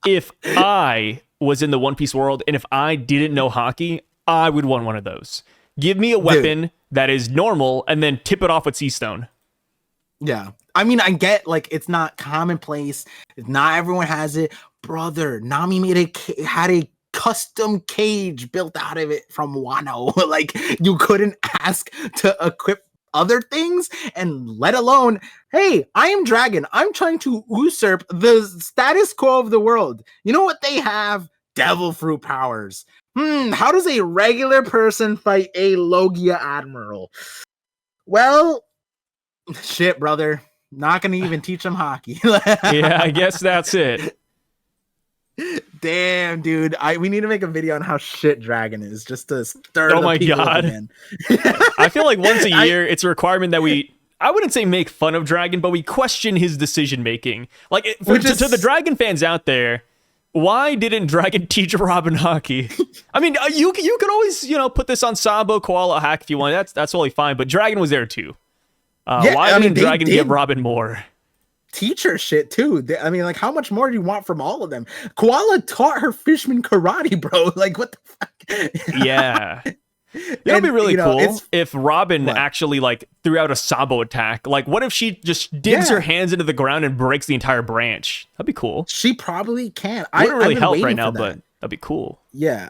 If I was in the One Piece world and if I didn't know hockey, I would want one of those. Give me a weapon that is normal and then tip it off with sea stone. Yeah. I mean, I get like it's not commonplace. Not everyone has it. Brother, Nami had a custom cage built out of it from Wano. Like, you couldn't ask to equip other things, and let alone, hey, I am Dragon. I'm trying to usurp the status quo of the world. You know what they have? Devil fruit powers. How does a regular person fight a Logia admiral? Well, shit, brother. Not gonna even teach them hockey. Yeah, I guess that's it. Damn, dude. We need to make a video on how shit Dragon is, just to stir oh the my people god again. I feel like once a year it's a requirement that I wouldn't say make fun of Dragon, but we question his decision making. Like, to the Dragon fans out there, why didn't Dragon teach Robin hockey? I mean, you could always, put this on Sabo, Koala, Hack if you want. That's totally fine, but Dragon was there too. Why didn't Dragon give Robin more? Teacher shit too. I mean, like, how much more do you want from all of them? Koala taught her Fishman karate, bro. Like, what the fuck? Yeah. It'd be really cool if Robin actually like threw out a Sabo attack. Like, what if she just digs her hands into the ground and breaks the entire branch? That'd be cool. She probably can. Wouldn't really help right now, but that'd be cool. Yeah,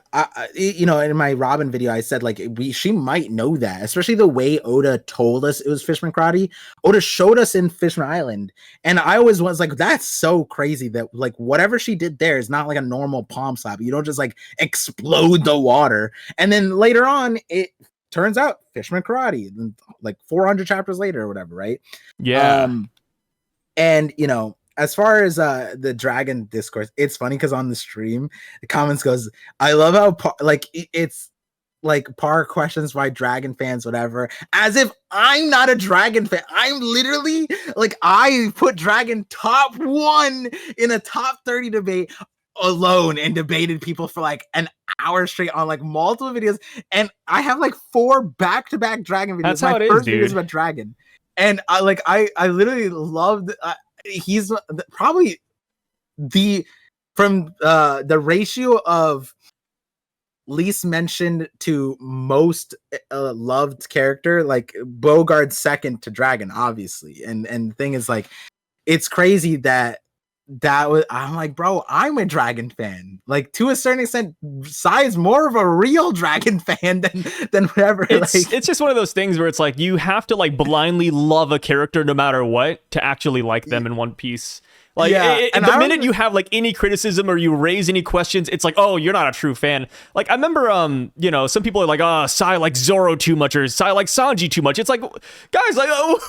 in my Robin video, I said like she might know that, especially the way Oda told us it was Fishman karate. Oda showed us in Fishman Island, and I always was like, that's so crazy that like whatever she did there is not like a normal palm slap. You don't just like explode the water, and then later on it turns out Fishman karate, like 400 chapters later or whatever, right? Yeah, and as far as the Dragon discourse, it's funny because on the stream, the comments goes, I love how it's like Par questions why Dragon fans, whatever, as if I'm not a Dragon fan. I'm literally like, I put Dragon top 1 in a top 30 debate alone and debated people for like an hour straight on like multiple videos. And I have like 4 back-to-back Dragon videos. That's how it is, first dude. video is about Dragon. And I literally loved he's probably from the ratio of least mentioned to most loved character, like Bogart's second to Dragon, obviously. And the thing is, like, it's crazy that I'm like, bro, I'm a dragon fan. Like, to a certain extent, Sai is more of a real dragon fan than whatever. It's just one of those things where it's like you have to like blindly love a character no matter what to actually like them in One Piece. Like, and the minute you have like any criticism or you raise any questions, it's like, oh, you're not a true fan. Like, I remember, you know, some people are like, oh, Sai likes Zoro too much or Sai likes Sanji too much. It's like, guys, like, oh,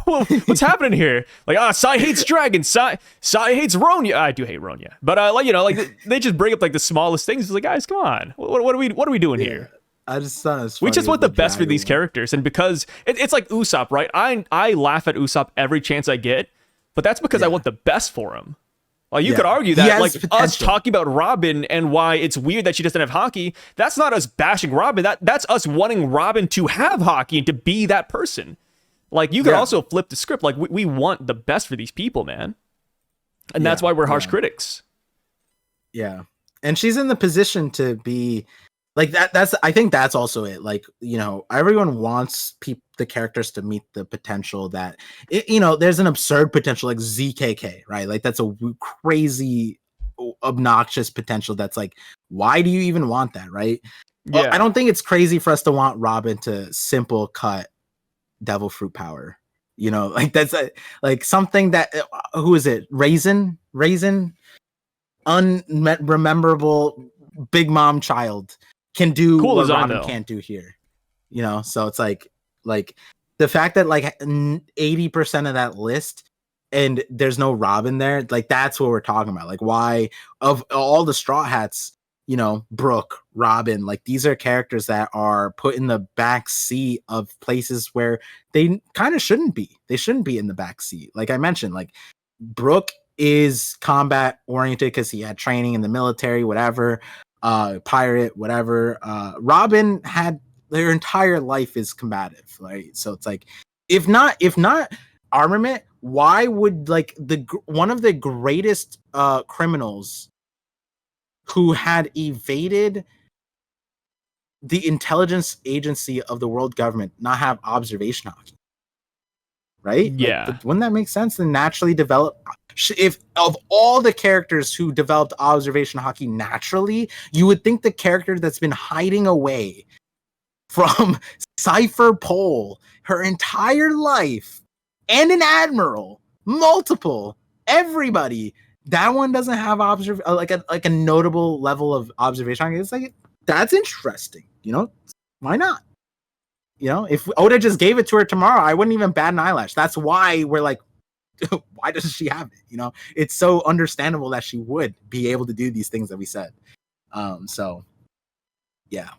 what's happening here? Like, Sai hates dragons. Sai hates Ronya. I do hate Ronya, but like, you know, like they just bring up like the smallest things. It's like, guys, come on, what are we doing here? I just thought it was we just want the best for these one. characters, and because it's like Usopp, right? I laugh at Usopp every chance I get, but that's because I want the best for him. Like, you could argue that, like, us talking about Robin and why it's weird that she doesn't have haki, that's not us bashing Robin. That's us wanting Robin to have haki and to be that person. Like, you could also flip the script. Like, we want the best for these people, man. And that's why we're harsh critics. Yeah. And she's in the position to be like that. I think that's also it. Like, you know, everyone wants the characters to meet the potential that, you know, there's an absurd potential like ZKK, right? Like, that's a crazy, obnoxious potential. That's like, why do you even want that, right? Yeah. I don't think it's crazy for us to want Robin to simple cut devil fruit power, you know, like that's like something that who is it, raisin unrememberable big mom child can do cool what Robin can't do here, you know. So it's like the fact that like 80% of that list and there's no Robin there, like that's what we're talking about. Like, why of all the Straw Hats, you know, Brooke, Robin, like these are characters that are put in the back seat of places where they kind of shouldn't be. They shouldn't be in the back seat. Like I mentioned, like Brooke is combat oriented because he had training in the military, whatever, pirate, whatever. Robin had their entire life is combative, right? So it's like, if not armament, why would like one of the greatest criminals who had evaded the intelligence agency of the world government not have observation haki? Right? Yeah. Like, wouldn't that make sense? And naturally develop. If of all the characters who developed observation haki naturally, you would think the character that's been hiding away from Cypher Pole her entire life and an admiral, multiple, everybody, that one doesn't have like a notable level of observation. It's like, that's interesting, you know? Why not? You know, if Oda just gave it to her tomorrow, I wouldn't even bat an eyelash. That's why we're like, why doesn't she have it? You know, it's so understandable that she would be able to do these things that we said. So yeah.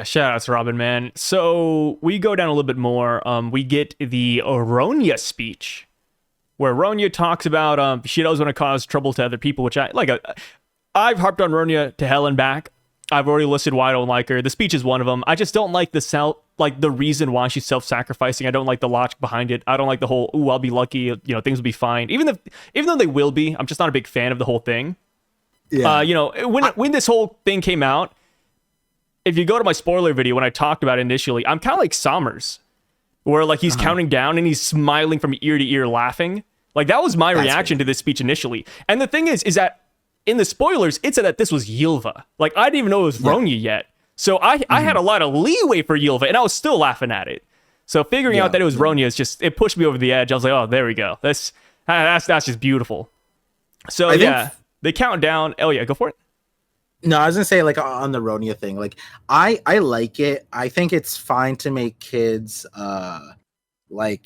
Shout out to Robin, man. So we go down a little bit more. We get the Ronya speech, where Ronya talks about she doesn't want to cause trouble to other people, which I've harped on Ronya to hell and back. I've already listed why I don't like her. The speech is one of them. I just don't like the reason why she's self-sacrificing. I don't like the logic behind it. I don't like the whole, ooh, I'll be lucky, you know, things will be fine. Even though they will be, I'm just not a big fan of the whole thing. Yeah. You know, when this whole thing came out, if you go to my spoiler video when I talked about it initially, I'm kind of like Sommers, where like he's counting down and he's smiling from ear to ear laughing. Like, that was my reaction to this speech initially. And the thing is that in the spoilers, it said that this was Ylva. Like, I didn't even know it was Ronya yet. So I had a lot of leeway for Ylva, and I was still laughing at it. So figuring out that it was Ronya is just, it pushed me over the edge. I was like, oh, there we go. That's just beautiful. So they count down. Oh yeah, go for it. No, I was gonna say, like, on the Ronya thing, like I like it. I think it's fine to make kids like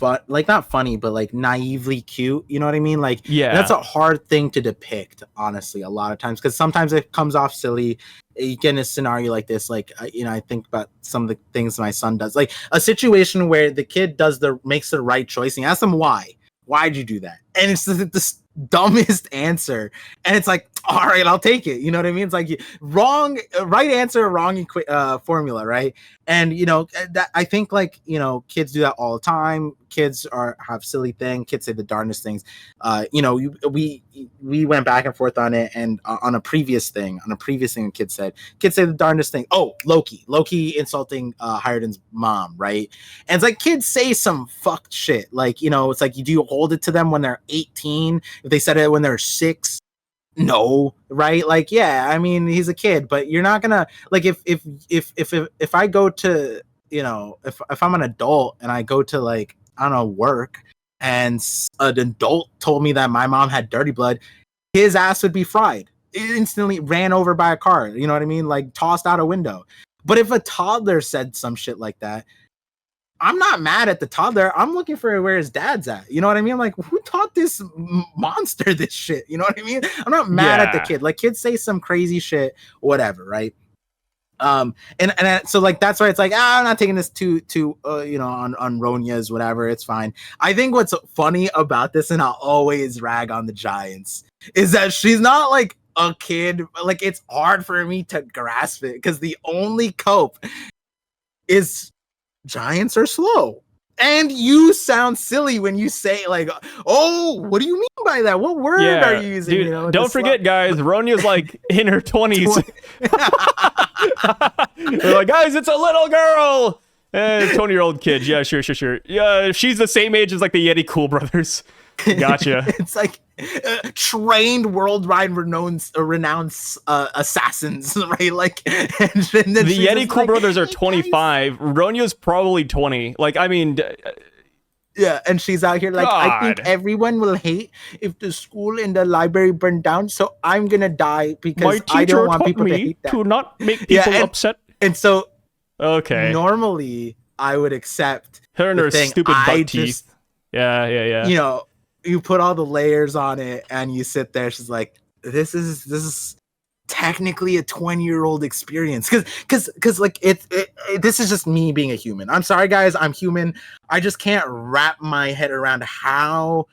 not funny, but like naively cute. You know what I mean? Like, that's a hard thing to depict, honestly, a lot of times, because sometimes it comes off silly. You get in a scenario like this, like, you know, I think about some of the things my son does, like a situation where the kid makes the right choice, and you ask them why'd you do that, and it's the dumbest answer, and it's like, all right, I'll take it. You know what I mean? It's like wrong, right answer, wrong formula, right? And that I think like kids do that all the time. Kids have silly things. Kids say the darndest things. We went back and forth on it, and on a previous thing, kids say the darndest thing. Oh, Loki insulting Hiruden's mom, right? And it's like kids say some fucked shit. Like it's like, do you hold it to them when they're 18? If they said it when they're 6? No, right? Like, yeah, I mean, he's a kid, but you're not gonna like if I go to if I'm an adult and I go to like I don't know work and an adult told me that my mom had dirty blood, his ass would be fried. Instantly ran over by a car. You know what I mean? Like tossed out a window. But if a toddler said some shit like that, I'm not mad at the toddler. I'm looking for where his dad's at. You know what I mean? Like, who taught this monster this shit? You know what I mean? I'm not mad at the kid. Like, kids say some crazy shit, whatever, right? And so like that's why it's like I'm not taking this too on Ronya's whatever. It's fine. I think what's funny about this, and I'll always rag on the Giants, is that she's not like a kid. Like it's hard for me to grasp it because the only cope is Giants are slow. And you sound silly when you say like, "Oh, what do you mean by that? What word are you using?" Dude, don't forget, guys. Ronya's like in her 20s. They're like, guys, it's a little girl. 20-year-old kid. Yeah, sure. Yeah, she's the same age as like the Yeti Cool brothers. Gotcha. It's like trained worldwide renowned assassins, right? Like and the Yeti Cool brothers are 25. Ronya's probably 20. Like, I mean, yeah, and she's out here like, God. I think everyone will hate if the school and the library burn down, so I'm gonna die because I don't want people to hate that. To not make people upset. And so, okay, normally I would accept her and her stupid butt teeth. Yeah. You put all the layers on it, and you sit there. She's like, "This is technically a 20-year-old experience," because like this is just me being a human. I'm sorry, guys. I'm human. I just can't wrap my head around how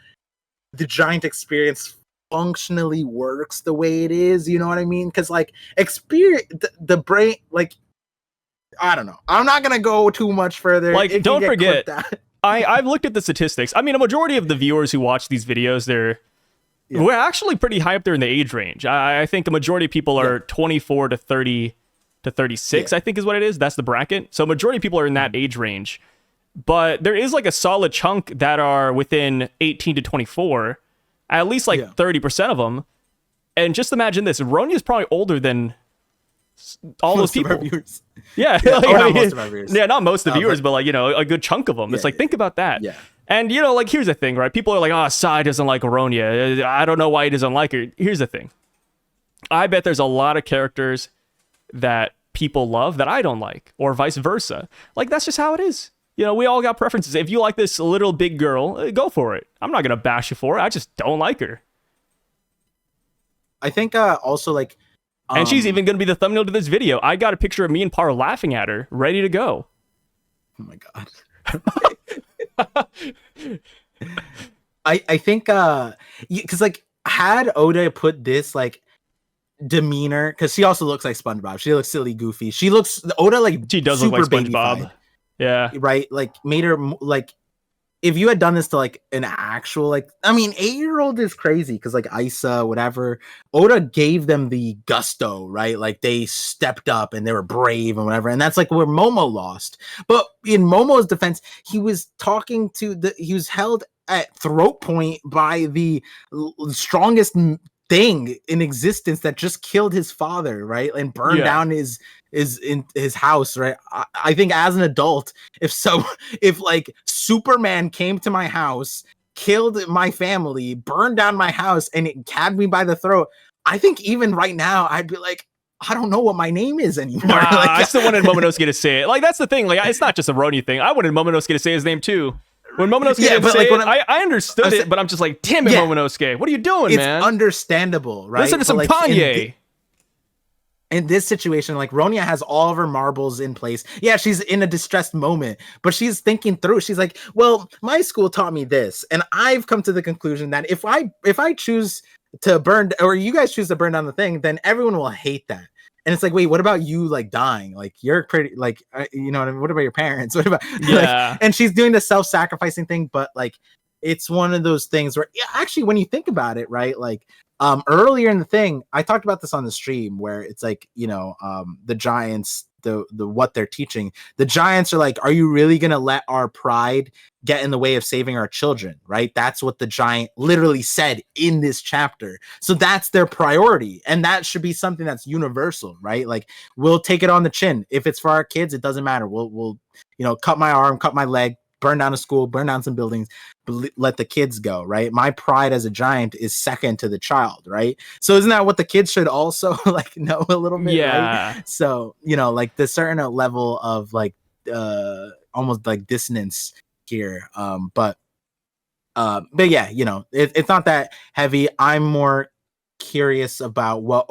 the giant experience functionally works the way it is. You know what I mean? Because like experience the brain, like I don't know. I'm not gonna go too much further. Like, don't forget. I've looked at the statistics. I mean, a majority of the viewers who watch these videos, we're actually pretty high up there in the age range. I think a majority of people are 24 to 30 to 36, I think is what it is. That's the bracket. So majority of people are in that age range. But there is like a solid chunk that are within 18 to 24, at least like 30% of them. And just imagine this. Ronya's probably older than all those people. Yeah, not most of our viewers. Yeah, not most of the viewers, but like a good chunk of them. It's like think about that. Yeah. And like here's the thing, right? People are like, "Oh, Sai doesn't like Ronya. I don't know why he doesn't like her." Here's the thing. I bet there's a lot of characters that people love that I don't like, or vice versa. Like that's just how it is. We all got preferences. If you like this little big girl, go for it. I'm not gonna bash you for it. I just don't like her. I think also like. And she's even going to be the thumbnail to this video. I got a picture of me and Par laughing at her, ready to go. Oh my God. I think, because like, had Oda put this like demeanor, because she also looks like SpongeBob. She looks silly, goofy. She does look like SpongeBob. Yeah. Right? Like, made her like. If you had done this to like an actual 8-year-old is crazy because like Isa, whatever, Oda gave them the gusto, right? Like they stepped up and they were brave and whatever. And that's like where Momo lost. But in Momo's defense, he was he was held at throat point by the strongest thing in existence that just killed his father, right? And burned down his house, right? I think as an adult, if like Superman came to my house, killed my family, burned down my house, and it had me by the throat, I think even right now I'd be like, I don't know what my name is anymore. I still wanted Momonosuke to say it. Like that's the thing. Like it's not just a Ronya thing. I wanted Momonosuke to say his name too. When Momonosuke didn't say it, I understood it, but I'm just like, damn it, Momonosuke. What are you doing, man? It's understandable, right? Listen to some Kanye. In this situation, like Ronya has all of her marbles in place. Yeah, she's in a distressed moment, but she's thinking through. She's like, well, my school taught me this. And I've come to the conclusion that if I choose to burn, or you guys choose to burn down the thing, then everyone will hate that. And it's like, wait, what about you like dying? Like you're pretty like you know what I mean? What about your parents? What about Yeah. and she's doing the self-sacrificing thing, but like it's one of those things where actually when you think about it, right? Like earlier in the thing, I talked about this on the stream where it's like, the giants, the what they're teaching, the giants are like, are you really gonna let our pride get in the way of saving our children? Right? That's what the giant literally said in this chapter. So that's their priority, and that should be something that's universal, right? Like we'll take it on the chin. If it's for our kids, it doesn't matter. We'll cut my arm, cut my leg, burn down a school, burn down some buildings, let the kids go, right? My pride as a giant is second to the child, right? So isn't that what the kids should also like know a little bit? Yeah. Right? So like the certain level of like almost like dissonance here, but yeah, it's not that heavy. I'm more curious about what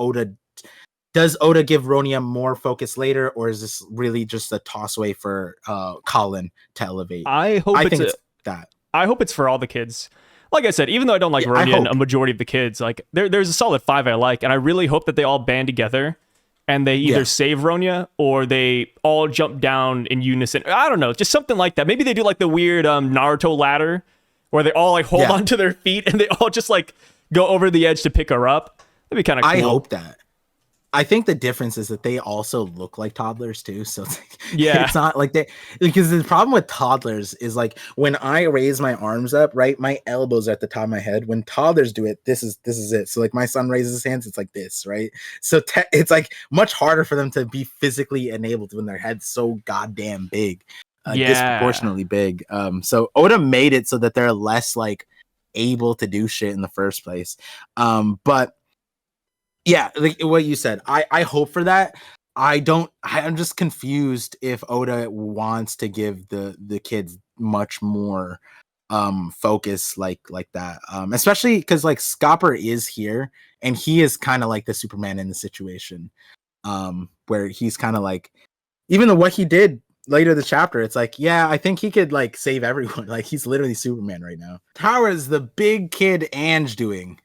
does Oda give Ronia more focus later, or is this really just a toss away for Colin to elevate? I think it's that. I hope it's for all the kids. Like I said, even though I don't like Ronia and a majority of the kids, like there's a solid 5 I like, and I really hope that they all band together and they either save Ronia or they all jump down in unison. I don't know, just something like that. Maybe they do like the weird Naruto ladder where they all like hold onto their feet and they all just like go over the edge to pick her up. That'd be kind of cool. I hope that. I think the difference is that they also look like toddlers too. So it's like, it's not like because the problem with toddlers is like when I raise my arms up, right, my elbows are at the top of my head. When toddlers do it, this is it. So like my son raises his hands, it's like this, right? So it's like much harder for them to be physically enabled when their head's so goddamn big, disproportionately big. So Oda made it so that they're less like able to do shit in the first place. But yeah, like what you said, I hope for that. I'm just confused if Oda wants to give the kids much more focus like that. Especially because like Scopper is here and he is kind of like the Superman in the situation. Where he's kind of like, even though what he did later the chapter, it's like, yeah, I think he could like save everyone. Like he's literally Superman right now. How is the big kid Ange doing?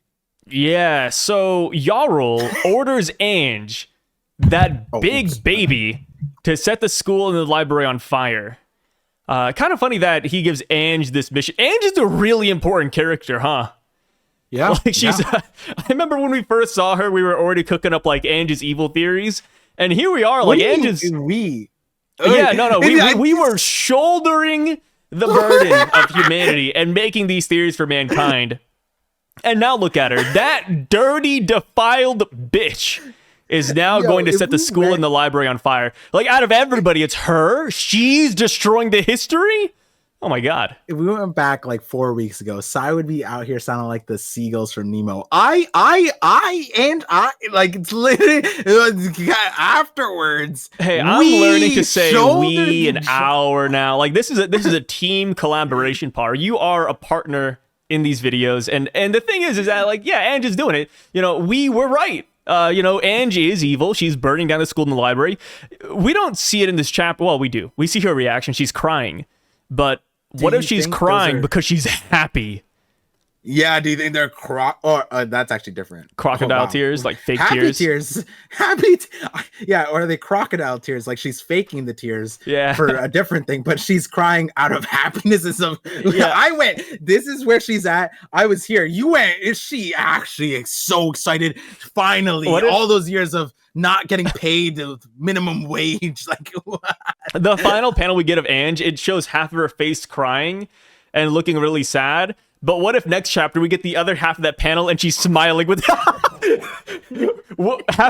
Yeah, so Jarl orders Ange, that big baby, to set the school and the library on fire. Kind of funny that he gives Ange this mission. Ange is a really important character, huh? Yeah. Like she's. I remember when we first saw her, we were already cooking up like Ange's evil theories, and here we are. Like Ange's. We were shouldering the burden of humanity and making these theories for mankind. And now look at her. That dirty, defiled bitch is now going to set the school and the library on fire. Like, out of everybody, it's her? She's destroying the history? Oh my god. If we went back like 4 weeks ago, Sai would be out here sounding like the seagulls from Nemo. I like it's literally afterwards. Hey, I'm learning to say we an hour now. Like this is a team collaboration part. You are a partner in these videos, and the thing is that like, yeah, Ange is doing it. We were right. Ange is evil. She's burning down the school and the library. We don't see it in this chapter. Well, we do. We see her reaction. She's crying. But what if she's crying because she's happy? Yeah, do you think they're that's actually different. Crocodile tears, like fake happy tears. Yeah, or are they crocodile tears? Like she's faking the tears yeah. for a different thing, but she's crying out of happiness and some. Yeah. I went. This is where she's at. I was here. You went. Is she actually so excited? Finally, all those years of not getting paid the minimum wage. Like what? The final panel we get of Ange, it shows half of her face crying and looking really sad. But what if next chapter we get the other half of that panel and she's smiling with half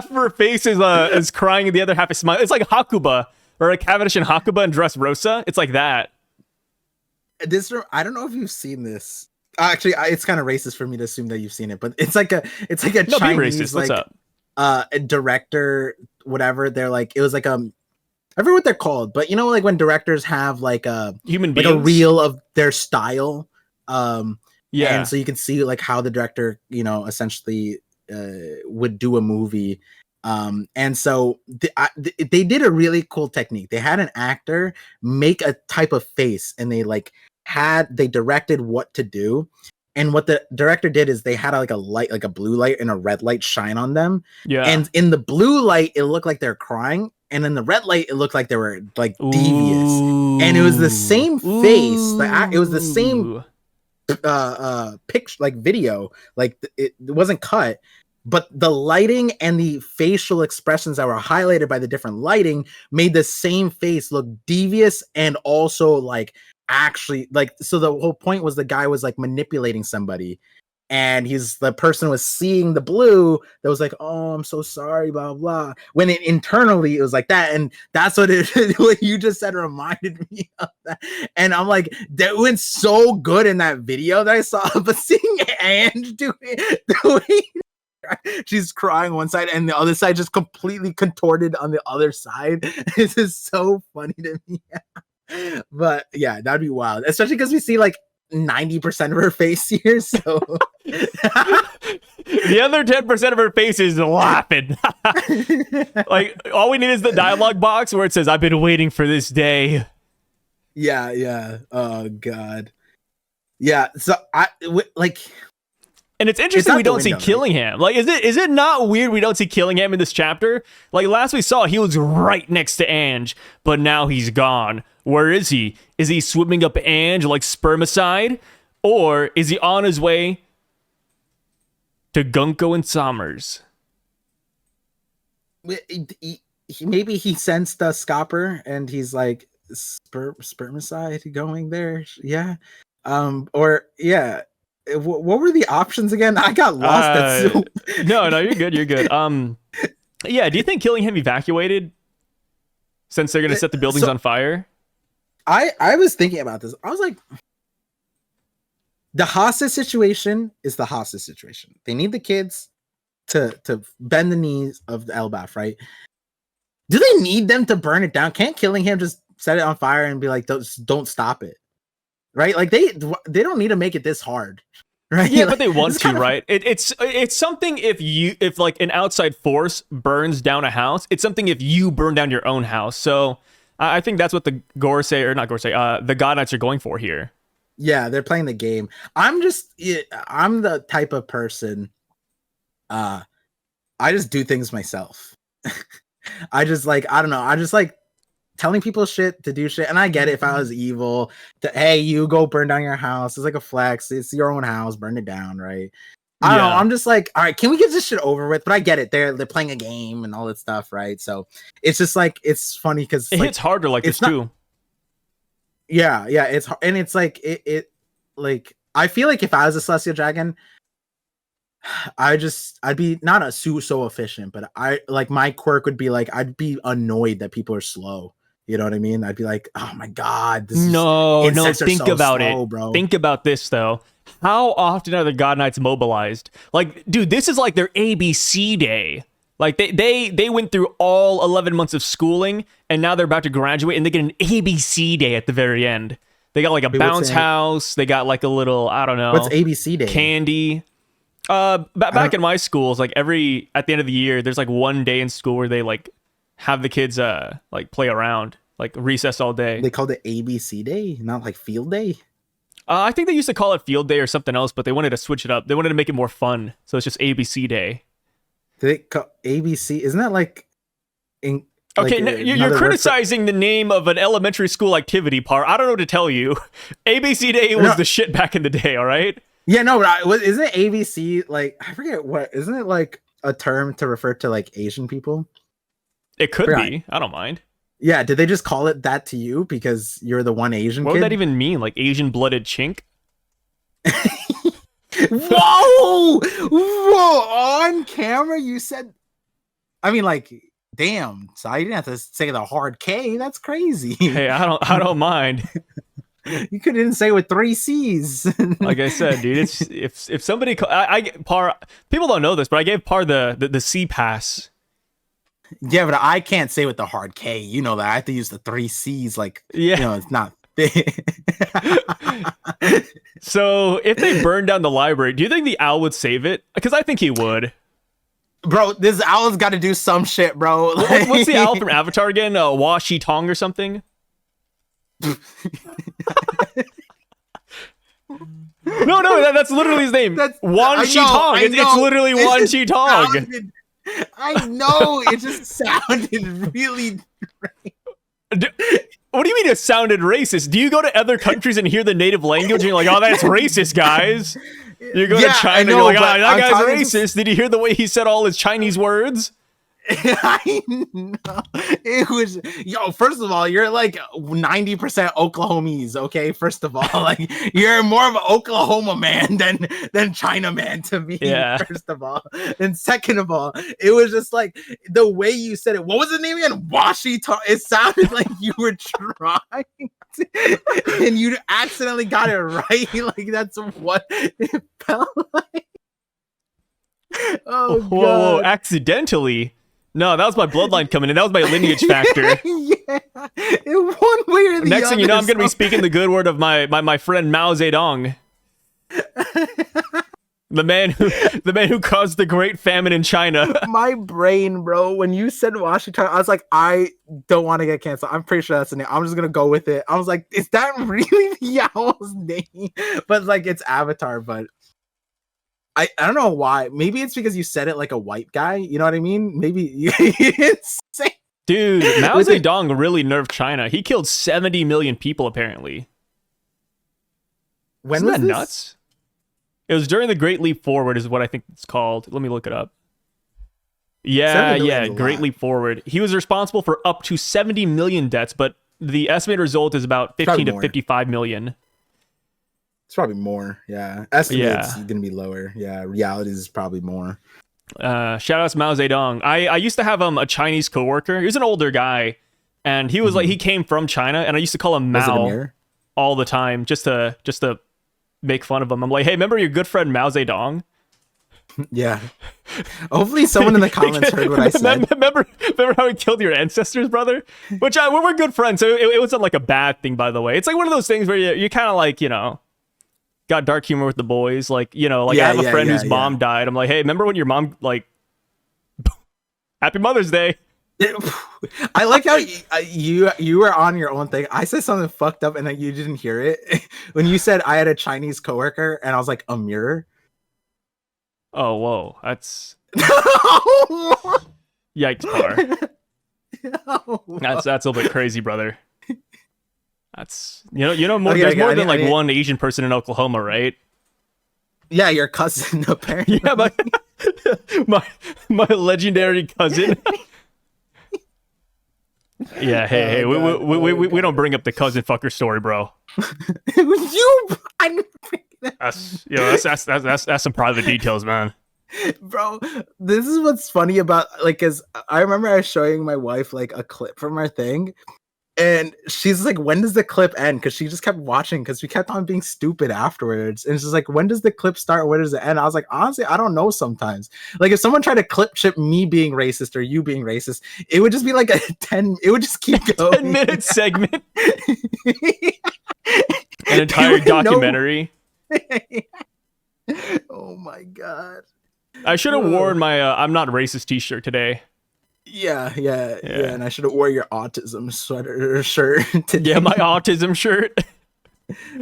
of her face is crying and the other half is smiling? It's like Hakuba or like Cavendish and Hakuba and Dressrosa. It's like that. I don't know if you've seen this. Actually, it's kind of racist for me to assume that you've seen it, but it's like a Chinese like a director, whatever. They're like, it was like I forget what they're called, but like when directors have like a human beings, like a reel of their style. Yeah, and so you can see like how the director essentially would do a movie, and so they did a really cool technique. They had an actor make a type of face and they directed what to do, And what the director did is they had like a light, like a blue light and a red light shine on them. Yeah. And in the blue light, it looked like they're crying. And in the red light, it looked like they were like devious. And it was the same face. It was the same picture, like video. Like it wasn't cut. But the lighting and the facial expressions that were highlighted by the different lighting made the same face look devious and also like actually like, so the whole point was the guy was like manipulating somebody, and the person was seeing the blue that was like, oh, I'm so sorry, blah blah, when internally it was like that. And that's what what you just said reminded me of that. And I'm like, that went so good in that video that I saw, but seeing Ange doing she's crying one side and the other side just completely contorted on the other side. This is so funny to me. But yeah, that'd be wild, especially because we see like 90% of her face here. So the other 10% of her face is laughing. Like all we need is the dialogue box where it says, "I've been waiting for this day." Yeah. Oh god. Yeah. So like. And it's interesting we don't see Killingham. Like, is it not weird we don't see Killingham in this chapter? Like, last we saw, he was right next to Ange, but now he's gone. Where is he? Is he swimming up Ange like spermicide? Or is he on his way to Gunko and Sommers? Maybe he sensed the Scopper and he's like, spermicide going there? Yeah. Or, yeah. What were the options again? I got lost. No, you're good. You're good. Yeah. Do you think Killingham evacuated since they're gonna set the buildings on fire? I was thinking about this. I was like, the hostage situation is the hostage situation. They need the kids to bend the knees of the Elbaf, right? Do they need them to burn it down? Can't Killingham just set it on fire and be like, don't stop it? Right? Like they don't need to make it this hard, right? Yeah, like, but they want to, right? It's something if like an outside force burns down a house. It's something if you burn down your own house. So I think that's what the the God Knights are going for here. Yeah, they're playing the game. I'm the type of person. I just do things myself. I don't know. I just like telling people shit to do shit. And I get it. If I was evil, hey, you go burn down your house. It's like a flex. It's your own house. Burn it down, right? I don't know. I'm just like, all right, can we get this shit over with? But I get it. They're playing a game and all that stuff, right? So it's just like, it's funny because it hits harder like this too. Yeah. It's and it's like it like I feel like if I was a Celestial Dragon, I'd be not so efficient, but I like my quirk would be like I'd be annoyed that people are slow. You know what I mean? I'd be like, oh my god, no, think so about slow, it, bro. Think about this though. How often are the God Knights mobilized? Like, dude, this is like their ABC day. Like they went through all 11 months of schooling, and now they're about to graduate, and they get an ABC day at the very end. They got like a bounce house. They got like a little, I don't know. What's ABC day? Candy. Back in my schools, like at the end of the year, there's like one day in school where they like have the kids like play around, like recess all day. They called it ABC day, not like field day. I think they used to call it field day or something else, but they wanted to switch it up. They wanted to make it more fun, so it's just ABC day. They call ABC? Isn't that like? Okay, you're criticizing the name of an elementary school activity, Par. I don't know what to tell you. ABC day was the shit back in the day. All right. Yeah, no, but isn't ABC like, I forget what, isn't it like a term to refer to like Asian people? It could be. I don't mind. Yeah, did they just call it that to you because you're the one Asian kid? What would that even mean? Like Asian blooded chink? Whoa! On camera, you said. I mean, like, damn. So I didn't have to say the hard K. That's crazy. Hey, I don't mind. You couldn't say with 3 C's. Like I said, dude, it's if somebody Par, people don't know this, but I gave Par the C pass. Yeah, but I can't say with the hard K. You know that I have to use the 3 C's. Like, yeah, you know, it's not big. So if they burn down the library, do you think the owl would save it? Because I think he would. Bro, this owl's got to do some shit, bro. Like, what's the owl from Avatar again? Wa Shi Tong or something? No, that's literally his name. Wan Shi Tong. It's literally Wan Shi Tong. I know, it just sounded really What do you mean it sounded racist? Do you go to other countries and hear the native language and you're like, oh, that's racist, guys? You go to China and you're like, oh, that guy's racist. Did you hear the way he said all his Chinese words? I know. It was, first of all, you're like 90% Oklahomese, okay? First of all, like, you're more of an Oklahoma man than China man to me, first of all. And second of all, it was just like the way you said it. What was the name again? Washington. It sounded like you were trying to, and you accidentally got it right. Like, that's what it felt like. Oh, whoa, accidentally. No, that was my bloodline coming in. That was my lineage factor. Yeah, in one way or the other. Next thing you know, I'm going to be speaking the good word of my friend Mao Zedong. the man who caused the Great Famine in China. My brain, bro, when you said Washington, I was like, I don't want to get canceled. I'm pretty sure that's the name. I'm just going to go with it. I was like, is that really Yao's name? But like, it's Avatar, but I don't know why. Maybe it's because you said it like a white guy. You know what I mean? Maybe it's dude. Mao Zedong really nerfed China. He killed 70 million people apparently. When was that nuts? It was during the Great Leap Forward, is what I think it's called. Let me look it up. Yeah, Great Leap Forward. He was responsible for up to 70 million deaths, but the estimated result is about 15 to 55 million. It's probably more, yeah. Estimate's gonna be lower. Yeah, reality is probably more. Shout out to Mao Zedong. I used to have a Chinese coworker. He was an older guy, and he was like, he came from China, and I used to call him Mao all the time, just to make fun of him. I'm like, hey, remember your good friend Mao Zedong? Yeah. Hopefully someone in the comments heard what I said. Remember how he killed your ancestors, brother? Which we're good friends, so it wasn't like a bad thing, by the way. It's like one of those things where you kind of like, got dark humor with the boys. Like, I have a friend whose mom died. I'm like, hey, remember when your mom, like, happy Mother's Day. I like how you were on your own thing. I said something fucked up and then you didn't hear it. When you said I had a Chinese coworker and I was like, a mirror. Oh, whoa. That's... Yikes, Par. That's a little bit crazy, brother. That's more. There's more than like one Asian person in Oklahoma, right? Yeah, your cousin apparently. Yeah, my legendary cousin. Yeah, hey, we don't bring up the cousin fucker story, bro. It was you. I didn't bring that. That's some private details, man. Bro, this is what's funny about, like, cause I remember I was showing my wife like a clip from our thing. And she's like, when does the clip end? Because she just kept watching because we kept on being stupid afterwards. And she's like, when does the clip start? Where does it end? I was like, honestly, I don't know sometimes. Like, if someone tried to clip chip me being racist or you being racist, it would just be like it would just keep going. 10-minute segment. An entire documentary. Oh my God. I should have worn my I'm not racist t-shirt today. Yeah, and I should have wore your autism sweater or shirt today. Yeah, my autism shirt.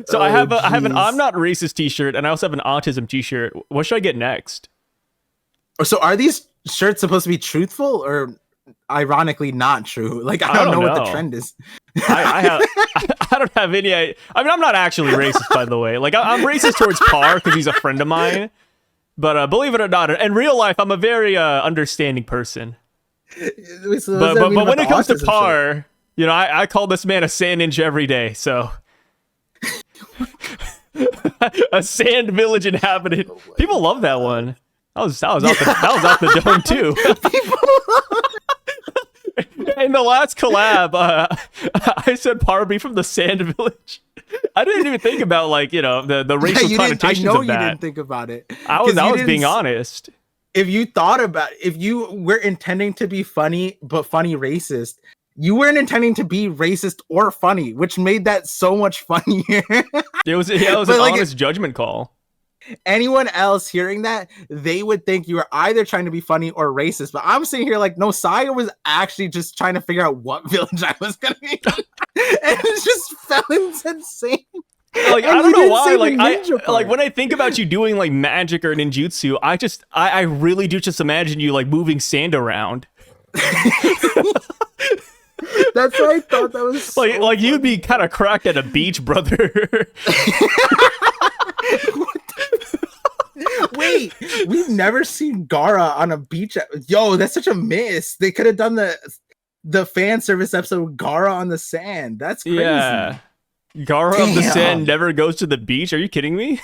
So I have an I'm not racist t-shirt, and I also have an autism t-shirt. What should I get next? So are these shirts supposed to be truthful or ironically not true? Like, I don't know what the trend is. I don't have any. I mean, I'm not actually racist, by the way. Like, I'm racist towards Par because he's a friend of mine. But believe it or not, in real life, I'm a very understanding person. So but when it comes to Par, I call this man a sand ninja every day. So a sand village inhabitant. People love that one. That was off the dome too. In the last collab, I said Parby from the Sand Village. I didn't even think about the racial connotations of that. You didn't think about it. I was being honest. If you thought about if you were intending to be funny but funny racist, you weren't intending to be racist or funny, which made that so much funnier. It was an honest judgment call. Anyone else hearing that, they would think you were either trying to be funny or racist. But I'm sitting here like, no, Saya was actually just trying to figure out what village I was gonna be. And it just fell insane. Like, I And don't you know didn't why. say the Like, ninja like part. when I think about you doing like magic or ninjutsu, I really do just imagine you like moving sand around. That's why I thought that was so Like you'd be funny. kind of cracked at a beach, brother. Wait, we've never seen Gara on a beach. Yo, that's such a miss. They could have done the fan service episode with Gara on the sand. That's crazy. Yeah. Gara of the Sand Damn, never goes to the beach. Are you kidding me?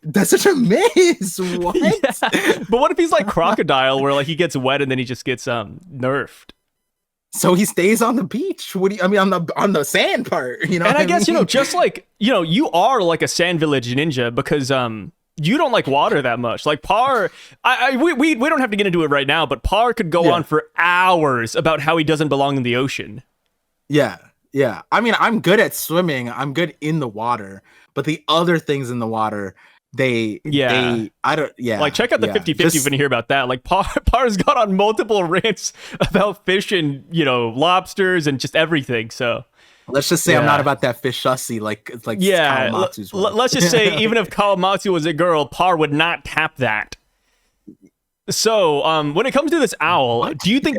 that's such a miss. What? Yeah. But what if he's like Crocodile, where like he gets wet and then he just gets nerfed? So he stays on the beach. What do you? I mean, on the sand part. You know. And what I guess, mean? just like, you are like a sand village ninja because you don't like water that much. Like Par, we don't have to get into it right now, but Par could go on for hours about how he doesn't belong in the ocean. Yeah. Yeah. I mean, I'm good at swimming. I'm good in the water, but the other things in the water, I don't, yeah. Like, check out the 50-50 when you hear about that. Like, Par's got on multiple rants about fish and, lobsters and just everything. So, let's just say I'm not about that fish sussy like Kawamatsu's let's just say even if Kawamatsu was a girl, Par would not tap that. So, when it comes to this owl, do you think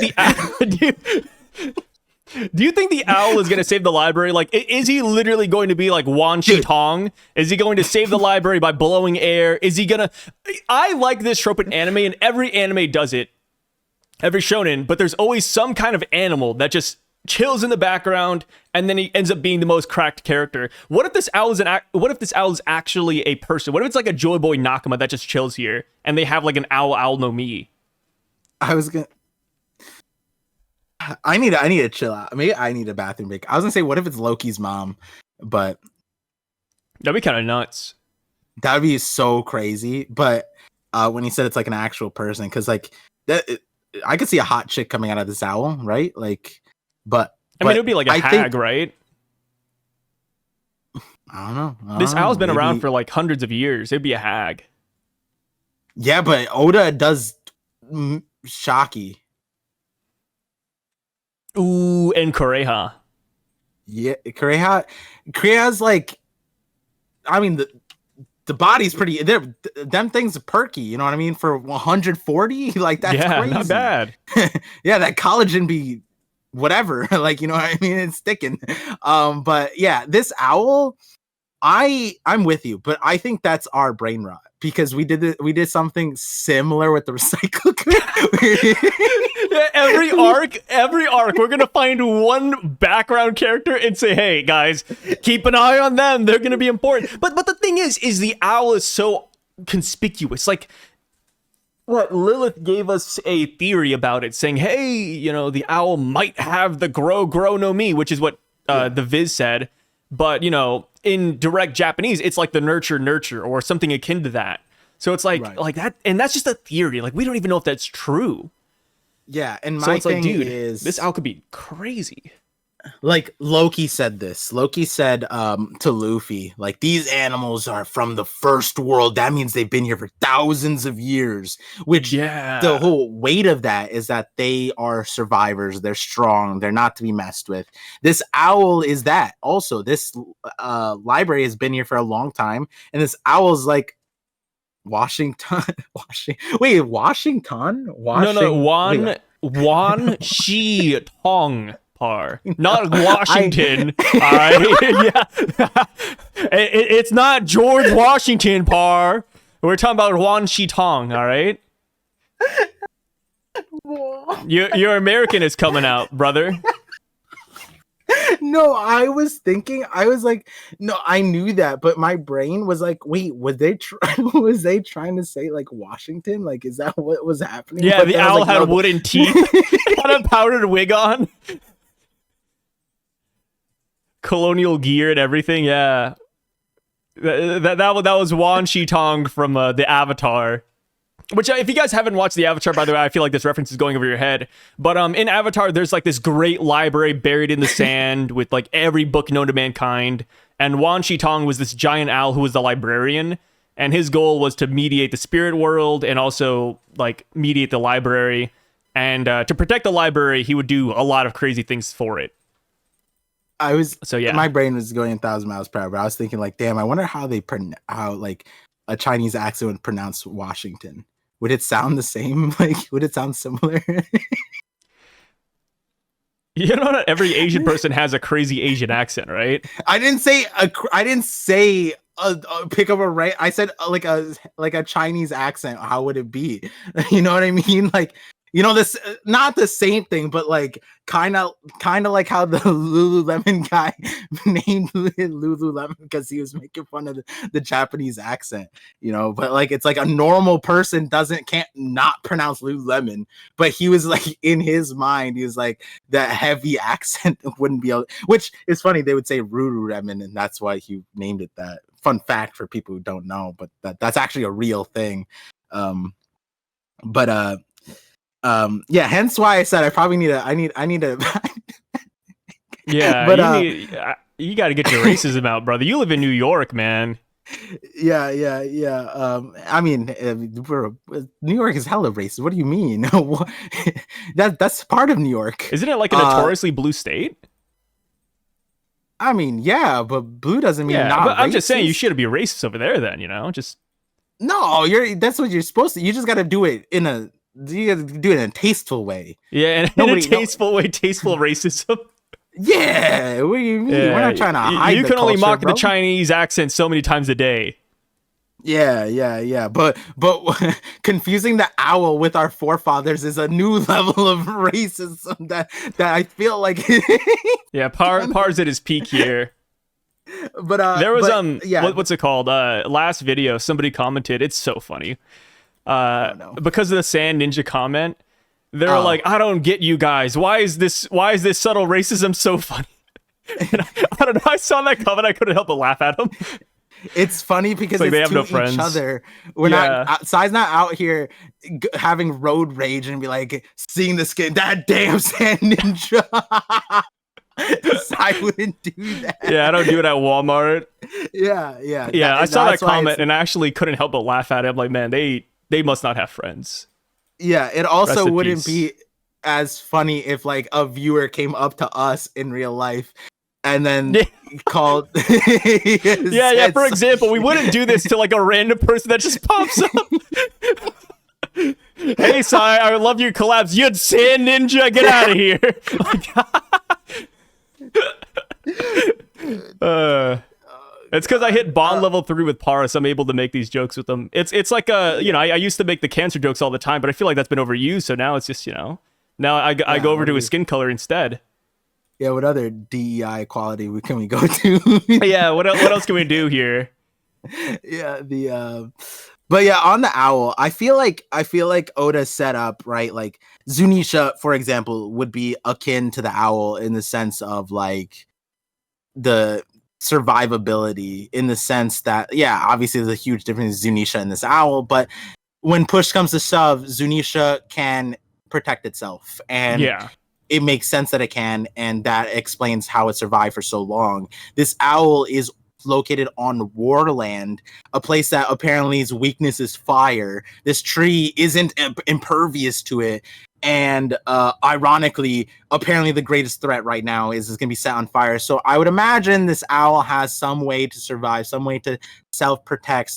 do you think the owl is going to save the library? Like, is he literally going to be like Wan Shi Tong? Is he going to save the library by blowing air? Is he going to... I like this trope in anime, and every anime does it. Every shonen, but there's always some kind of animal that just chills in the background, and then he ends up being the most cracked character. What if this owl is actually a person? What if it's like a Joy Boy Nakama that just chills here, and they have like an owl no mi? I need to chill out. Maybe I need a bathroom break. I was gonna say, what if it's Loki's mom? But That'd be kind of nuts. that would be so crazy. But when he said it's like an actual person, because like that, I could see a hot chick coming out of this owl, right? Like, but I mean, it would be like a hag, right? I don't know. This owl's been around for like hundreds of years. It'd be a hag. Yeah, but Oda does Shaki. Ooh, and Koreha. Yeah, Koreha's like, I mean, the body's pretty. Them things are perky. You know what I mean? For 140, like that's crazy. Not bad. Yeah, that collagen be whatever. Like, you know what I mean? It's sticking. But yeah, this owl, I'm with you, but I think that's our brain rot because we did something similar with the recycle. every arc, we're gonna find one background character and say, "Hey guys, keep an eye on them. They're gonna be important." But the thing is the owl is so conspicuous. Like, what Lilith gave us a theory about it, saying, "Hey, the owl might have the grow no mi," which is what the Viz said. But in direct Japanese, it's like the nurture or something akin to that. So it's like that, and that's just a theory. Like, we don't even know if that's true. Yeah, and so my it's like, thing dude, is, this owl could be crazy. Like Loki said this. Loki said to Luffy, like, these animals are from the first world. That means they've been here for thousands of years. Which the whole weight of that is that they are survivors. They're strong. They're not to be messed with. This owl is that. Also, this library has been here for a long time, and this owl's like Washington. Washington? Wan Shi Tong Par, not Washington. All right, yeah, it's not George Washington Par. We're talking about Wan Shi Tong. All right, your American is coming out, brother. No, I was like, no, I knew that, but my brain was like, wait, was they trying to say like Washington? Like, is that what was happening? Yeah, but the owl had wooden teeth, had a powdered wig on, colonial gear and everything. Yeah, that was Wan Shi Tong from the Avatar. Which, if you guys haven't watched the Avatar, by the way, I feel like this reference is going over your head. But in Avatar, there's like this great library buried in the sand with like every book known to mankind. And Wan Shi Tong was this giant owl who was the librarian. And his goal was to mediate the spirit world and also like mediate the library. And to protect the library, he would do a lot of crazy things for it. So yeah. My brain was going 1,000 miles per hour, but I was thinking like, damn, I wonder how how like a Chinese accent would pronounce Washington. Would it sound the same? Like, would it sound similar? You know that every Asian person has a crazy Asian accent, right? I didn't say pick up a right. I said like a Chinese accent. How would it be? You know what I mean? Like, you know, this not the same thing, but like kind of like how the Lululemon guy named Lululemon because he was making fun of the Japanese accent, you know. But like, it's like a normal person can't not pronounce Lululemon, but he was like, in his mind, he was like, that heavy accent wouldn't be able, which is funny. They would say Lululemon, and that's why he named it that. Fun fact for people who don't know, but that's actually a real thing. But yeah, hence why I said I need to Yeah, but you got to get your racism out, brother. You live in New York, man. yeah. I mean, New York is hella racist. What do you mean? That's part of New York. Isn't it like a notoriously blue state? I mean, yeah, but blue doesn't mean not but I'm racist. just saying you shouldn't be racist over there then, you know? Just no, that's what you're supposed to. You just got to do it in a tasteful way. Yeah, in a tasteful way, tasteful racism. Yeah, what do you mean? Yeah, we're not trying to hide. You can only mock bro. the Chinese accent so many times a day. Yeah. But confusing the owl with our forefathers is a new level of racism that I feel like. Yeah, Par's at his peak here. But there was what's it called? Last video, somebody commented. It's so funny. Because of the Sand Ninja comment, they're like, I don't get you guys. Why is this subtle racism so funny? And I don't know. I saw that comment. I couldn't help but laugh at them. It's funny because it's they have to no friends. each other. We're not. Sai's not out here having road rage and be like seeing the skin. That damn Sand Ninja. Sai wouldn't do that. Yeah, I don't do it at Walmart. Yeah. I saw that comment and I actually couldn't help but laugh at it. I'm like, man, they must not have friends. Yeah, it also wouldn't be as funny if like a viewer came up to us in real life and then called. Yeah. For example, we wouldn't do this to like a random person that just pops up. Hey, Sai, I love your collabs. You Sand Ninja, get out of here. It's because I hit bond level 3 with Par, so I'm able to make these jokes with them. It's like I used to make the cancer jokes all the time, but I feel like that's been overused. So now it's just now I go over to his skin color instead. Yeah, what other DEI equality can we go to? Yeah, what else can we do here? Yeah, but yeah, on the owl, I feel like Oda's set up, right? Like Zunisha, for example, would be akin to the owl in the sense of like the survivability, in the sense that, yeah, obviously there's a huge difference in Zunisha and this owl, but when push comes to shove, Zunisha can protect itself, and it makes sense that it can, and that explains how it survived for so long. This owl is located on Warland, a place that apparently its weakness is fire. This tree isn't impervious to it, and ironically, apparently the greatest threat right now is going to be set on fire. So I would imagine this owl has some way to survive, some way to self-protect,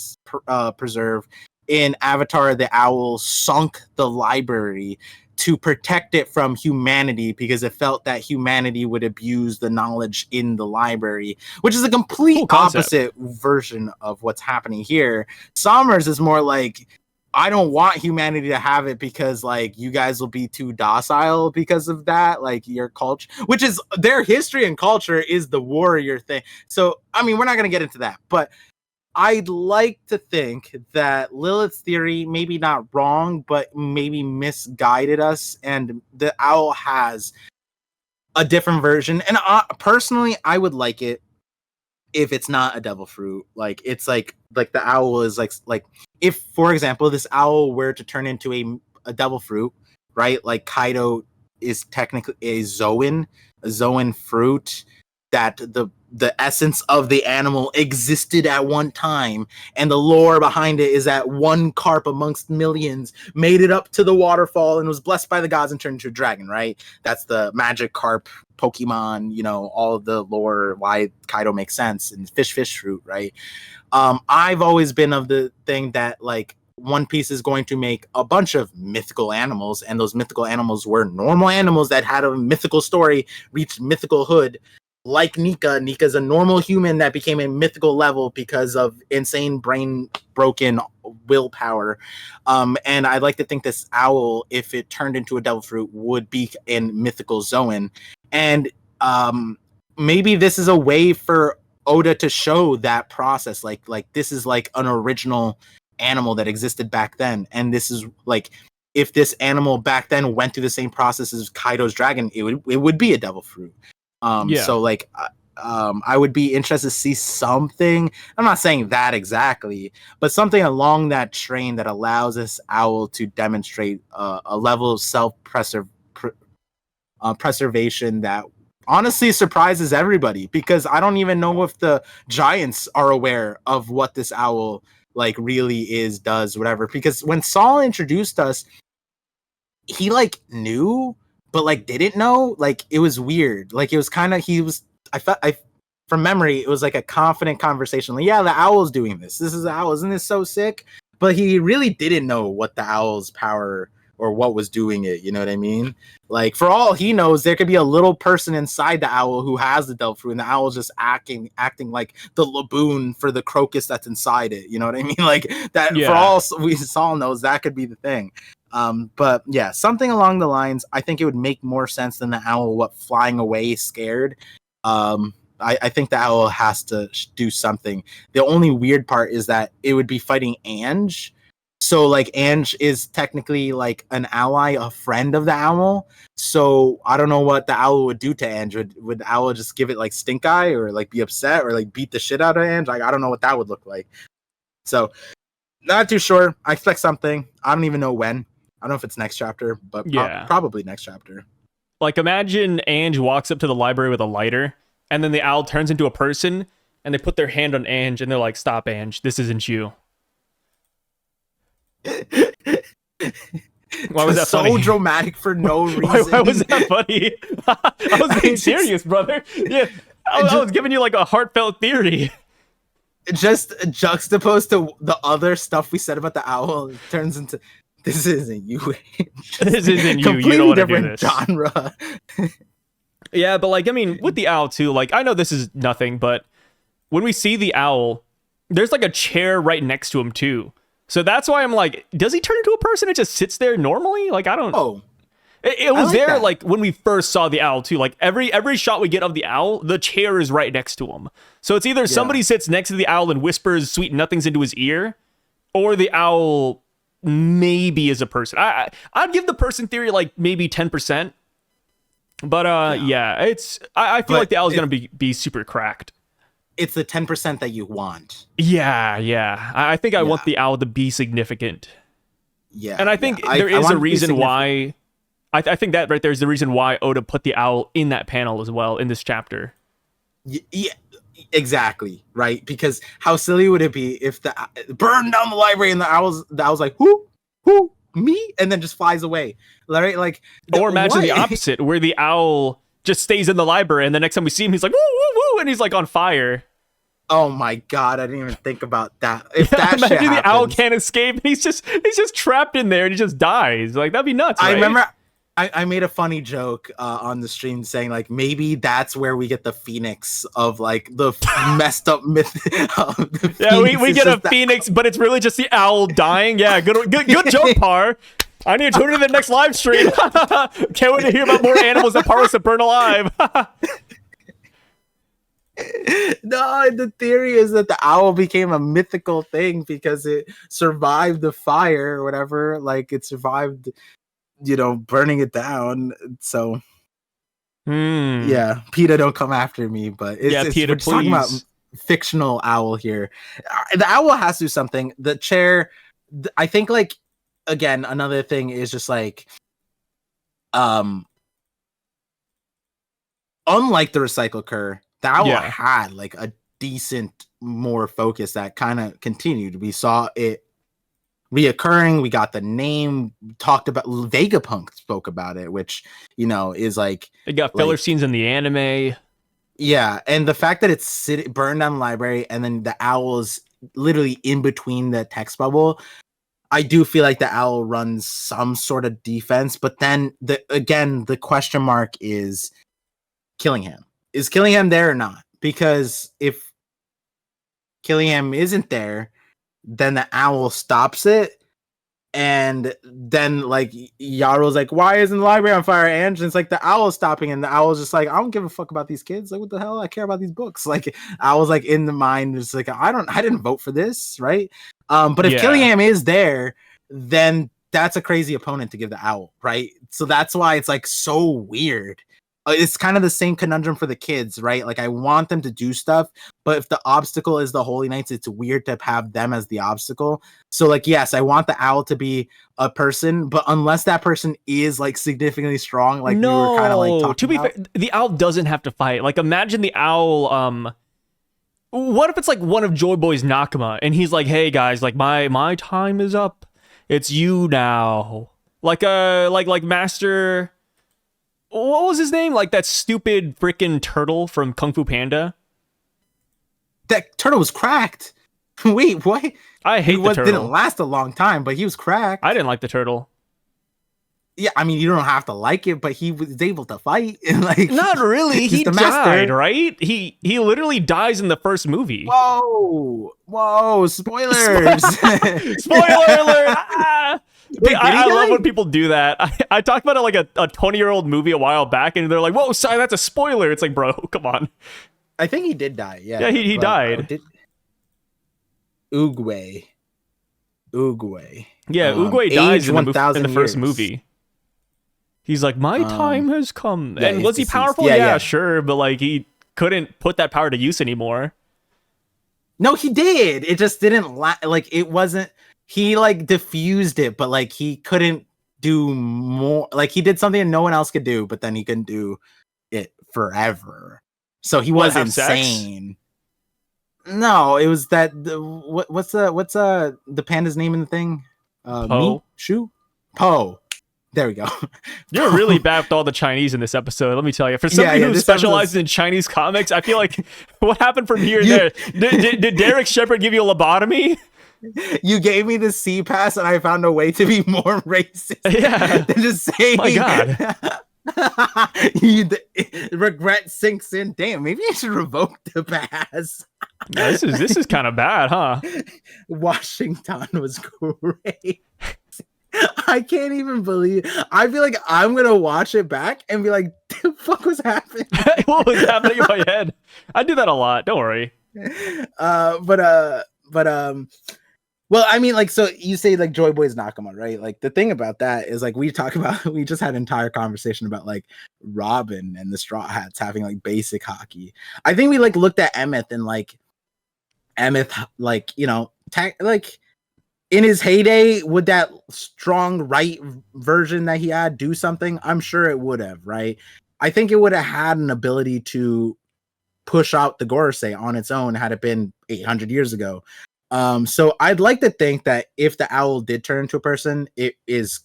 preserve. In Avatar, the owl sunk the library to protect it from humanity because it felt that humanity would abuse the knowledge in the library, which is a complete opposite version of what's happening here. Somers is more like, I don't want humanity to have it because like you guys will be too docile because of that, like your culture, which is their history and culture is the warrior thing. So, I mean, we're not going to get into that, but I'd like to think that Lilith's theory, maybe not wrong, but maybe misguided us, and the owl has a different version. And personally, I would like it if it's not a devil fruit. Like it's like the owl is like if, for example, this owl were to turn into a devil fruit, right? Like Kaido is technically a Zoan fruit. that the essence of the animal existed at one time, and the lore behind it is that one carp amongst millions made it up to the waterfall and was blessed by the gods and turned into a dragon, right? That's the magic carp Pokemon, you know, all of the lore, why Kaido makes sense, and fish fruit, right? I've always been of the thing that like One Piece is going to make a bunch of mythical animals, and those mythical animals were normal animals that had a mythical story, reached mythical hood. Like Nika. Nika's a normal human that became a mythical level because of insane brain broken willpower. And I'd like to think this owl, if it turned into a devil fruit, would be in mythical Zoan. And maybe this is a way for Oda to show that process. Like this is like an original animal that existed back then. And this is like, if this animal back then went through the same process as Kaido's dragon, it would be a devil fruit. So like, I would be interested to see something. I'm not saying that exactly, but something along that train that allows this owl to demonstrate a level of preservation that honestly surprises everybody, because I don't even know if the giants are aware of what this owl like really does, whatever. Because when Saul introduced us, he like knew, but like didn't know. Like it was weird. Like it was kind of, from memory, it was like a confident conversation. Like, yeah, the owl's doing this. This is the owl. Isn't this so sick? But he really didn't know what the owl's power or what was doing it. You know what I mean? Like for all he knows, there could be a little person inside the owl who has the devil fruit, and the owl's just acting like the laboon for the crocus that's inside it. You know what I mean? Like that. Yeah. For all we Saul knows, that could be the thing. But yeah, something along the lines, I think it would make more sense than the owl flying away scared. I think the owl has to do something. The only weird part is that it would be fighting Ange. So like Ange is technically like an ally, a friend of the owl. So I don't know what the owl would do to Ange. Would the owl just give it like stink eye, or like be upset, or like beat the shit out of Ange? Like I don't know what that would look like. So not too sure. I expect something. I don't even know when. I don't know if it's next chapter, but probably next chapter. Like, imagine Ange walks up to the library with a lighter, and then the owl turns into a person, and they put their hand on Ange, and they're like, "Stop, Ange. This isn't you." Why was that so funny? dramatic for no reason? Why was that funny? I was being serious, brother. Yeah, I was giving you like a heartfelt theory. Just juxtaposed to the other stuff we said about the owl, it turns into... This isn't you. This isn't you. Completely You don't want to do different this. Genre. Yeah, but like, I mean, with the owl too, like, I know this is nothing, but when we see the owl, there's like a chair right next to him too. So that's why I'm like, does he turn into a person? It just sits there normally? Like, I don't... Oh. It was like there, that. Like, when we first saw the owl too. Like, every shot we get of the owl, the chair is right next to him. So it's either somebody sits next to the owl and whispers sweet nothings into his ear, or the owl... maybe as a person. I'd give the person theory like maybe 10%, but it's I feel like the owl's gonna be super cracked. It's the 10% that you want. Yeah. I think I want the owl to be significant. Yeah, and I think there is a reason why. I think that right there is the reason why Oda put the owl in that panel as well in this chapter. Yeah. Exactly, right? Because how silly would it be if the burn down the library and the owl's like, who, me, and then just flies away, right? Like, or imagine the opposite, where the owl just stays in the library, and the next time we see him, he's like, woo, woo, woo, and he's like on fire. Oh my god, I didn't even think about that. If that imagine shit the owl can't escape, and he's just trapped in there, and he just dies. Like, that'd be nuts. Right? I remember. I made a funny joke on the stream saying like maybe that's where we get the phoenix of like the messed up myth. Yeah, we get a phoenix, but it's really just the owl dying. Yeah, good joke, Par. I need to tune in to the next live stream. Can't wait to hear about more animals that Par wants to burn alive. No, the theory is that the owl became a mythical thing because it survived the fire or whatever. Like it survived, burning it down. So yeah, PETA, don't come after me, but PETA, we're just talking about fictional owl here. The owl has to do something. The chair, I think, like, again, another thing is just like unlike the recycle cur, The owl Yeah. had like a decent more focus that kind of continued. We saw it reoccurring. We got the name talked about. Vegapunk spoke about it, which is like It got filler scenes in the anime. Yeah, and the fact that it's burned down the library and then the owl's literally in between the text bubble, I do feel like the owl runs some sort of defense. But then the question mark is Killingham. Is Killingham there or not? Because if Killingham isn't there, then the owl stops it. And then like Yaro's like, why isn't the library on fire? And it's like the owl's stopping, and the owl's just like, I don't give a fuck about these kids. Like, what the hell? I care about these books. Like, owl's like in the mind, it's like, I didn't vote for this, right? But if Killingham is there, then that's a crazy opponent to give the owl, right? So that's why it's like so weird. It's kind of the same conundrum for the kids, right? Like, I want them to do stuff, but if the obstacle is the Holy Knights, it's weird to have them as the obstacle. So, like, yes, I want the owl to be a person, but unless that person is like significantly strong, like we were kind of like talking to be about. fair, the owl doesn't have to fight. Like, imagine the owl. What if it's like one of Joy Boy's Nakama, and he's like, "Hey guys, like my time is up. It's you now." Like Master. What was his name? Like that stupid freaking turtle from Kung Fu Panda. That turtle was cracked. Wait, what? I hate the turtle. Didn't last a long time, but he was cracked. I didn't like the turtle. Yeah, I mean, you don't have to like it, but he was able to fight. And like, not really. He died, right? He literally dies in the first movie. Whoa! Spoilers! Spoiler alert! Wait, I love when people do that. I talked about it like a 20-year-old movie a while back, and they're like, "Whoa, sorry, that's a spoiler." It's like, bro, come on. I think he did die. Yeah, he died. Oogway. Yeah, Oogway dies in the first movie. He's like, my time has come. Yeah, and was he powerful? Yeah, sure, but like he couldn't put that power to use anymore. No, he did. It just didn't like it wasn't. He like diffused it, but like he couldn't do more. Like he did something no one else could do, but then he couldn't do it forever. So he was insane. Sex? No, it was that. What's the panda's name in the thing? Po. Po. There we go. You're really bad with all the Chinese in this episode, let me tell you. For somebody who specializes in Chinese comics, I feel like what happened from here to there? Did Derek Shepard give you a lobotomy? You gave me the C pass, and I found a way to be more racist. Yeah. Than just saying, my God. Regret sinks in. Damn, maybe I should revoke the pass. No, this is kind of bad, huh? Washington was great. I can't even believe. I feel like I'm gonna watch it back and be like, "The fuck was happening? What was happening in my head?" I do that a lot. Don't worry. Well, I mean, like, so you say like Joy Boy's Nakama, right? Like the thing about that is like we just had an entire conversation about like Robin and the Straw Hats having like basic haki. I think we like looked at Emmett and like like like. In his heyday, would that strong right version that he had do something? I'm sure it would have, right? I think it would have had an ability to push out the Gorosei on its own had it been 800 years ago. So I'd like to think that if the owl did turn into a person, it is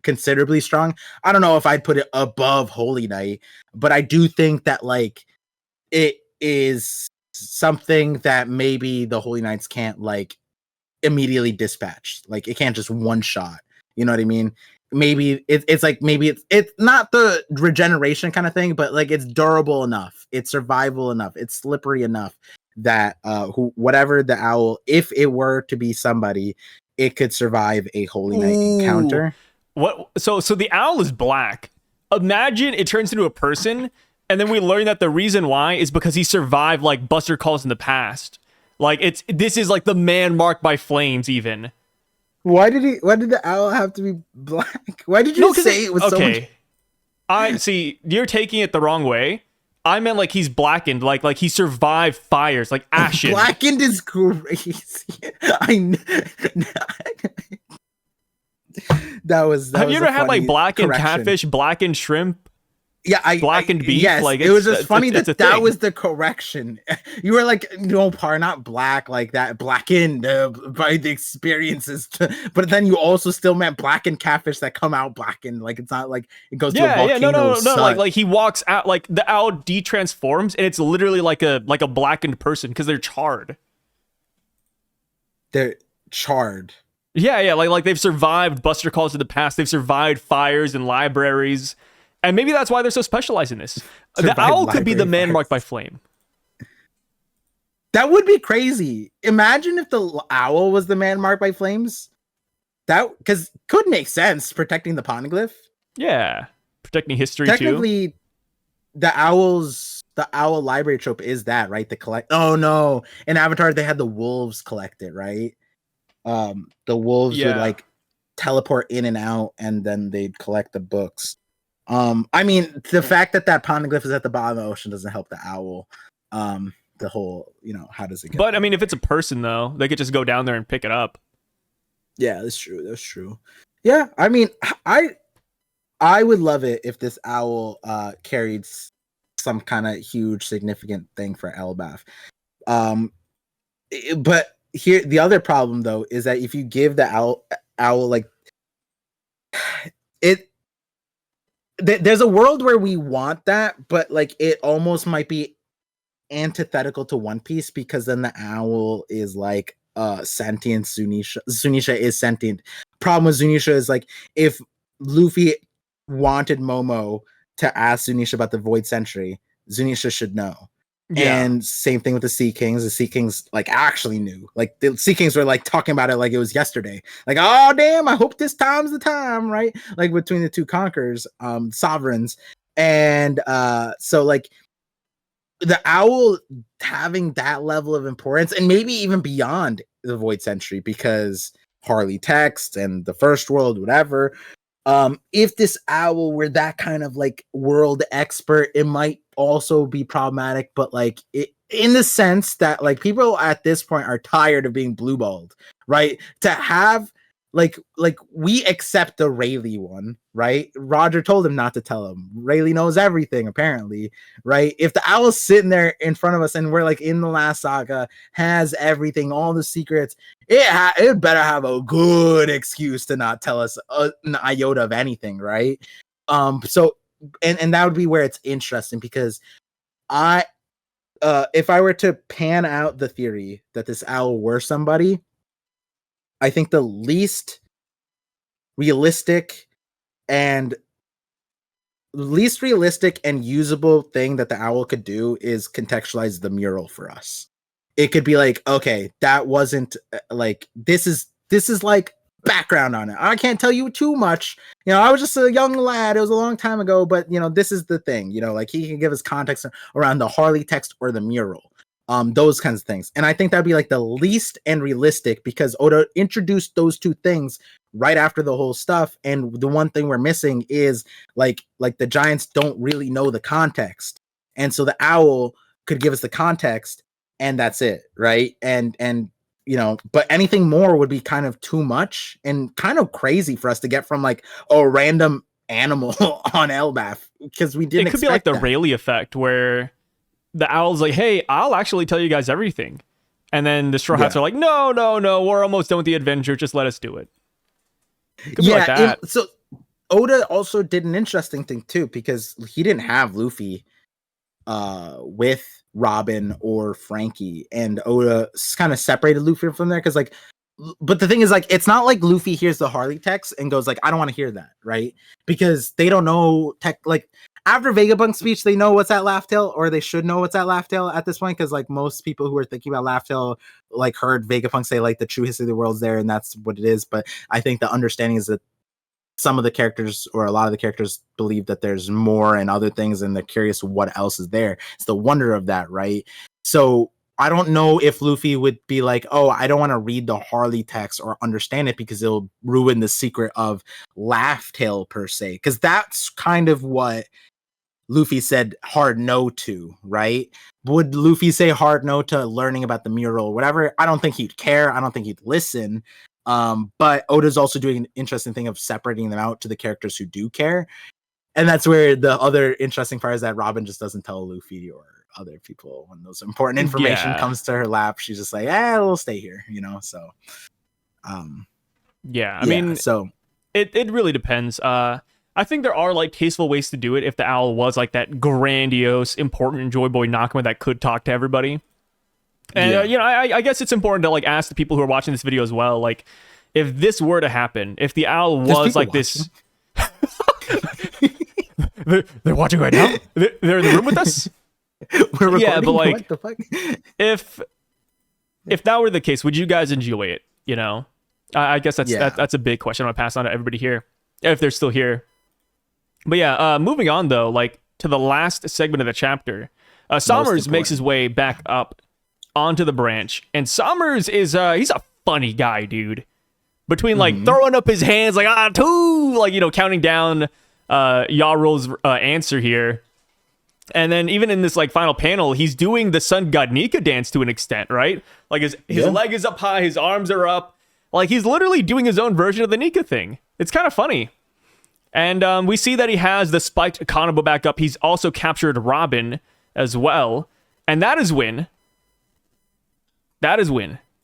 considerably strong. I don't know if I'd put it above Holy Knight, but I do think that like it is something that maybe the Holy Knights can't like immediately dispatched. Like it can't just one shot. You know what I mean? Maybe it's like maybe it's not the regeneration kind of thing, but like it's durable enough, it's survival enough, it's slippery enough that whatever the owl, if it were to be somebody, it could survive a Holy Knight encounter. What? So the owl is black. Imagine it turns into a person, and then we learn that the reason why is because he survived like Buster Calls in the past. Like this is like the man marked by flames even. Why did the owl have to be black? Why did you say it was so much? I see, you're taking it the wrong way. I meant like he's blackened, like he survived fires, like ashen. Blackened is crazy. That was Have you ever had like blackened catfish, blackened shrimp? Yeah, blackened beef. Yes, Like it was just it's, funny it's a that thing. was the correction. You were like, no, par, not black, like that, blackened by the experiences. But then you also still meant blackened catfish that come out blackened. Like it's not like it goes to a Yeah, no, volcano. no, no, no. Like he walks out, like the owl de-transforms, and it's literally like a blackened person because they're charred. They're charred. Yeah, like they've survived Buster Calls to the past. They've survived fires and libraries, and maybe that's why they're so specialized in this. The owl could be the man marked by flame. That would be crazy. Imagine if the owl was the man marked by flames. That because could make sense protecting the poneglyph. Yeah, protecting history Technically, too. the owl library trope is that, right? The collect. Oh no, in Avatar they had the wolves collect it, right? The wolves would Yeah, like teleport in and out, and then they'd collect the books. I mean, the fact that poneglyph is at the bottom of the ocean doesn't help the owl. The whole, how does it get? but there? I mean, if it's a person though, they could just go down there and pick it up. Yeah, that's true. That's true. Yeah, I mean, I would love it if this owl carried some kind of huge significant thing for Elbaf. But here the other problem though is that if you give the owl like it there's a world where we want that, but like it almost might be antithetical to One Piece because then the owl is like sentient. Zunisha is sentient. Problem with Zunisha is like if Luffy wanted Momo to ask Zunisha about the Void Century, Zunisha should know. Yeah, And same thing with the Sea Kings. The Sea Kings like actually knew. Like the Sea Kings were like talking about it like it was yesterday. Like, oh damn, I hope this time's the time, right? Like between the two conquerors, sovereigns. And so like the owl having that level of importance and maybe even beyond the Void Century because Harley Text and the First World, whatever. If this owl were that kind of like world expert, it might also be problematic, but like in the sense that like people at this point are tired of being blueballed, right? To have like we accept the Rayleigh one, right? Roger told him not to tell him. Rayleigh knows everything, apparently, right? If the owl's sitting there in front of us and we're like in the last saga, has everything, all the secrets, it better have a good excuse to not tell us an iota of anything, right? So and that would be where it's interesting because if I were to pan out the theory that this owl were somebody, I think the least realistic and usable thing that the owl could do is contextualize the mural for us. It could be like, okay, that wasn't like this is like background on it. I can't tell you too much. I was just a young lad. It was a long time ago, but this is the thing. Like he can give us context around the Harley text or the mural. Those kinds of things. And I think that'd be like the least and realistic because Oda introduced those two things right after the whole stuff. And the one thing we're missing is like the giants don't really know the context. And so the owl could give us the context and that's it. Right. And but anything more would be kind of too much and kind of crazy for us to get from like a random animal on Elbaf because we didn't it could be like the that. Rayleigh effect where the owl's like, hey, I'll actually tell you guys everything. And then the Straw Hats are like, no, we're almost done with the adventure. Just let us do it. Could be like that. So Oda also did an interesting thing too, because he didn't have Luffy with Robin or Frankie, and Oda kind of separated Luffy from there because but the thing is like it's not like Luffy hears the Harley text and goes like I don't want to hear that, right? Because they don't know like after Vegabunk's speech they know what's at Laughtale, or they should know what's at Laughtale at this point, because like most people who are thinking about Laughtale like heard Vegapunk say like the true history of the world's there and that's what it is. But I think the understanding is that some of the characters or a lot of the characters believe that there's more and other things and they're curious what else is there. It's the wonder of that, right? So I don't know if Luffy would be like, oh, I don't want to read the Harley text or understand it because it'll ruin the secret of Laughtale per se. Because that's kind of what Luffy said hard no to, right? Would Luffy say hard no to learning about the mural or whatever? I don't think he'd care. I don't think he'd listen. But Oda's also doing an interesting thing of separating them out to the characters who do care. And that's where the other interesting part is that Robin just doesn't tell Luffy or other people when those important information comes to her lap. She's just like, we'll stay here, you know? So, I mean, so it really depends. I think there are like tasteful ways to do it if the owl was like that grandiose, important Joy Boy Nakama that could talk to everybody. And, you know, I guess it's important to like ask the people who are watching this video as well, like, if this were to happen, if the owl was like this... They're watching right now? They're in the room with us? We're recording? Yeah, but like, what the fuck? if that were the case, would you guys enjoy it? You know? I guess that's a big question. I'm going to pass on to everybody here, if they're still here. But yeah, moving on though, like, to the last segment of the chapter, Sommers makes his way back up onto the branch, and Sommers is he's a funny guy, dude. Between like throwing up his hands like two, like, you know, counting down Yaro's answer here, and then even in this like final panel, he's doing the Sun God Nika dance to an extent, right? Like his leg is up high, his arms are up, like he's literally doing his own version of the Nika thing. It's kind of funny. And we see that he has the spiked Kanabo back up. He's also captured Robin as well, and that is when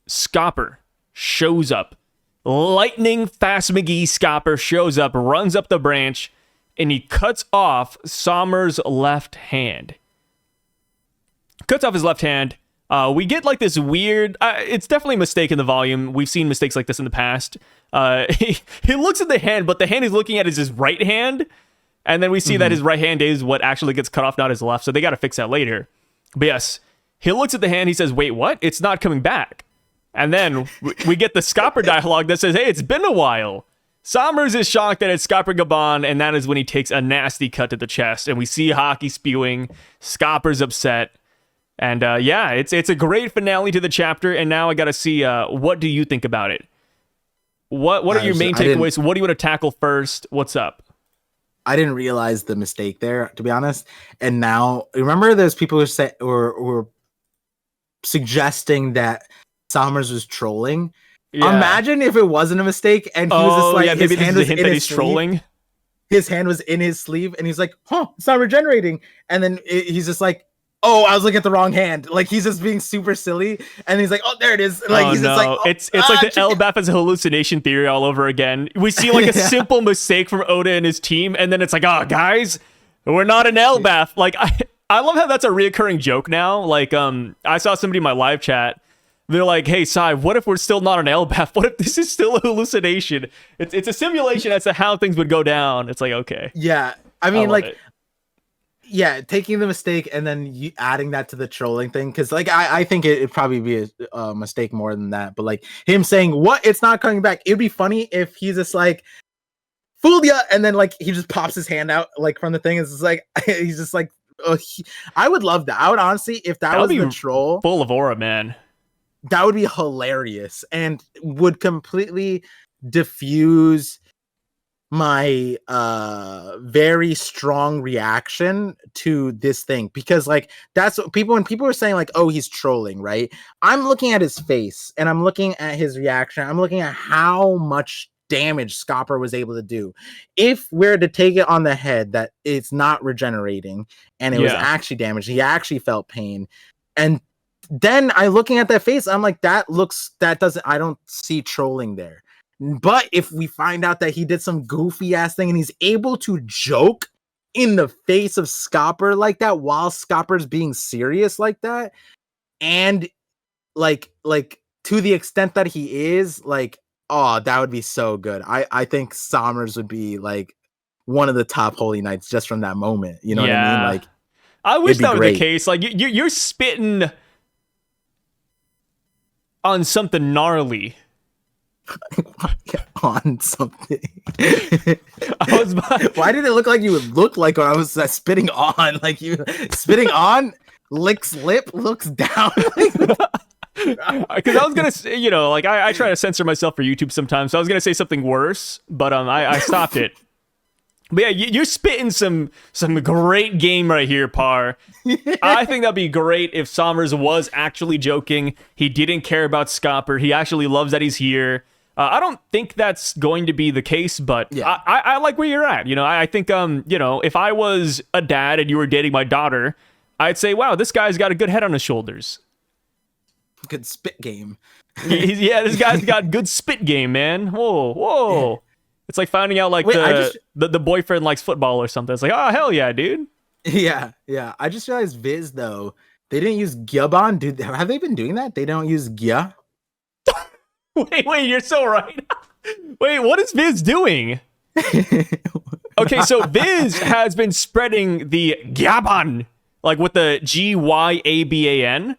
Scopper shows up. Lightning fast McGee Scopper shows up, runs up the branch, and he cuts off Sommers' left hand. Cuts off his left hand. We get like this weird... it's definitely a mistake in the volume. We've seen mistakes like this in the past. He looks at the hand, but the hand he's looking at is his right hand. And then we see that his right hand is what actually gets cut off, not his left. So they got to fix that later. But yes, he looks at the hand. He says, wait, what? It's not coming back. And then we get the Scopper dialogue that says, hey, it's been a while. Sommers is shocked that it's Scopper Gaban, and that is when he takes a nasty cut to the chest. And we see Haki spewing. Scopper's upset. And it's a great finale to the chapter. And now I got to see, what do you think about it? What are your main takeaways? What do you want to tackle first? What's up? I didn't realize the mistake there, to be honest. And now, remember there's people who say or suggesting that Sommers was trolling. Yeah. Imagine if it wasn't a mistake and he was just like, his hand was in his trolling. His hand was in his sleeve and he's like, it's not regenerating. And then he's just like, I was looking at the wrong hand. Like he's just being super silly. And he's like, there it is. Like he's just like, it's like the Elbaf as a hallucination theory all over again. We see like a simple mistake from Oda and his team. And then it's like, guys, we're not an Elbaf. Like I love how that's a reoccurring joke now. Like I saw somebody in my live chat. They're like, hey, Sai, what if we're still not an LBAF? What if this is still a hallucination? It's a simulation as to how things would go down. It's like, okay. Yeah. I mean, taking the mistake and then adding that to the trolling thing. Because, like, I think it'd probably be a mistake more than that. But, like, him saying, what? It's not coming back. It'd be funny if he's just like, fooled ya. And then, like, he just pops his hand out, like, from the thing. It's just like, he's just like, I would love that. I would honestly, if that was the troll. Full of aura, man. That would be hilarious and would completely diffuse my very strong reaction to this thing, because like that's what when people are saying like, he's trolling, right? I'm looking at his face and I'm looking at his reaction. I'm looking at how much damage Scopper was able to do. If we're to take it on the head that it's not regenerating and it was actually damaged, he actually felt pain. And then I looking at that face, I'm like, I don't see trolling there. But if we find out that he did some goofy ass thing and he's able to joke in the face of Scopper like that while Scopper's being serious like that, and like to the extent that he is, like, that would be so good. I think Sommers would be like one of the top Holy Knights just from that moment. You know what I mean? Like, I wish that were the case. Like you're spitting on something gnarly. On something. Why did it look like you would look like when I was spitting on? Like you spitting on, licks lip, looks down. Because I was gonna say, like I try to censor myself for YouTube sometimes, so I was gonna say something worse, but I stopped it. But yeah, you're spitting some great game right here, Par. I think that'd be great if Sommers was actually joking. He didn't care about Scopper. He actually loves that he's here. I don't think that's going to be the case, but Yeah. I like where you're at. I think if I was a dad and you were dating my daughter, I'd say, wow, this guy's got a good head on his shoulders. Good spit game. Yeah, this guy's got good spit game, man. Whoa. It's like finding out like Wait, the boyfriend likes football or something. It's like, oh hell yeah, dude. Yeah. I just realized Viz though, they didn't use Gyaban. Dude, have they been doing that? They don't use Gya. Wait, you're so right. Wait, what is Viz doing? Okay, so Viz has been spreading the Gaban, like with the Gyaban,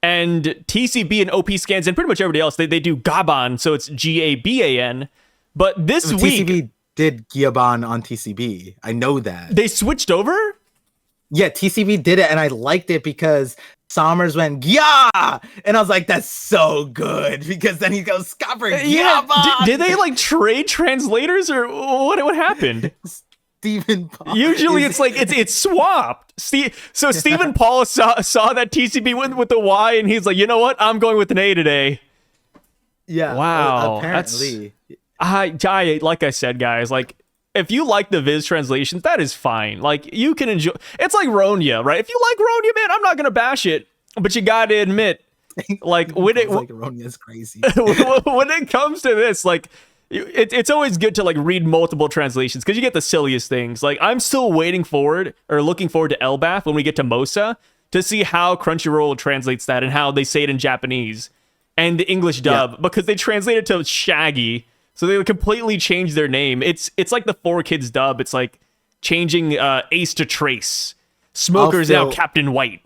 and TCB and OP scans and pretty much everybody else, they do Gaban, so it's Gaban. But this week, TCB did Gyaban on TCB. I know that. they switched over? Yeah, TCB did it, and I liked it because Sommers went Gya, and I was like, "That's so good." Because then he goes Scopper Gaban. Did they like trade translators or what happened? Stephen Paul. Usually it's like it's swapped. So Stephen Paul saw that TCB went with the Y, and he's like, you know what? I'm going with an A today. Yeah. Wow. Apparently. I like I said, guys, like if you like the Viz translations, that is fine. Like you can enjoy. It's like Ronya, right? If you like Ronya, man, I'm not gonna bash it, but you gotta admit, like when it like Ronya's crazy. when it comes to this, like it's always good to like read multiple translations because you get the silliest things. Like I'm still looking forward to Elbath when we get to Mosa to see how Crunchyroll translates that and how they say it in Japanese and the English dub because they translate it to Shaggy, so they completely change their name. It's like the 4Kids dub. It's like changing Ace to Trace. Smoker's now Captain White.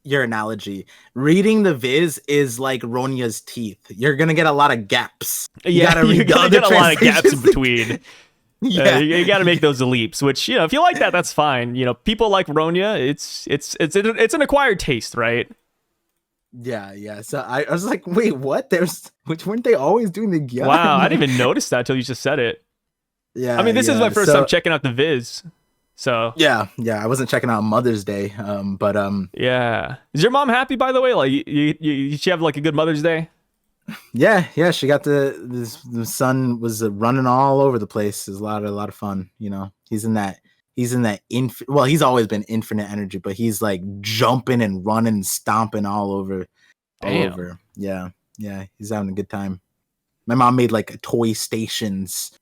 Your analogy. Reading the Viz is like Ronya's teeth. You're gonna get a lot of gaps. You're gonna get a lot of gaps in between. Yeah. You got to make those leaps. Which if you like that, that's fine. People like Ronya. It's an acquired taste, right? Yeah. So I was like, wait, what? Weren't they always doing the Gya? Wow, I didn't even notice that till you just said it. Yeah. I mean, this is my first time checking out the Viz. So yeah, I wasn't checking out Mother's Day, but yeah. Is your mom happy, by the way? Like, she have like a good Mother's Day? Yeah. She got the son was running all over the place. It was a lot of fun. He's in that well, he's always been infinite energy, but he's like jumping and running and stomping all over. Yeah. He's having a good time. My mom made like toy stations.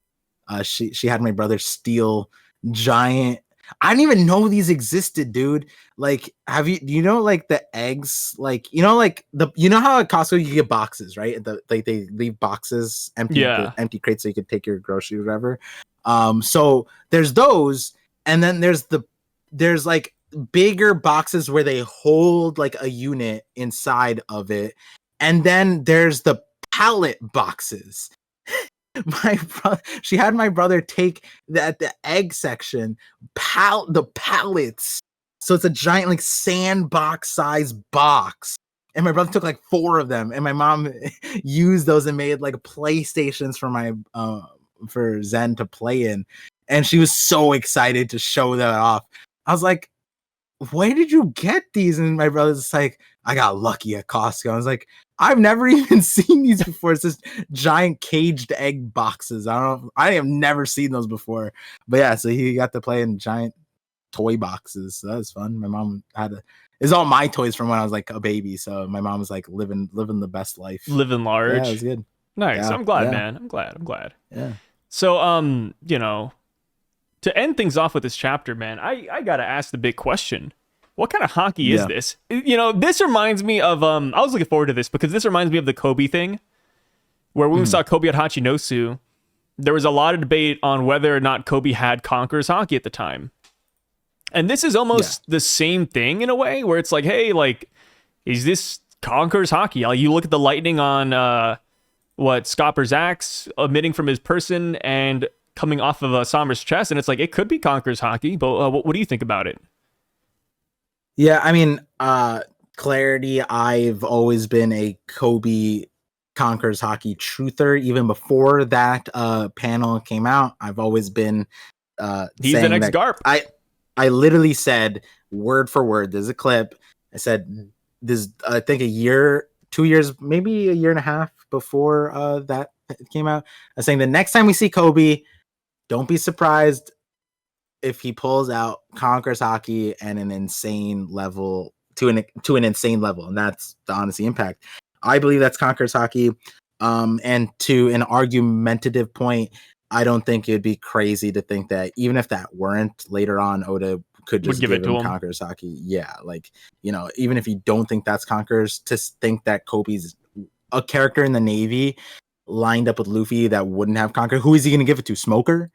She had my brother steal giant. I didn't even know these existed, dude. Like, do you know like the eggs? Like, like how at Costco you get boxes, right? They leave boxes empty crates so you could take your groceries or whatever. So there's those, and then there's like bigger boxes where they hold like a unit inside of it, and then there's the pallet boxes. She had my brother take the egg section, the pallets. So it's a giant like sandbox size box. And my brother took like 4 of them, and my mom used those and made like PlayStations for Zen to play in. And she was so excited to show that off. I was like, where did you get these? And my brother's like, I got lucky at Costco. I was like, I've never even seen these before. It's just giant caged egg boxes. I have never seen those before. But yeah, so he got to play in giant toy boxes. So that was fun. My mom it's all my toys from when I was like a baby. So my mom was like living the best life. Living large. Yeah, it was good. Nice. Yeah, I'm glad, man. I'm glad. Yeah. So to end things off with this chapter, man, I gotta ask the big question. What kind of haki is this? This reminds me of I was looking forward to this because this reminds me of the Kobe thing, where when we saw Kobe at Hachinosu, there was a lot of debate on whether or not Kobe had Conqueror's haki at the time. And this is almost the same thing in a way, where it's like, hey, like, is this Conqueror's haki? Like, you look at the lightning on Scopper's axe emitting from his person and coming off of Sommer's chest, and it's like, it could be Conqueror's haki, but what do you think about it? Yeah, I mean, clarity, I've always been a Kobe Conqueror's haki truther. Even before that panel came out, I've always been he's the next Garp. I literally said word for word, there's a clip. I said this, I think 2 years, maybe a year and a half before that came out. I was saying the next time we see Kobe, don't be surprised if he pulls out Conqueror's Haki and an insane level to an insane level, and that's the Honesty Impact. I believe that's Conqueror's Haki. And to an argumentative point, I don't think it'd be crazy to think that even if that weren't later on, Oda could just give give it to him him. Conqueror's Haki. Yeah, like, you know, even if you don't think that's Conqueror's, to think that Kobe's a character in the Navy lined up with Luffy that wouldn't have Conqueror, who is he going to give it to? Smoker?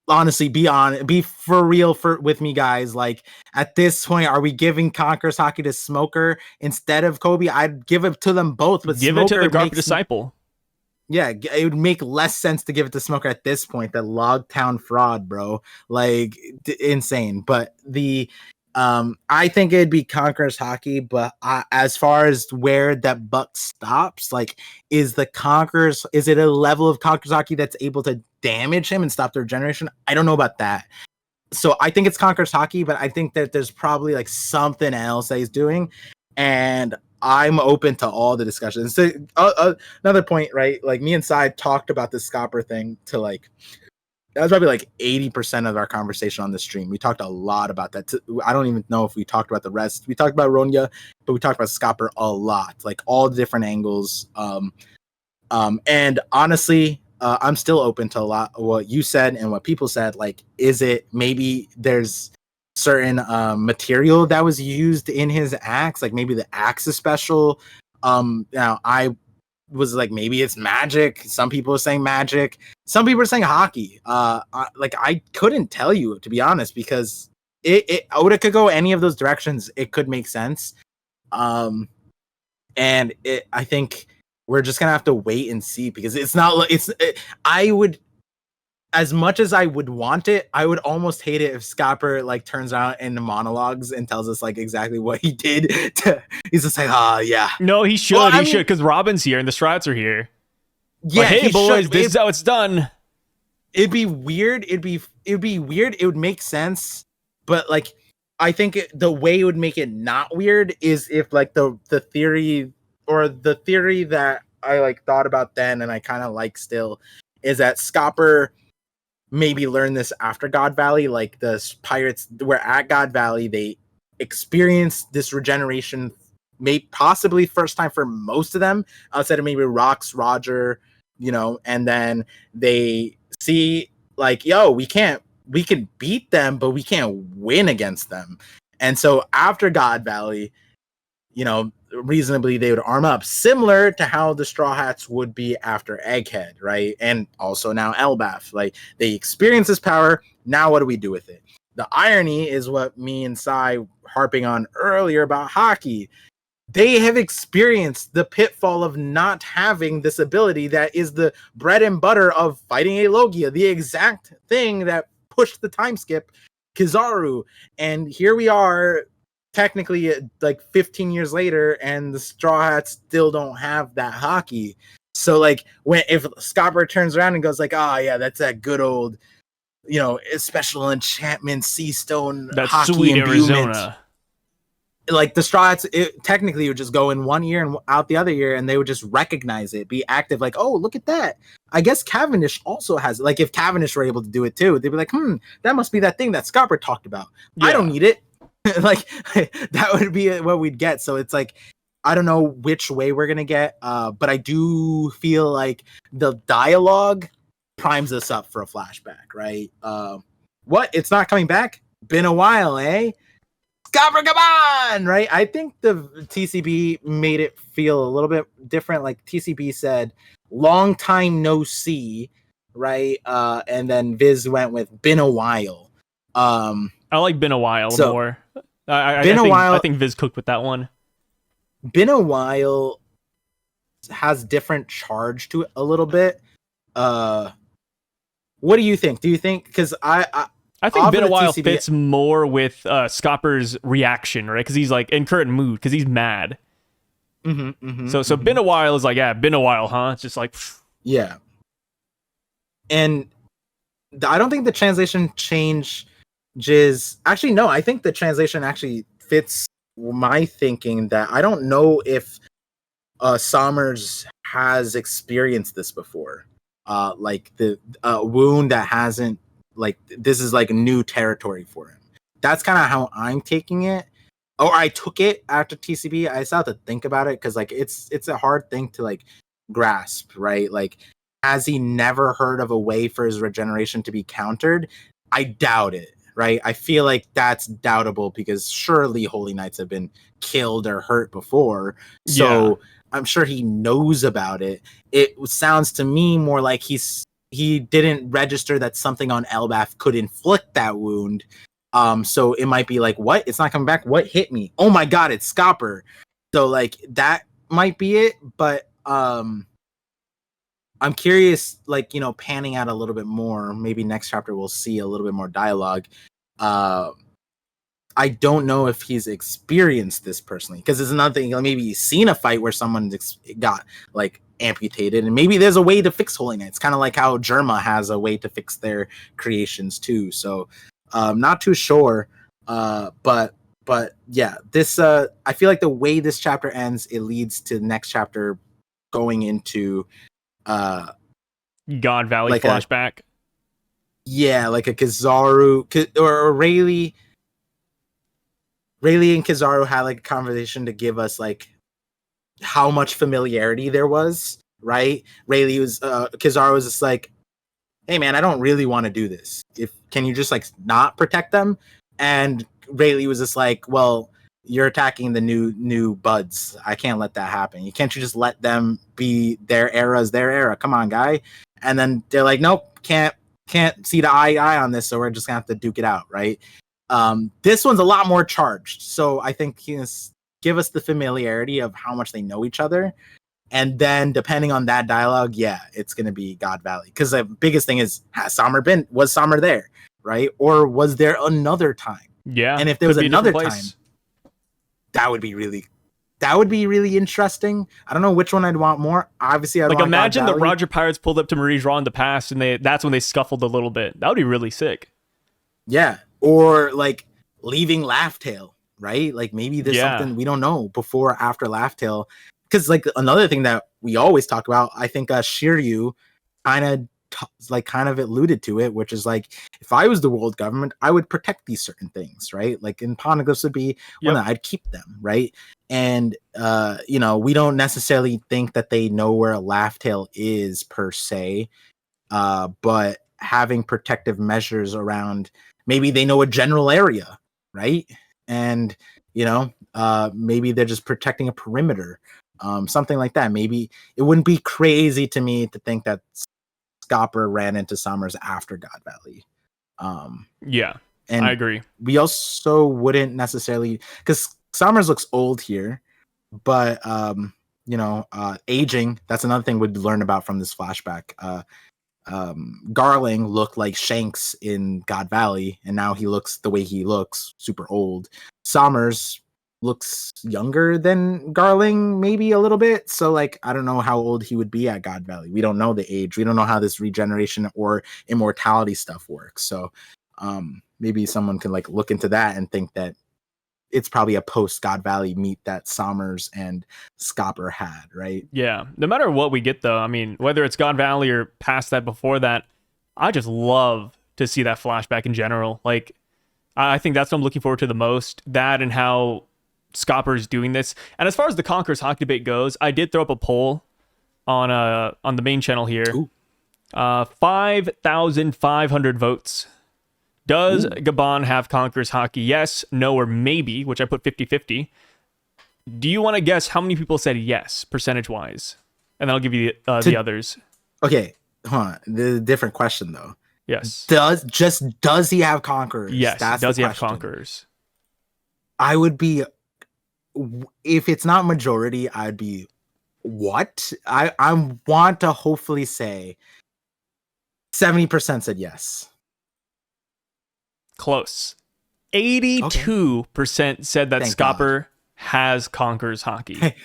Honestly, be for real with me, guys. Like, at this point, are we giving Conqueror's Haki to Smoker instead of Kobe? I'd give it to them both, but Give Smoker it to the Garp makes disciple. yeah, it would make less sense to give it to Smoker at this point. That Logtown fraud, bro, like insane. But I think it'd be Conqueror's Haki. But as far as where that buck stops, like, is it a level of Conqueror's Haki that's able to damage him and stop the regeneration? I don't know about that. So I think it's Conqueror's Haki, but I think that there's probably like something else that he's doing, and I'm open to all the discussions. So another point, right? Like, me and Sai talked about this Scopper thing to like, that was probably like 80% of our conversation on the stream. We talked a lot about that. I don't even know if we talked about the rest. We talked about Ronya, but we talked about Scopper a lot, like all the different angles. And honestly, I'm still open to a lot of what you said and what people said. Like, is it maybe there's certain material that was used in his axe, like maybe the axe is special. Now I was like, maybe it's magic. Some people are saying magic. Some people are saying haki. Like, I couldn't tell you, to be honest, because Oda could go any of those directions. It could make sense. And I think we're just gonna have to wait and see, because it's not. I would, as much as I would want it, I would almost hate it if Scopper like turns around in the monologues and tells us like exactly what he did. He's just like, yeah. No, he should. Well, he should, because Robin's here and the Strats are here. Yeah, like, hey boys, this is how it's done. It'd be weird. It'd be weird. It would make sense, but like, I think the way it would make it not weird is if like the theory that I like thought about then and I kind of like still is that Scopper maybe learned this after God Valley. Like, the pirates were at God Valley, they experienced this regeneration, maybe possibly first time for most of them, outside of maybe Rocks, Roger, you know, and then they see like, yo, we can beat them, but we can't win against them. And so after God Valley, you know, reasonably they would arm up, similar to how the Straw Hats would be after Egghead, right? And also now Elbaf. Like, they experience this power. Now what do we do with it? The irony is what me and Sai harping on earlier about haki. They have experienced the pitfall of not having this ability that is the bread and butter of fighting a Logia, the exact thing that pushed the time skip Kizaru. And here we are, technically like 15 years later, and the Straw Hats still don't have that haki. So like, if Scopper turns around and goes like, yeah, that's that good old, you know, special enchantment sea stone haki sweet imbuement. Arizona. Like, the Straw Hats technically would just go in one ear and out the other ear, and they would just recognize it, be active, like, oh, look at that. I guess Cavendish also has, like, if Cavendish were able to do it too, they'd be like, that must be that thing that Scopper talked about. Yeah. I don't need it. Like, that would be what we'd get. So it's like, I don't know which way we're gonna get, but I do feel like the dialogue primes us up for a flashback, right? What? It's not coming back? Been a while, eh? SCOPPER GABAN, right? I think the TCB made it feel a little bit different. Like, TCB said, long time no see, right? And then Viz went with been a while. I like been a while more. I think Viz cooked with that one. Been a while has different charge to it a little bit. What do you think? Do you think, because I think been a while fits more with Scopper's reaction, right? Because he's like in current mood, because he's mad. So been a while is like, yeah, been a while, huh? It's just like, yeah. And I don't think the translation changes. Actually, no, I think the translation actually fits my thinking, that I don't know if Sommers has experienced this before. like the wound that hasn't like this is like new territory for him. That's kind of how I'm taking it. Or I took it after TCB. I still have to think about it because like it's a hard thing to like grasp, right? Like, has he never heard of a way for his regeneration to be countered? I doubt it, right? I feel like that's doubtable because surely Holy Knights have been killed or hurt before. So I'm sure he knows about it. It sounds to me more like he didn't register that something on Elbaf could inflict that wound. So it might be like, what? It's not coming back. What hit me? Oh my god, it's Scopper. So like that might be it, but I'm curious, like, panning out a little bit more. Maybe next chapter we'll see a little bit more dialogue. I don't know if he's experienced this personally, because there's another thing. Maybe he's seen a fight where someone got like amputated, and maybe there's a way to fix Holy Knights, kind of like how Germa has a way to fix their creations too. So, not too sure. But yeah, this I feel like the way this chapter ends, it leads to the next chapter going into God Valley like flashback. Like a Kizaru or Rayleigh and Kizaru had like a conversation to give us like how much familiarity there was, right? Kizaru was just like, hey man, I don't really want to do this. Can you just like not protect them? And Rayleigh was just like, well, you're attacking the new buds. I can't let that happen. Can't you just let them be their era? Come on, guy. And then they're like, nope, can't see the eye on this, so we're just gonna have to duke it out, right? This one's a lot more charged, so I think he can give us the familiarity of how much they know each other, and then depending on that dialogue, it's gonna be God Valley, because the biggest thing is, was Samar there, right? Or was there another time? Yeah, and if there was another time, that would be really interesting. I don't know which one I'd want more. Obviously, I'd like want imagine God the Valley. Roger Pirates pulled up to Marie's Raw in the past, and that's when they scuffled a little bit. That would be really sick. Yeah, or like leaving Laughtale, right? Like maybe there's something we don't know before or after Laughtale. Because like another thing that we always talk about, I think Shiryu kind of alluded to it, which is like, if I was the world government, I would protect these certain things, right? Like in Poneglyphs would be one that I'd keep them, right? And we don't necessarily think that they know where a Laughtale is per se, but having protective measures around, maybe they know a general area, right? And maybe they're just protecting a perimeter, something like that. Maybe it wouldn't be crazy to me to think that Scopper ran into Summers after God Valley. And I agree. We also wouldn't necessarily, because Summers looks old here, but aging, that's another thing we'd learn about from this flashback. Garling looked like Shanks in God Valley, and now he looks the way he looks, super old. Summers looks younger than Garling, maybe a little bit. So like, I don't know how old he would be at God Valley. We don't know the age. We don't know how this regeneration or immortality stuff works. So maybe someone can like look into that and think that it's probably a post God Valley meet that Summers and Scopper had, right? Yeah. No matter what we get though, I mean, whether it's God Valley or past that, before that, I just love to see that flashback in general. Like, I think that's what I'm looking forward to the most. That and how Scopper's doing this. And as far as the Conqueror's Haki debate goes, I did throw up a poll on the main channel here. 5,500 votes. Does Gaban have Conqueror's Haki? Yes, no, or maybe, which I put 50-50. Do you want to guess how many people said yes, percentage-wise? And then I'll give you the others. Okay, hold on. The different question, though. Yes. Does he have Conquerors? Yes, that's does the he have question. Conquerors? I would be, if it's not majority, I'd be, what? I want to hopefully say 70% said yes. Close. 82% said that Thank Scopper has Conqueror's Haki.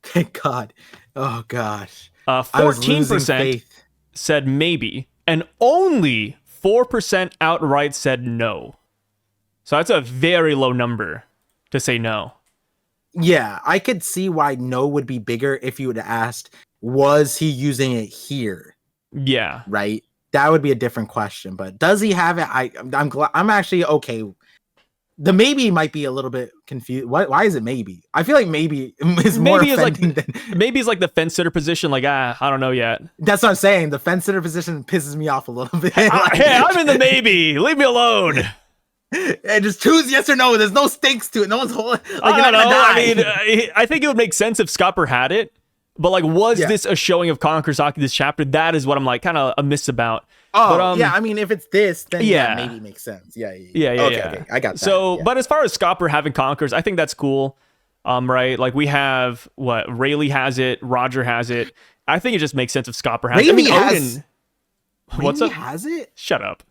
Thank God. Oh, gosh. 14% said maybe, and only 4% outright said no. So that's a very low number to say no. Yeah, I could see why no would be bigger if you would have asked, was he using it here? Yeah. right? That would be a different question. But does he have it? I'm glad. I'm actually okay. The maybe might be a little bit confused. Why is it maybe? I feel like maybe is more Maybe it's like offending than. maybe it's like the fence sitter position. Like I don't know yet. That's what I'm saying. The fence sitter position pisses me off a little bit. Like, Hey, I'm in the maybe. Leave me alone. and just choose yes or no. There's no stakes to it. No one's holding. Like, I you're don't not know. gonna I die. mean, I think it would make sense if Scopper had it. But like, was Yeah. this a showing of Conqueror's Haki this chapter? That is what I'm like kind of amiss about. Oh, But, yeah. I mean, if it's this, then yeah. maybe it makes sense. Yeah. Yeah. Okay. I got that. So, yeah. but as far as Scopper having Conquerors, I think that's cool. Right? Like we have what Rayleigh has it, Roger has it. I think it just makes sense if Scopper has it. I mean, Odin. What's up? Has it? Shut up.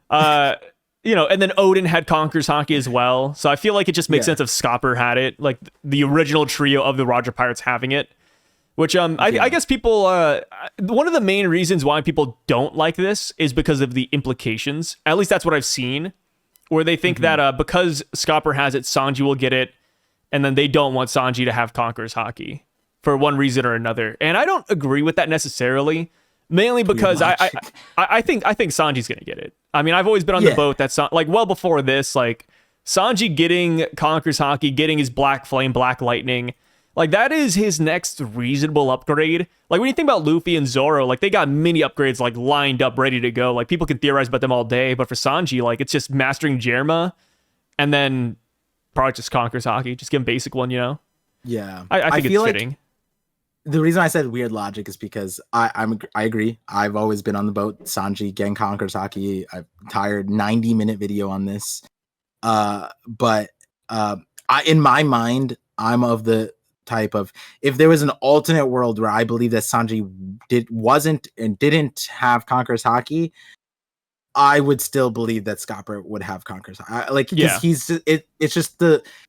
And then Odin had Conqueror's Haki as well. So I feel like it just makes sense if Scopper had it, like the original trio of the Roger Pirates having it. Which I guess people one of the main reasons why people don't like this is because of the implications. At least that's what I've seen, where they think that because Scopper has it, Sanji will get it, and then they don't want Sanji to have Conqueror's Haki for one reason or another. And I don't agree with that necessarily, mainly because I think Sanji's gonna get it. I mean, I've always been on the boat that's like well before this, like Sanji getting Conqueror's Haki, getting his Black Flame, Black Lightning. Like, that is his next reasonable upgrade. Like, when you think about Luffy and Zoro, like, they got mini upgrades, like, lined up, ready to go. Like, people can theorize about them all day. But for Sanji, like, it's just mastering Jerma and then probably just Conqueror's Haki. Just give him basic one, you know? Yeah. I think it's fitting. Like the reason I said weird logic is because I agree. I've always been on the boat. Sanji getting Conqueror's Haki. I've tired 90-minute video on this. But in my mind, I'm of the type of, if there was an alternate world where I believe that Sanji didn't have Conqueror's Haki, I would still believe that Scopper would have Conqueror's Haki. Like, because it's just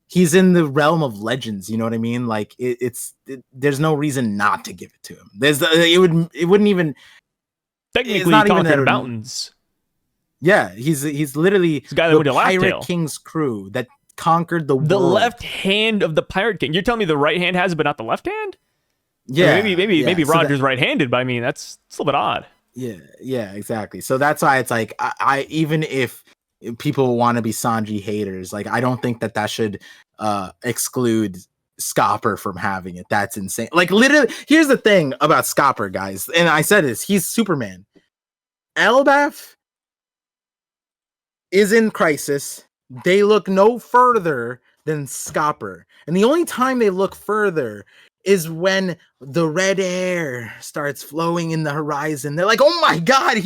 he's in the realm of legends, you know what I mean? Like there's no reason not to give it to him. It wouldn't even technically conquer the mountains. Yeah, he's literally the guy that went to Pirate Laughtale. King's crew that conquered the world. The left hand of the Pirate King. You're telling me the right hand has it, but not the left hand? Yeah, or maybe Roger's right-handed, but I mean it's a little bit odd. Yeah, exactly. So that's why it's like I even if people want to be Sanji haters, like I don't think that should exclude Scopper from having it. That's insane. Like literally, here's the thing about Scopper, guys, and I said this: he's Superman. Elbaf is in crisis. They look no further than Scopper. And the only time they look further is when the red air starts flowing in the horizon. They're like, oh my God,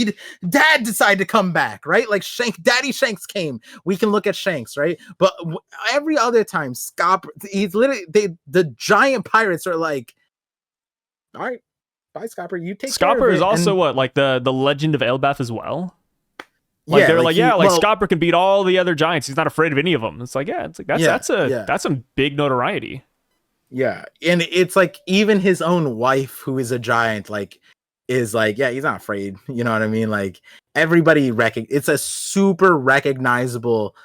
Dad decided to come back, right? Like Daddy Shanks came. We can look at Shanks, right? But every other time, Scopper, he's literally, the giant pirates are like, all right, bye, Scopper, you take care of it. Scopper is also like the legend of Elbaf as well. Like they're like Scopper can beat all the other giants. He's not afraid of any of them. It's like that's some big notoriety. Yeah, and it's like even his own wife, who is a giant, like is like, yeah, he's not afraid. You know what I mean? Like everybody it's a super recognizable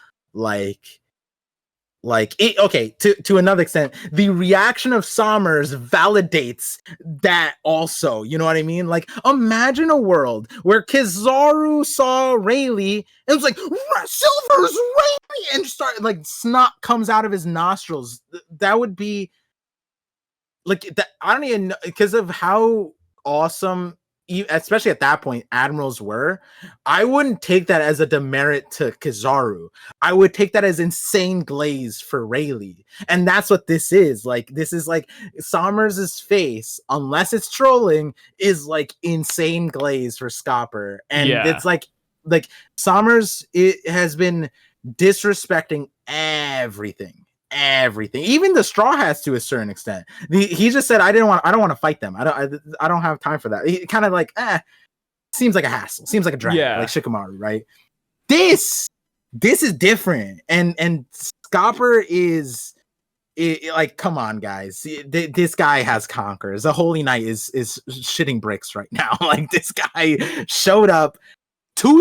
okay, to another extent, the reaction of Sommers validates that also, you know what I mean? Like, imagine a world where Kizaru saw Rayleigh, and it was like, Silver's Rayleigh, and start like snot comes out of his nostrils. That would be like that. I don't even know, because of how awesome, especially at that point, admirals were. I wouldn't take that as a demerit to Kizaru. I would take that as insane glaze for Rayleigh. And that's what this is. Like, this is like Sommers' face, unless it's trolling, is like insane glaze for Scopper. And it's like Sommers, it has been disrespecting everything, even the Straw Hats to a certain extent. He just said, I don't want to fight them. I don't have time for that. He kind of like, seems like a hassle, seems like a drag, like Shikamaru, right? This is different, and Scopper is like, come on, guys, this guy has conquerors. The Holy Knight is shitting bricks right now. Like, this guy showed up,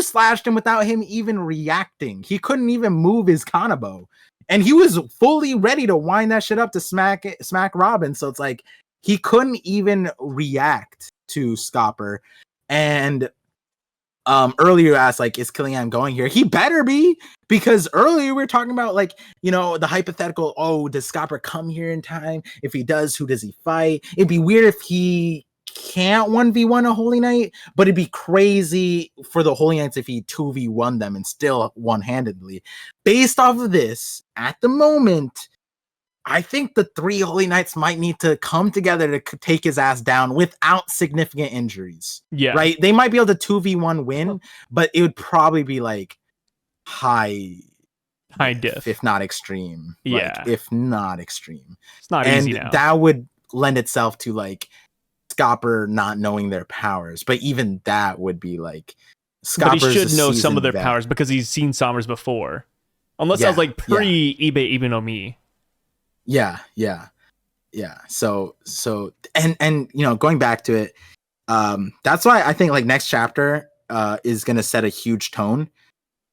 slashed him without him even reacting. He couldn't even move his Kanabo. And he was fully ready to wind that shit up to smack Robin. So it's like he couldn't even react to Scopper. And earlier you asked, like, is Killingham going here? He better be, because earlier we were talking about, like, you know, the hypothetical, oh, does Scopper come here in time? If he does, who does he fight? It'd be weird if he can't 1v1 a Holy Knight, but it'd be crazy for the Holy Knights if he 2v1 them and still one-handedly. Based off of this, at the moment, I think the 3 Holy Knights might need to come together to take his ass down without significant injuries. Yeah. Right? They might be able to 2v1 win, but it would probably be like high diff, if not extreme. Yeah. Like, if not extreme. It's not and easy now. That would lend itself to like Scopper not knowing their powers. But even that would be like Scopper's But he should know some of their powers because he's seen Sommers before. Unless that was like pre-eBay Ibe no Mi. Yeah. So and you know, going back to it, that's why I think like next chapter is gonna set a huge tone.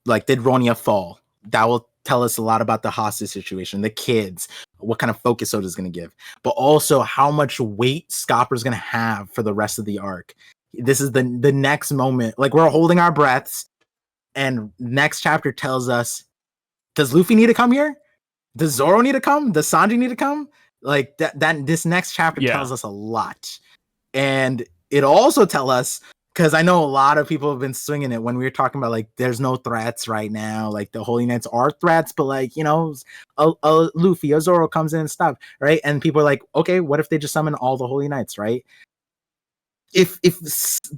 Like, did Ronia fall? That will tell us a lot about the hostage situation, the kids, what kind of focus Oda's gonna give, but also how much weight Scopper's gonna have for the rest of the arc. This is the next moment. Like, we're holding our breaths, and next chapter tells us, does Luffy need to come here? Does Zoro need to come? Does Sanji need to come? Like that this next chapter tells us a lot. And it also tell us, because I know a lot of people have been swinging it when we were talking about like there's no threats right now, like the Holy Knights are threats, but like, you know, a Luffy, a Zoro comes in and stuff, right? And people are like, okay, what if they just summon all the Holy Knights, right? If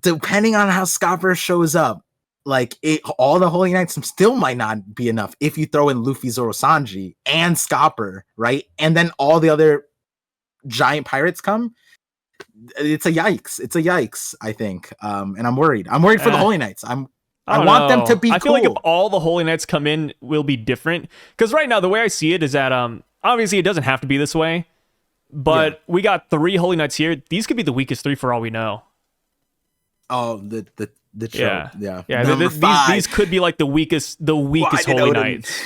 depending on how Scopper shows up, like all the Holy Knights still might not be enough if you throw in Luffy, Zoro, Sanji, and Scopper, right? And then all the other giant pirates come. It's a yikes. I think, and I'm worried. I'm worried for the Holy Knights. I want them to be. I feel like if all the Holy Knights come in, will be different. Because right now, the way I see it is that obviously it doesn't have to be this way, but we got 3 Holy Knights here. These could be the weakest 3 for all we know. Oh, the show. These could be like the weakest Holy Knights.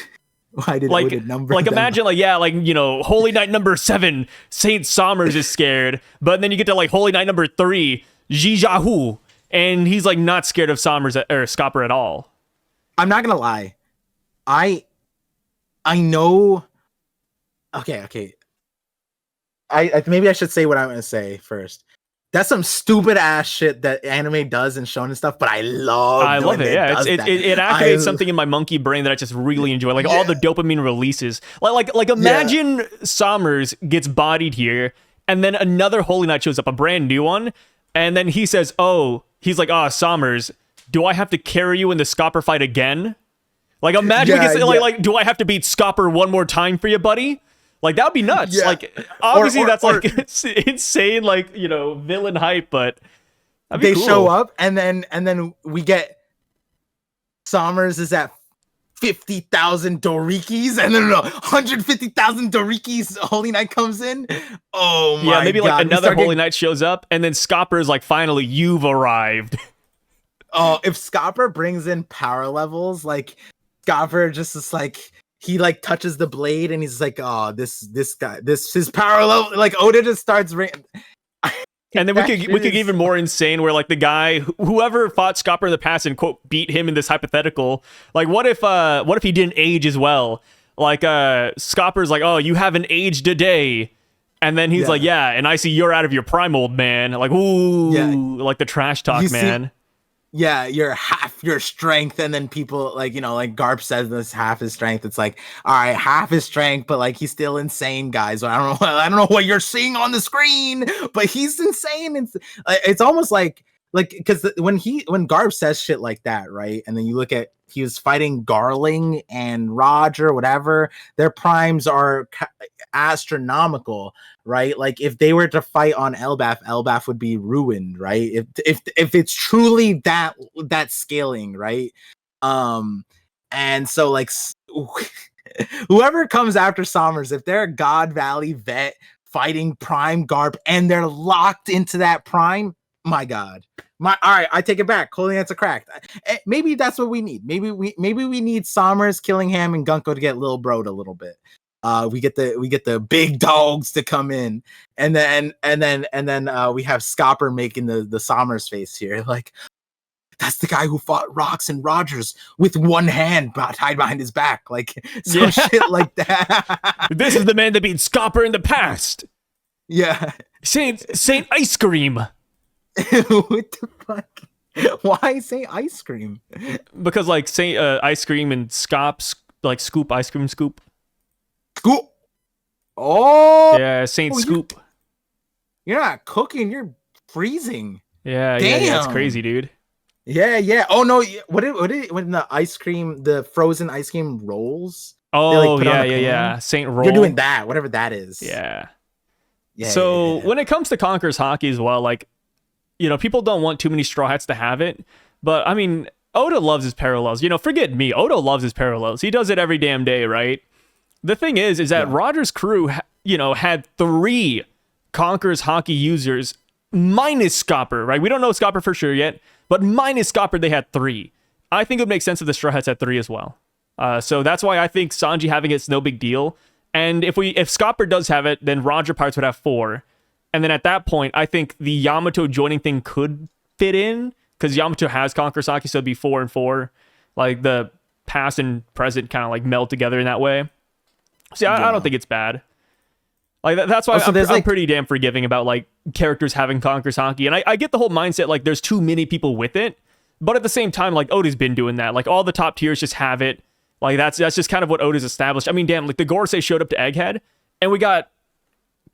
Why did Odin number like them? Imagine you know, Holy Knight number 7, Saint Sommers is scared, but then you get to like Holy Knight number 3, Jijahu, and he's like not scared of Sommers or Scopper at all. I'm not gonna lie, I know. Okay. I maybe I should say what I'm gonna say first. That's some stupid ass shit that anime does and shonen stuff, but I love it. Yeah, it activates something in my monkey brain that I just really enjoy. Like all the dopamine releases. Like imagine Sommers gets bodied here, and then another Holy Knight shows up, a brand new one, and then he says, he's like, Sommers, do I have to carry you in the Scopper fight again? Like imagine like, do I have to beat Scopper one more time for you, buddy? Like, that would be nuts. Yeah. Like, obviously, that's like it's insane, like, you know, villain hype, but they cool. Show up, and then we get Sommers is at 50,000 Dorikis, and then 150,000 Dorikis. Holy Knight comes in. Oh my god! Yeah, maybe like another Holy Knight shows up, and then Scopper is like, finally, you've arrived. Oh, if Scopper brings in power levels, like Scopper just is like. He like touches the blade and he's like, oh, this guy, his power level. Like Oda just starts. And then we could get even more insane, where like the guy, whoever fought Scopper in the past and quote beat him in this hypothetical. Like, what if he didn't age as well? Like, Scopper's like, oh, you haven't aged a day, and then he's like, yeah, and I see you're out of your prime, old man. Like, ooh, like the trash talk, man. Yeah, you're half your strength, and then people like, you know, like Garp says this half his strength. It's like, all right, half his strength, but like he's still insane, guys. I don't know what you're seeing on the screen, but he's insane. It's almost like because when Garp says shit like that, right? And then you look at he was fighting Garling and Roger, whatever. Their primes are astronomical, right? Like if they were to fight on Elbaf would be ruined, right? If it's truly that scaling, right? And so like whoever comes after Sommers, if they're a God Valley vet fighting Prime Garp and they're locked into that Prime, my God. All right, I take it back. Holy Knights are cracked. Maybe that's what we need. Maybe we need Sommers, Killingham, and Gunko to get Lil Broed a little bit. We get the big dogs to come in, and then we have Scopper making the Sommers face here, like, that's the guy who fought Rocks and Rogers with one hand tied behind his back, like some shit like that. This is the man that beat Scopper in the past. Yeah, Saint Ice Cream. What the fuck? Why say ice cream? Because like Saint Ice Cream and like Scoop Ice Cream Scoop. Scoop. Oh yeah, Saint Scoop. You're not cooking. You're freezing. Yeah, it's crazy, dude. Yeah. Oh no, what when the ice cream, the frozen ice cream rolls? Oh, yeah. Saint Roll. You're doing that, whatever that is. Yeah. So when it comes to Conqueror's Haki as well, like, you know, people don't want too many Straw Hats to have it, but I mean, Oda loves his parallels. You know, forget me. Oda loves his parallels. He does it every damn day, right? The thing is that Roger's crew, you know, had 3 Conqueror's Haki users minus Scopper, right? We don't know Scopper for sure yet, but minus Scopper, they had 3. I think it would make sense if the Straw Hats had 3 as well. So that's why I think Sanji having it's no big deal. And if Scopper does have it, then Roger Pirates would have 4. And then at that point, I think the Yamato joining thing could fit in, because Yamato has Conqueror's Haki, so it'd be 4 and 4. Like the past and present kind of like meld together in that way. See, I don't think it's bad. Like that's why I'm pretty damn forgiving about like characters having Conqueror's Haki, and I get the whole mindset like there's too many people with it, but at the same time, like Oda's been doing that. Like all the top tiers just have it. Like that's just kind of what Oda's established. I mean, damn, like the Gorosei showed up to Egghead, and we got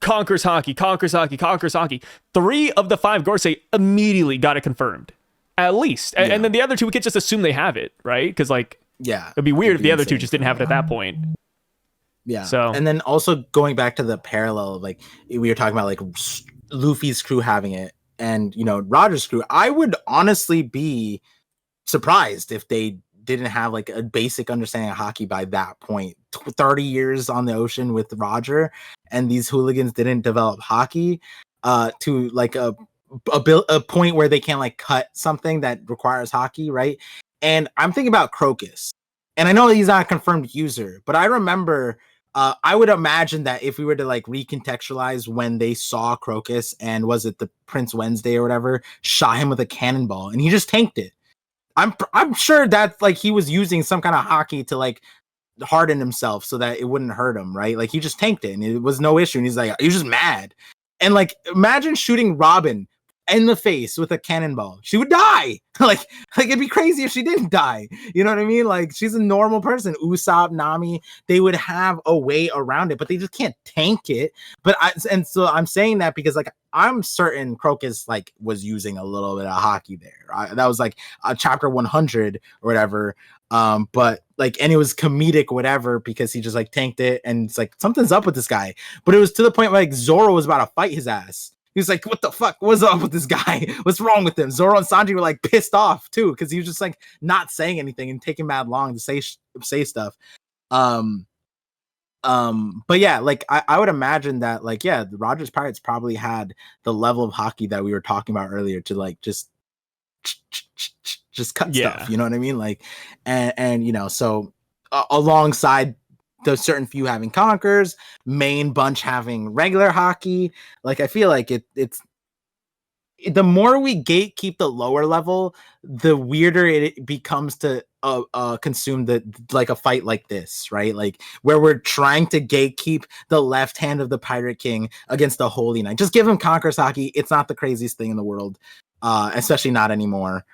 Conqueror's Haki. 3 of the 5 Gorosei immediately got it confirmed, at least, and then the other 2 we could just assume they have it, right? Because like it'd be weird if the other 2 just didn't have it at that point. Yeah. So, and then also going back to the parallel of like we were talking about like Luffy's crew having it and, you know, Roger's crew, I would honestly be surprised if they didn't have like a basic understanding of Haki by that point. 30 years on the ocean with Roger, and these hooligans didn't develop Haki to like a point where they can like cut something that requires Haki, right? And I'm thinking about Crocus. And I know he's not a confirmed user, but I remember I would imagine that if we were to like recontextualize when they saw Crocus and was it the Prince Wednesday or whatever, shot him with a cannonball and he just tanked it. I'm sure that like he was using some kind of Haki to like harden himself so that it wouldn't hurt him, right? Like he just tanked it and it was no issue. And he's like, he was just mad. And like, imagine shooting Robin in the face with a cannonball. She would die. like it'd be crazy if she didn't die. You know what I mean? Like she's a normal person. Usopp, Nami, they would have a way around it, but they just can't tank it. So I'm saying that because like I'm certain Crocus like was using a little bit of Haki there. That was like chapter 100 or whatever. But like, and it was comedic, whatever, because he just like tanked it, and it's like something's up with this guy. But it was to the point where like Zoro was about to fight his ass. He was like, what the fuck? What's up with this guy? What's wrong with him? Zoro and Sanji were like pissed off too, because he was just like not saying anything and taking mad long to say stuff. But yeah, like I would imagine that like, yeah, the Rogers Pirates probably had the level of Haki that we were talking about earlier to like just cut stuff. You know what I mean? Like, and you know, so alongside those certain few having Conquerors, main bunch having regular Haki. Like I feel like it's the more we gatekeep the lower level, the weirder it becomes to consume like a fight like this, right? Like where we're trying to gatekeep the left hand of the Pirate King against the Holy Knight. Just give him Conqueror's Haki. It's not the craziest thing in the world, especially not anymore.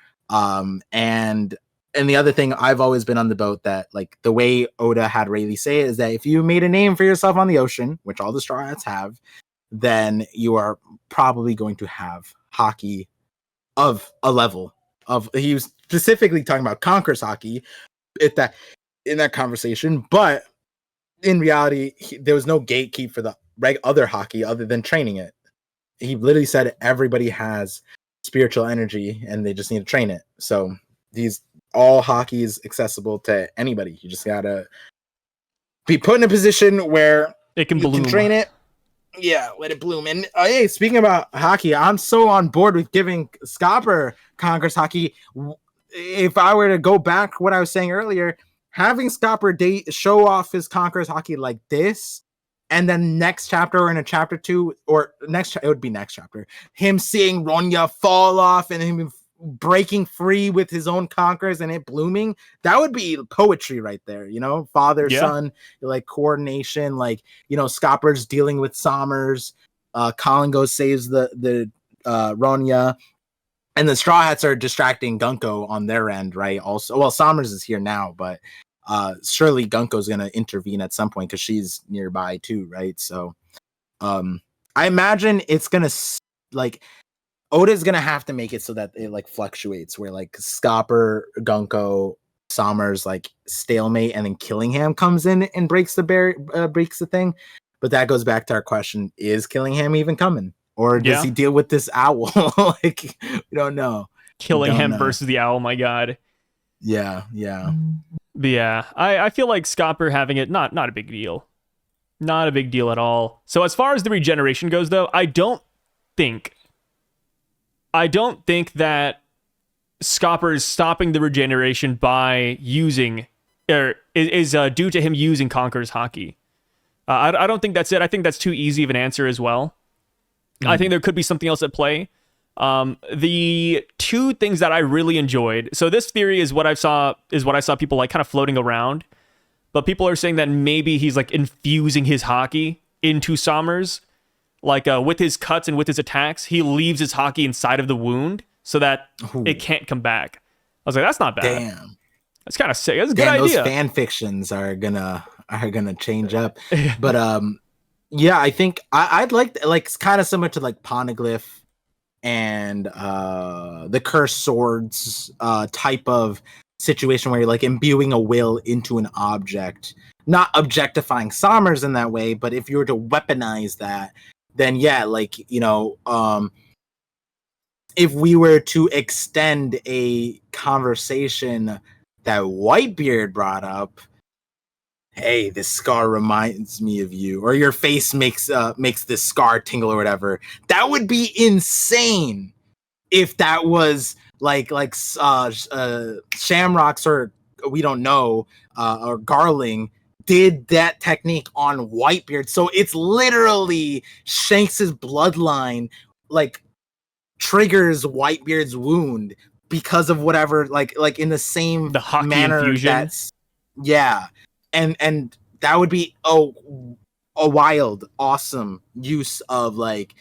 And the other thing, I've always been on the boat that like the way Oda had Rayleigh say it is that if you made a name for yourself on the ocean, which all the Straw Hats have, then you are probably going to have Haki of a level of. He was specifically talking about Conqueror's Haki in that conversation, but in reality, there was no gatekeep for the other Haki other than training it. He literally said everybody has spiritual energy and they just need to train it. So all Haki is accessible to anybody. You just gotta be put in a position where it can bloom. You can train it. Yeah, let it bloom. And hey, speaking about Haki, I'm so on board with giving Scopper Conqueror's Haki. If I were to go back what I was saying earlier, having Scopper show off his Conqueror's haki like this, and then next chapter or in a chapter 2 or it would be next chapter, him seeing Ronya fall off and him breaking free with his own conquerors and it blooming, that would be poetry right there, you know, father son, like coordination, like, you know, Scopper's dealing with Sommers, Colin goes saves the Ronya, and the Straw Hats are distracting Gunko on their end, right? Also, well, Sommers is here now, but surely Gunko's gonna intervene at some point because she's nearby too, right? So I imagine it's gonna like Oda's gonna have to make it so that it like fluctuates, where like Scopper, Gunko, Sommers like stalemate, and then Killingham comes in and breaks the thing. But that goes back to our question: is Killingham even coming, or does he deal with this owl? Like, we don't know. Killingham versus the owl. My God. Yeah. But yeah, I feel like Scopper having it not a big deal, not a big deal at all. So as far as the regeneration goes, though, I don't think that Scopper is stopping the regeneration by using, or is due to him using Conqueror's haki. I don't think that's it. I think that's too easy of an answer as well. I think there could be something else at play. The two things that I really enjoyed. So this theory is what I saw people like kind of floating around, but people are saying that maybe he's like infusing his haki into Sommers. Like with his cuts and with his attacks, he leaves his haki inside of the wound so that it can't come back. I was like, that's not bad. Damn, that's kind of sick. That's a good idea. Those fan fictions are gonna change up. But yeah, I think I'd like kind of similar to like Poneglyph and the Cursed Swords type of situation where you're like imbuing a will into an object, not objectifying Sommers in that way, but if you were to weaponize that, then yeah, like, you know, if we were to extend a conversation that Whitebeard brought up, hey, this scar reminds me of you, or your face makes this scar tingle or whatever, that would be insane if that was like Shamrocks, or we don't know, or Garling did that technique on Whitebeard. So it's literally Shanks's bloodline like triggers Whitebeard's wound because of whatever, like in the same manner infusion. That's and that would be a wild, awesome use of like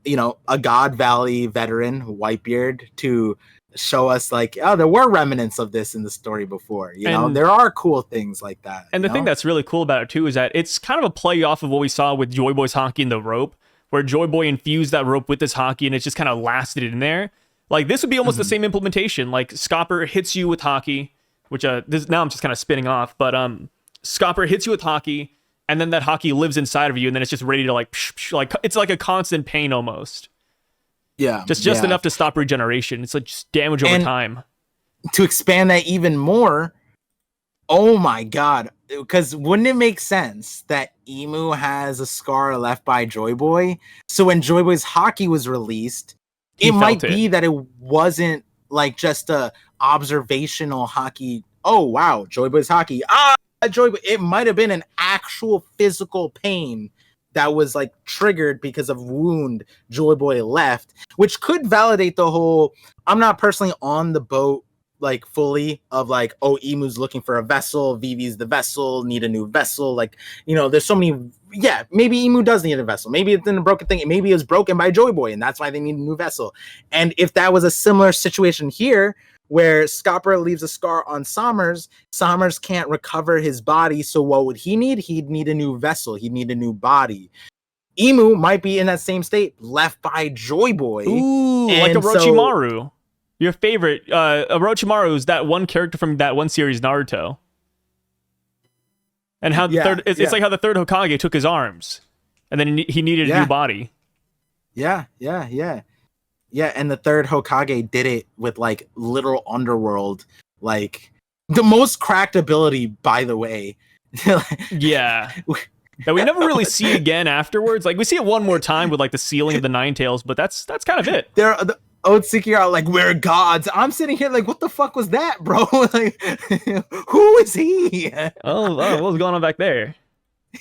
you know, a God Valley veteran Whitebeard to show us like, oh, there were remnants of this in the story before, you know, there are cool things like that. And the thing that's really cool about it too is that it's kind of a play off of what we saw with Joy Boy's haki in the rope, where Joy Boy infused that rope with his haki and it just kind of lasted in there. Like this would be almost the same implementation. Like Scopper hits you with haki, which now I'm just kind of spinning off, but Scopper hits you with haki, and then that haki lives inside of you, and then it's just ready to like it's like a constant pain almost. Yeah, just enough to stop regeneration. It's like just damage over time. To expand that even more, oh my God, because wouldn't it make sense that Emu has a scar left by Joy Boy? So when Joy Boy's haki was released, it might be that it wasn't like just a observational haki. Oh wow, Joy Boy's haki. Joy Boy. It might have been an actual physical pain that was like triggered because of wound Joy Boy left, which could validate the whole, I'm not personally on the boat like fully of like, oh, Emu's looking for a vessel, Vivi's the vessel, need a new vessel. Like, you know, there's so many, yeah, maybe Emu does need a vessel. Maybe it's in a broken thing. Maybe it was broken by Joy Boy and that's why they need a new vessel. And if that was a similar situation here, where Scopper leaves a scar on Sommers can't recover his body, so what would he need? He'd need a new vessel. He'd need a new body. Emu might be in that same state, left by Joy Boy. Ooh, like Orochimaru. Your favorite, Orochimaru is that one character from that one series, Naruto. And how the it's like how the third Hokage took his arms, and then he needed a new body. Yeah, and the third Hokage did it with like literal underworld, like the most cracked ability, by the way. Yeah. That we never really see again afterwards. Like we see it one more time with like the sealing of the Nine Tails, but that's kind of it. Otsuki are like, we're gods. I'm sitting here like, what the fuck was that, bro? Like, who is he? Oh, what was going on back there?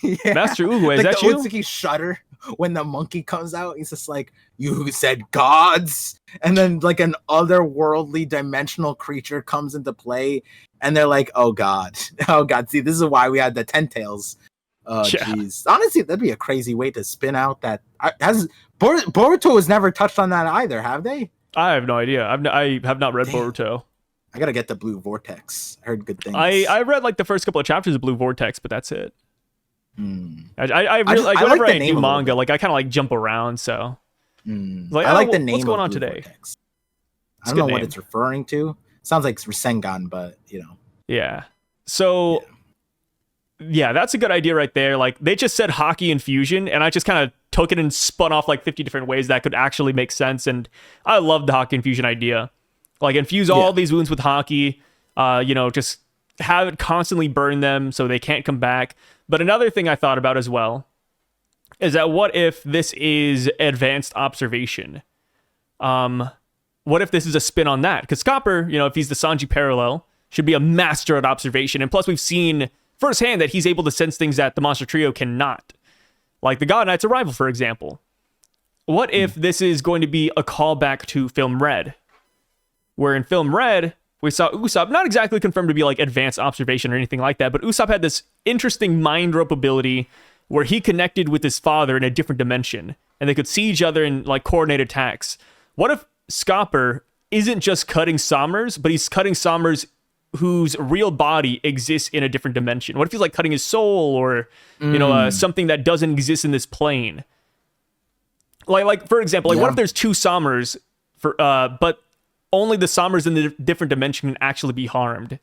Yeah. Master Uwe, is like that the you? Otsuki shudder when the monkey comes out. He's just like, you said gods? And then like an otherworldly dimensional creature comes into play, and they're like, oh god. Oh god. See, this is why we had the 10 tails. Oh jeez. Honestly, that'd be a crazy way to spin out that. Boruto has never touched on that either, have they? I have no idea. I have not read Boruto. I gotta get the Blue Vortex. I heard good things. I read like the first couple of chapters of Blue Vortex, but that's it. I really like I whenever like I do manga, like I kind of like jump around. So like, I like the name. What's going of on Blue today? Vortex. I don't know what it's referring to. Sounds like Rasengan, but you know. Yeah. So. Yeah, that's a good idea right there. Like, they just said haki infusion, and I just kind of took it and spun off like 50 different ways that could actually make sense. And I love the haki infusion idea. Like, infuse all these wounds with haki, just have it constantly burn them so they can't come back. But another thing I thought about as well is that what if this is advanced observation? What if this is a spin on that? Because Scopper, if he's the Sanji parallel, should be a master at observation. And plus, we've seen firsthand that he's able to sense things that the Monster Trio cannot. Like the God Knight's arrival, for example. What if this is going to be a callback to Film Red? Where in Film Red, we saw Usopp, not exactly confirmed to be like advanced observation or anything like that, but Usopp had this interesting mind rope ability where he connected with his father in a different dimension, and they could see each other in like coordinated attacks. What if Scopper isn't just cutting Sommers, but he's cutting Sommers whose real body exists in a different dimension? What if he's like cutting his soul, or something that doesn't exist in this plane? Like for example, what if there's two Sommers but only the Sommers in the different dimension can actually be harmed,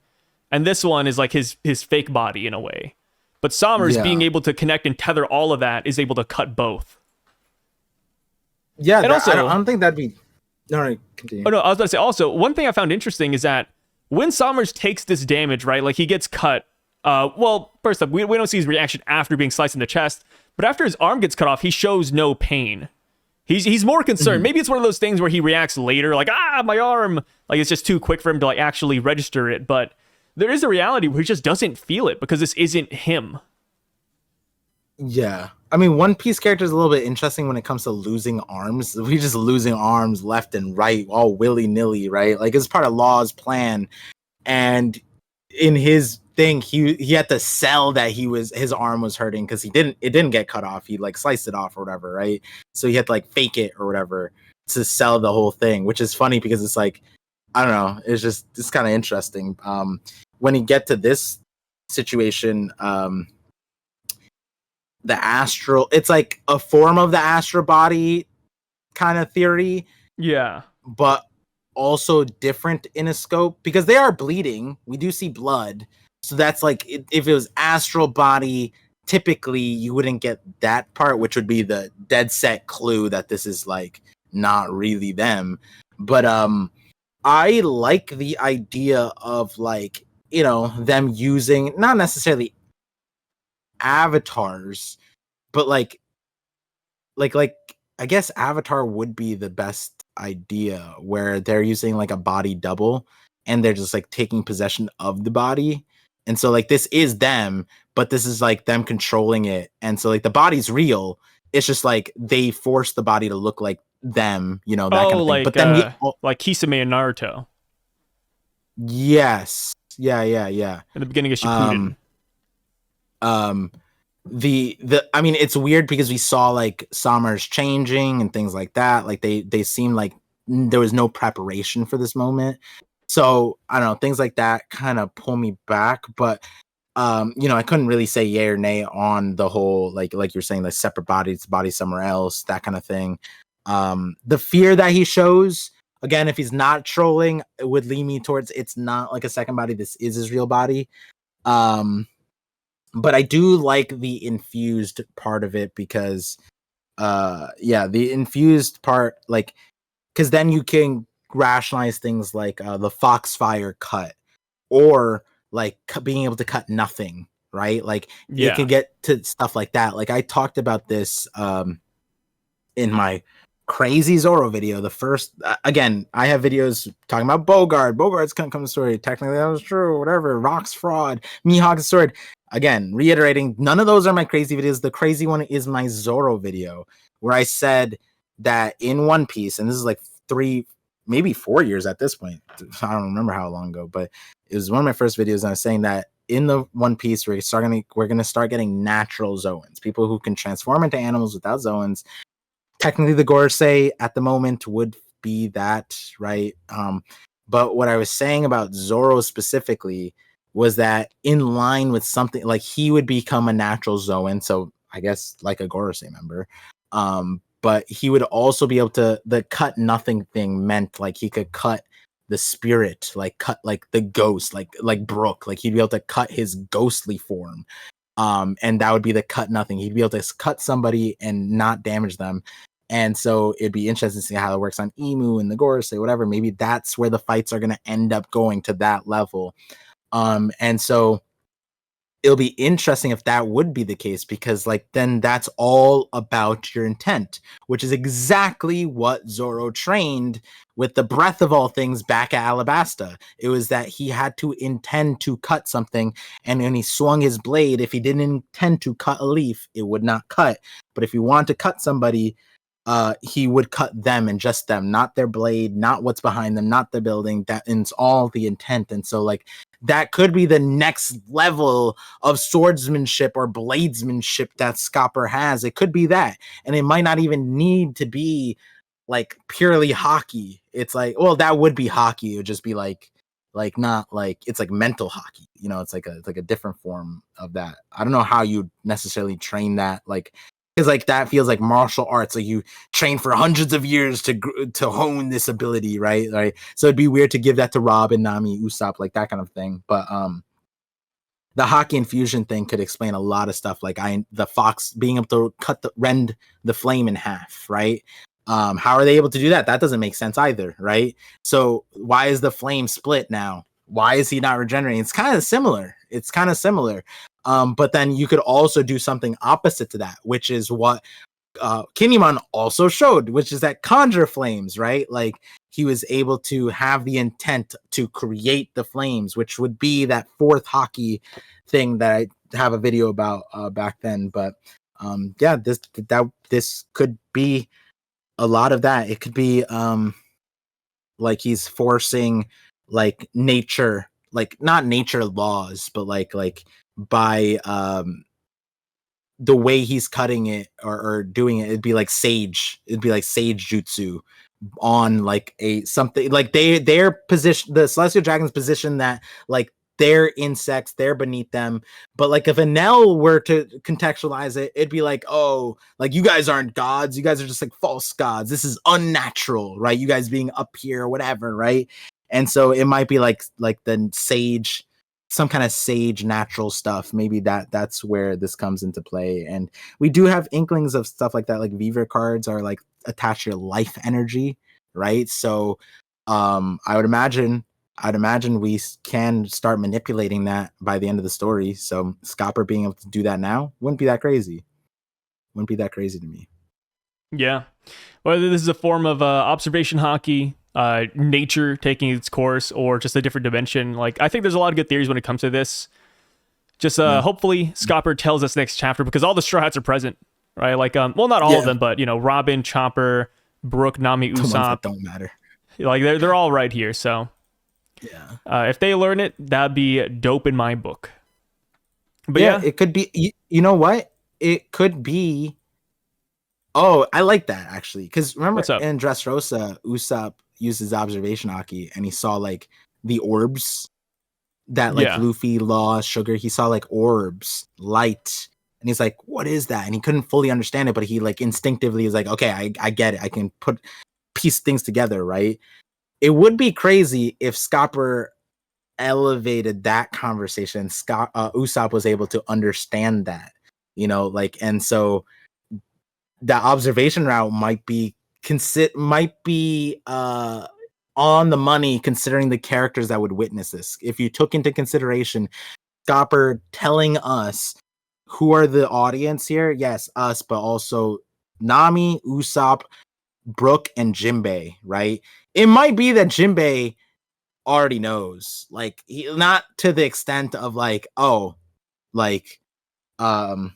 and this one is like his fake body in a way, but Sommers being able to connect and tether all of that is able to cut both. Yeah, and also I don't think that'd be. No, continue. Oh no, I was about to say also one thing I found interesting is that when Sommers takes this damage, right, like he gets cut, first up, we don't see his reaction after being sliced in the chest, but after his arm gets cut off, he shows no pain. He's more concerned. Maybe it's one of those things where he reacts later, like, my arm, like it's just too quick for him to like actually register it, but there is a reality where he just doesn't feel it because this isn't him. Yeah. I mean, One Piece character is a little bit interesting when it comes to losing arms. We just losing arms left and right, all willy-nilly, right? Like, it's part of Law's plan. And in his thing, he had to sell that his arm was hurting because it didn't get cut off. He like sliced it off or whatever, right? So he had to like fake it or whatever to sell the whole thing, which is funny because it's like, I don't know, it's kind of interesting. When you get to this situation, the astral, it's like a form of the astral body kind of theory. Yeah. But also different in a scope because they are bleeding. We do see blood. So that's like, if it was astral body, typically you wouldn't get that part, which would be the dead set clue that this is like not really them. But I like the idea of like, them using not necessarily avatars, but like I guess Avatar would be the best idea, where they're using like a body double and they're just like taking possession of the body. And so like this is them, but this is like them controlling it. And so like the body's real. It's just like they force the body to look like them, that kind of thing. But then like Kisame and Naruto. Yes. Yeah. In the beginning of Shippuden. I mean, it's weird because we saw like Sommers changing and things like that. Like they seem like there was no preparation for this moment. So I don't know, things like that kind of pull me back. But I couldn't really say yay or nay on the whole like you're saying, like separate bodies, body somewhere else, that kind of thing. The fear that he shows, again, if he's not trolling, it would lead me towards it's not like a second body. This is his real body. But I do like the infused part of it because, the infused part, like, because then you can rationalize things like the Foxfire cut, or like being able to cut nothing, right? Like, you can get to stuff like that. Like, I talked about this in my crazy Zoro video. The first, again, I have videos talking about Bogart. Bogart's couldn't come to the story. Technically, that was true. Whatever. Rock's fraud. Mihawk's sword. Again, reiterating, none of those are my crazy videos. The crazy one is my Zoro video, where I said that in One Piece, and this is like 3, maybe 4 years at this point. I don't remember how long ago, but it was one of my first videos. And I was saying that in the One Piece, we're gonna start getting natural Zoans, people who can transform into animals without Zoans. Technically, the Gorosei at the moment would be that, right? But what I was saying about Zoro specifically was that in line with something like he would become a natural Zoan, so I guess like a Gorosei member. But he would also be able to, the cut nothing thing meant like he could cut the spirit, like cut like the ghost, like Brook, like he'd be able to cut his ghostly form. And that would be the cut nothing. He'd be able to cut somebody and not damage them. And so it'd be interesting to see how it works on Emu and the Gorosei, whatever. Maybe that's where the fights are going to end up going, to that level. And so it'll be interesting if that would be the case, because like then that's all about your intent, which is exactly what Zoro trained with the breath of all things back at Alabasta. It was that he had to intend to cut something, and when he swung his blade, if he didn't intend to cut a leaf, it would not cut. But if he wanted to cut somebody, he would cut them and just them, not their blade, not what's behind them, not the building. That is all the intent. And so like that could be the next level of swordsmanship or bladesmanship that Scopper has. It could be that, and it might not even need to be like purely haki. It's like, well, that would be haki. It would just be like not like, it's like mental haki, you know. It's like a different form of that. I don't know how you necessarily train that, like, because like that feels like martial arts, like you train for hundreds of years to hone this ability, right? So it'd be weird to give that to Robin, Nami, Usopp, like that kind of thing. But the haki infusion thing could explain a lot of stuff, like the fox being able to rend the flame in half, right? How are they able to do that? That doesn't make sense either, right? So why is the flame split now? Why is he not regenerating? It's kind of similar. But then you could also do something opposite to that, which is what Kinemon also showed, which is that conjure flames, right? Like he was able to have the intent to create the flames, which would be that fourth haki thing that I have a video about back then. But yeah, this could be a lot of that. It could be like he's forcing like nature, like not nature laws, but like by the way he's cutting it or doing it, it'd be like sage jutsu on like a something like their position, the celestial dragon's position, that like they're insects, they're beneath them. But like if Enel were to contextualize it, it'd be like, oh, like you guys aren't gods, you guys are just like false gods, this is unnatural, right? You guys being up here or whatever, right? And so it might be like the sage, some kind of sage natural stuff. Maybe that's where this comes into play. And we do have inklings of stuff like that, like Weaver cards are like attached to your life energy, right? So I'd imagine we can start manipulating that by the end of the story. So Scopper being able to do that now wouldn't be that crazy to me. Yeah, whether this is a form of observation haki, nature taking its course, or just a different dimension. Like, I think there's a lot of good theories when it comes to this. Just hopefully Scopper tells us next chapter, because all the Straw Hats are present, right? Like, well, not all of them, but you know, Robin, Chopper, Brook, Nami, Usopp, the ones that don't matter. Like they're all right here. So yeah, if they learn it, that'd be dope in my book. But yeah, it could be. You know what? It could be. Oh, I like that actually, because remember in Dressrosa, Usopp used his observation haki and he saw like the orbs that like Luffy, Law, Sugar, he saw like orbs, light, and he's like, what is that? And he couldn't fully understand it, but he like instinctively is like, okay, I get it. I can piece things together, right? It would be crazy if Scopper elevated that conversation. Usopp was able to understand that, you know, like, and so the observation route might be on the money, considering the characters that would witness this. If you took into consideration Scopper telling us who are the audience here, yes, us, but also Nami, Usopp, Brook and Jinbei, right? It might be that Jinbei already knows, like not to the extent of like, oh, like um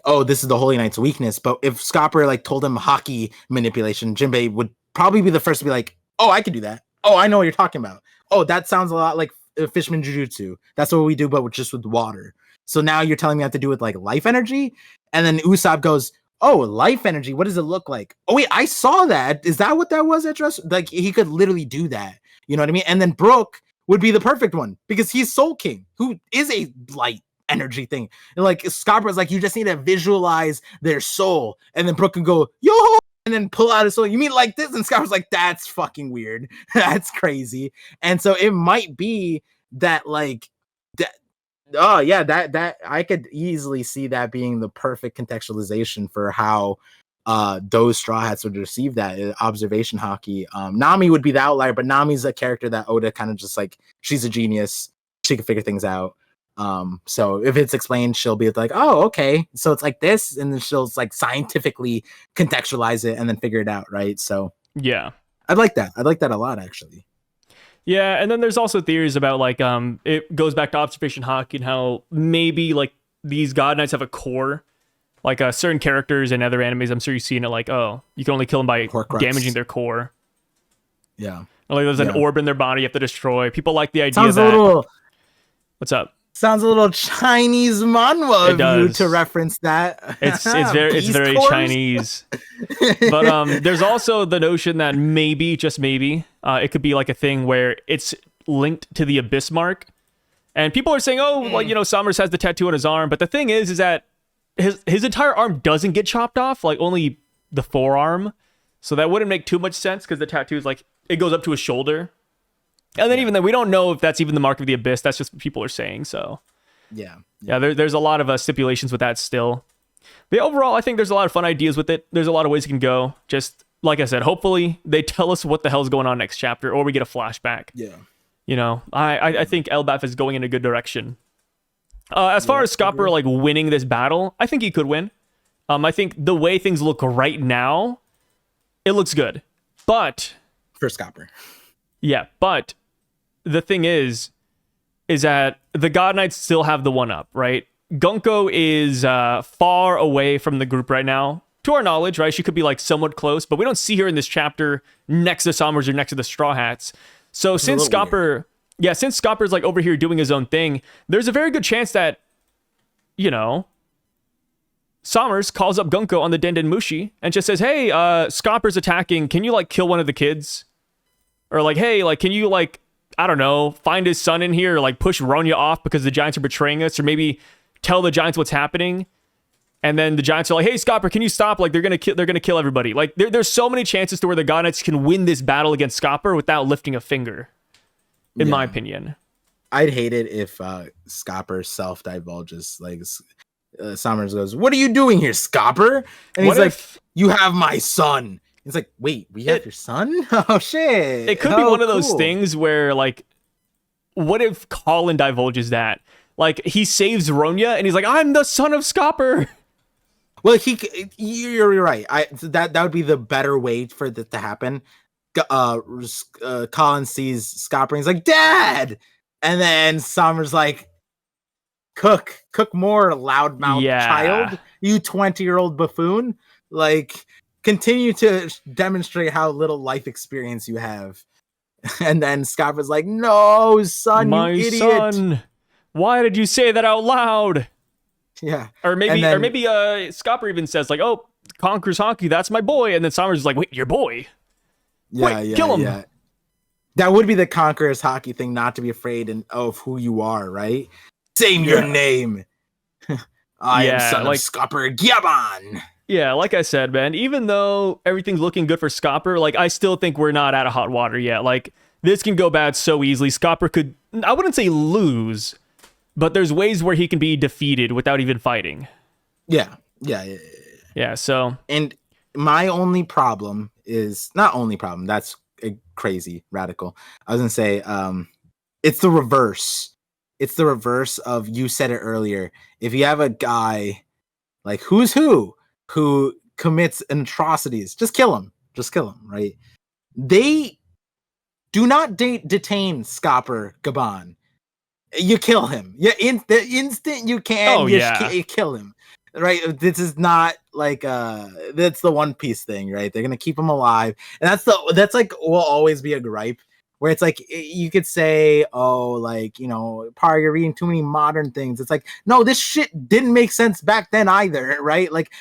oh, this is the Holy Knight's weakness. But if Scopper like told him haki manipulation, Jinbei would probably be the first to be like, oh, I can do that. Oh, I know what you're talking about. Oh, that sounds a lot like Fishman Jujutsu. That's what we do, but just with water. So now you're telling me I have to do with like life energy? And then Usopp goes, oh, life energy. What does it look like? Oh, wait, I saw that. Is that what that was at Dress? Like he could literally do that. You know what I mean? And then Brook would be the perfect one because he's Soul King, who is a light energy thing. And like Scopper's like, you just need to visualize their soul. And then Brook can go, yo, and then pull out his soul. You mean like this? And Scopper's like, that's fucking weird. That's crazy. And so it might be that like that. Oh yeah, that I could easily see that being the perfect contextualization for how those Straw Hats would receive that observation haki. Nami would be the outlier, but Nami's a character that Oda kind of just like, she's a genius, she can figure things out. So if it's explained, she'll be like, oh, okay, so it's like this, and then she'll like scientifically contextualize it and then figure it out, right? So yeah, I'd like that a lot, actually. Yeah, and then there's also theories about like it goes back to observation haki and how maybe like these God Knights have a core, like certain characters in other animes. I'm sure you've seen it, like, oh, you can only kill them by damaging their core. Yeah, or like there's an orb in their body you have to destroy. People like the idea sounds that. What's up? Sounds a little Chinese manhwa of you to reference that. It's very Chinese. But there's also the notion that maybe, just maybe, it could be like a thing where it's linked to the Abyss mark. And people are saying, oh, like, you know, Summers has the tattoo on his arm. But the thing is that his entire arm doesn't get chopped off, like only the forearm. So that wouldn't make too much sense because the tattoo is like, it goes up to his shoulder. And then even then, we don't know if that's even the mark of the Abyss. That's just what people are saying. So yeah, there's a lot of stipulations with that still. But overall, I think there's a lot of fun ideas with it. There's a lot of ways it can go. Just like I said, hopefully they tell us what the hell's going on next chapter, or we get a flashback. Yeah. You know, I think Elbaf is going in a good direction. As far as Scopper like winning this battle, I think he could win. I think the way things look right now, it looks good. But for Scopper. Yeah, but the thing is that the God Knights still have the one up, right? Gunko is far away from the group right now. To our knowledge, right? She could be like somewhat close, but we don't see her in this chapter next to Summers or next to the Straw Hats. So since Scopper's like over here doing his own thing, there's a very good chance that, you know, Summers calls up Gunko on the Denden Mushi and just says, hey, Scopper's attacking. Can you like kill one of the kids? Or like, hey, like, can you like, I don't know, find his son in here, or like push Ronya off because the Giants are betraying us, or maybe tell the Giants what's happening. And then the Giants are like, hey, Scopper, can you stop? Like, they're gonna kill everybody. Like, there's so many chances to where the God Knights can win this battle against Scopper without lifting a finger, in my opinion. I'd hate it if Scopper self-divulges. Like, Summers goes, what are you doing here, Scopper? And he's like, you have my son. It's like, wait, we have your son? Oh, shit. It could be one of those things where, like, what if Colin divulges that? Like, he saves Ronya, and he's like, I'm the son of Scopper. Well, you're right. That would be the better way for that to happen. Colin sees Scopper, and he's like, Dad! And then Summer's like, cook more, loudmouth child, you 20-year-old buffoon. Like, continue to demonstrate how little life experience you have. And then Scopper's like, no, son, you idiot. My son. Why did you say that out loud? Yeah. Or maybe Scopper even says like, oh, Conqueror's Haki, that's my boy. And then Summers is like, wait, your boy? Kill him. Yeah. That would be the Conqueror's Haki thing, not to be afraid of who you are, right? Say your name. I am son of Scopper Gaban. Yeah, like I said, man, even though everything's looking good for Scopper, like, I still think we're not out of hot water yet. Like, this can go bad so easily. Scopper could, I wouldn't say lose, but there's ways where he can be defeated without even fighting. Yeah, so. And my only problem is, not only problem, that's crazy, radical. I was going to say, it's the reverse. It's the reverse of, you said it earlier. If you have a guy, like, who commits atrocities, just kill him. Just kill him, right? They do not detain Scopper Gaban. You kill him. The instant you can, Oh, yeah. you kill him. Right? This is not like that's the One Piece thing, right? They're gonna keep him alive, and that's like will always be a gripe. Where it's like you could say, oh, like, you know, Par, you're reading too many modern things. It's like, no, this shit didn't make sense back then either, right? Like,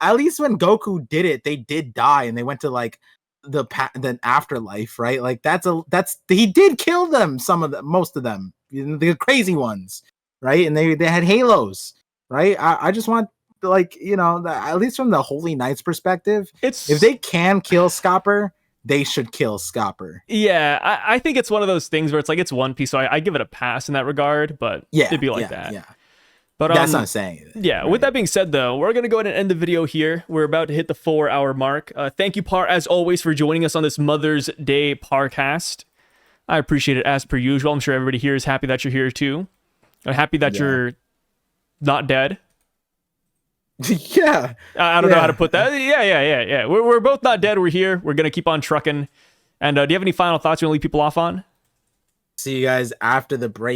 at least when Goku did it, they did die and they went to like the afterlife, right? Like that's he did kill them, most of them, the crazy ones, right? And they had halos, right? I just want, like, you know, at least from the Holy Knights perspective, if they can kill Scopper, they should kill Scopper. Yeah, I think it's one of those things where it's like, it's One Piece, so I give it a pass in that regard, but it'd be like that. Yeah. But that's what I'm saying. Yeah, right. With that being said, though, we're going to go ahead and end the video here. We're about to hit the 4-hour mark. Thank you, Par, as always, for joining us on this Mother's Day Parcast. I appreciate it as per usual. I'm sure everybody here is happy that you're here, too. I'm happy that you're not dead. Yeah. I don't know how to put that. Yeah. We're both not dead. We're here. We're going to keep on trucking. And do you have any final thoughts you want to leave people off on? See you guys after the break.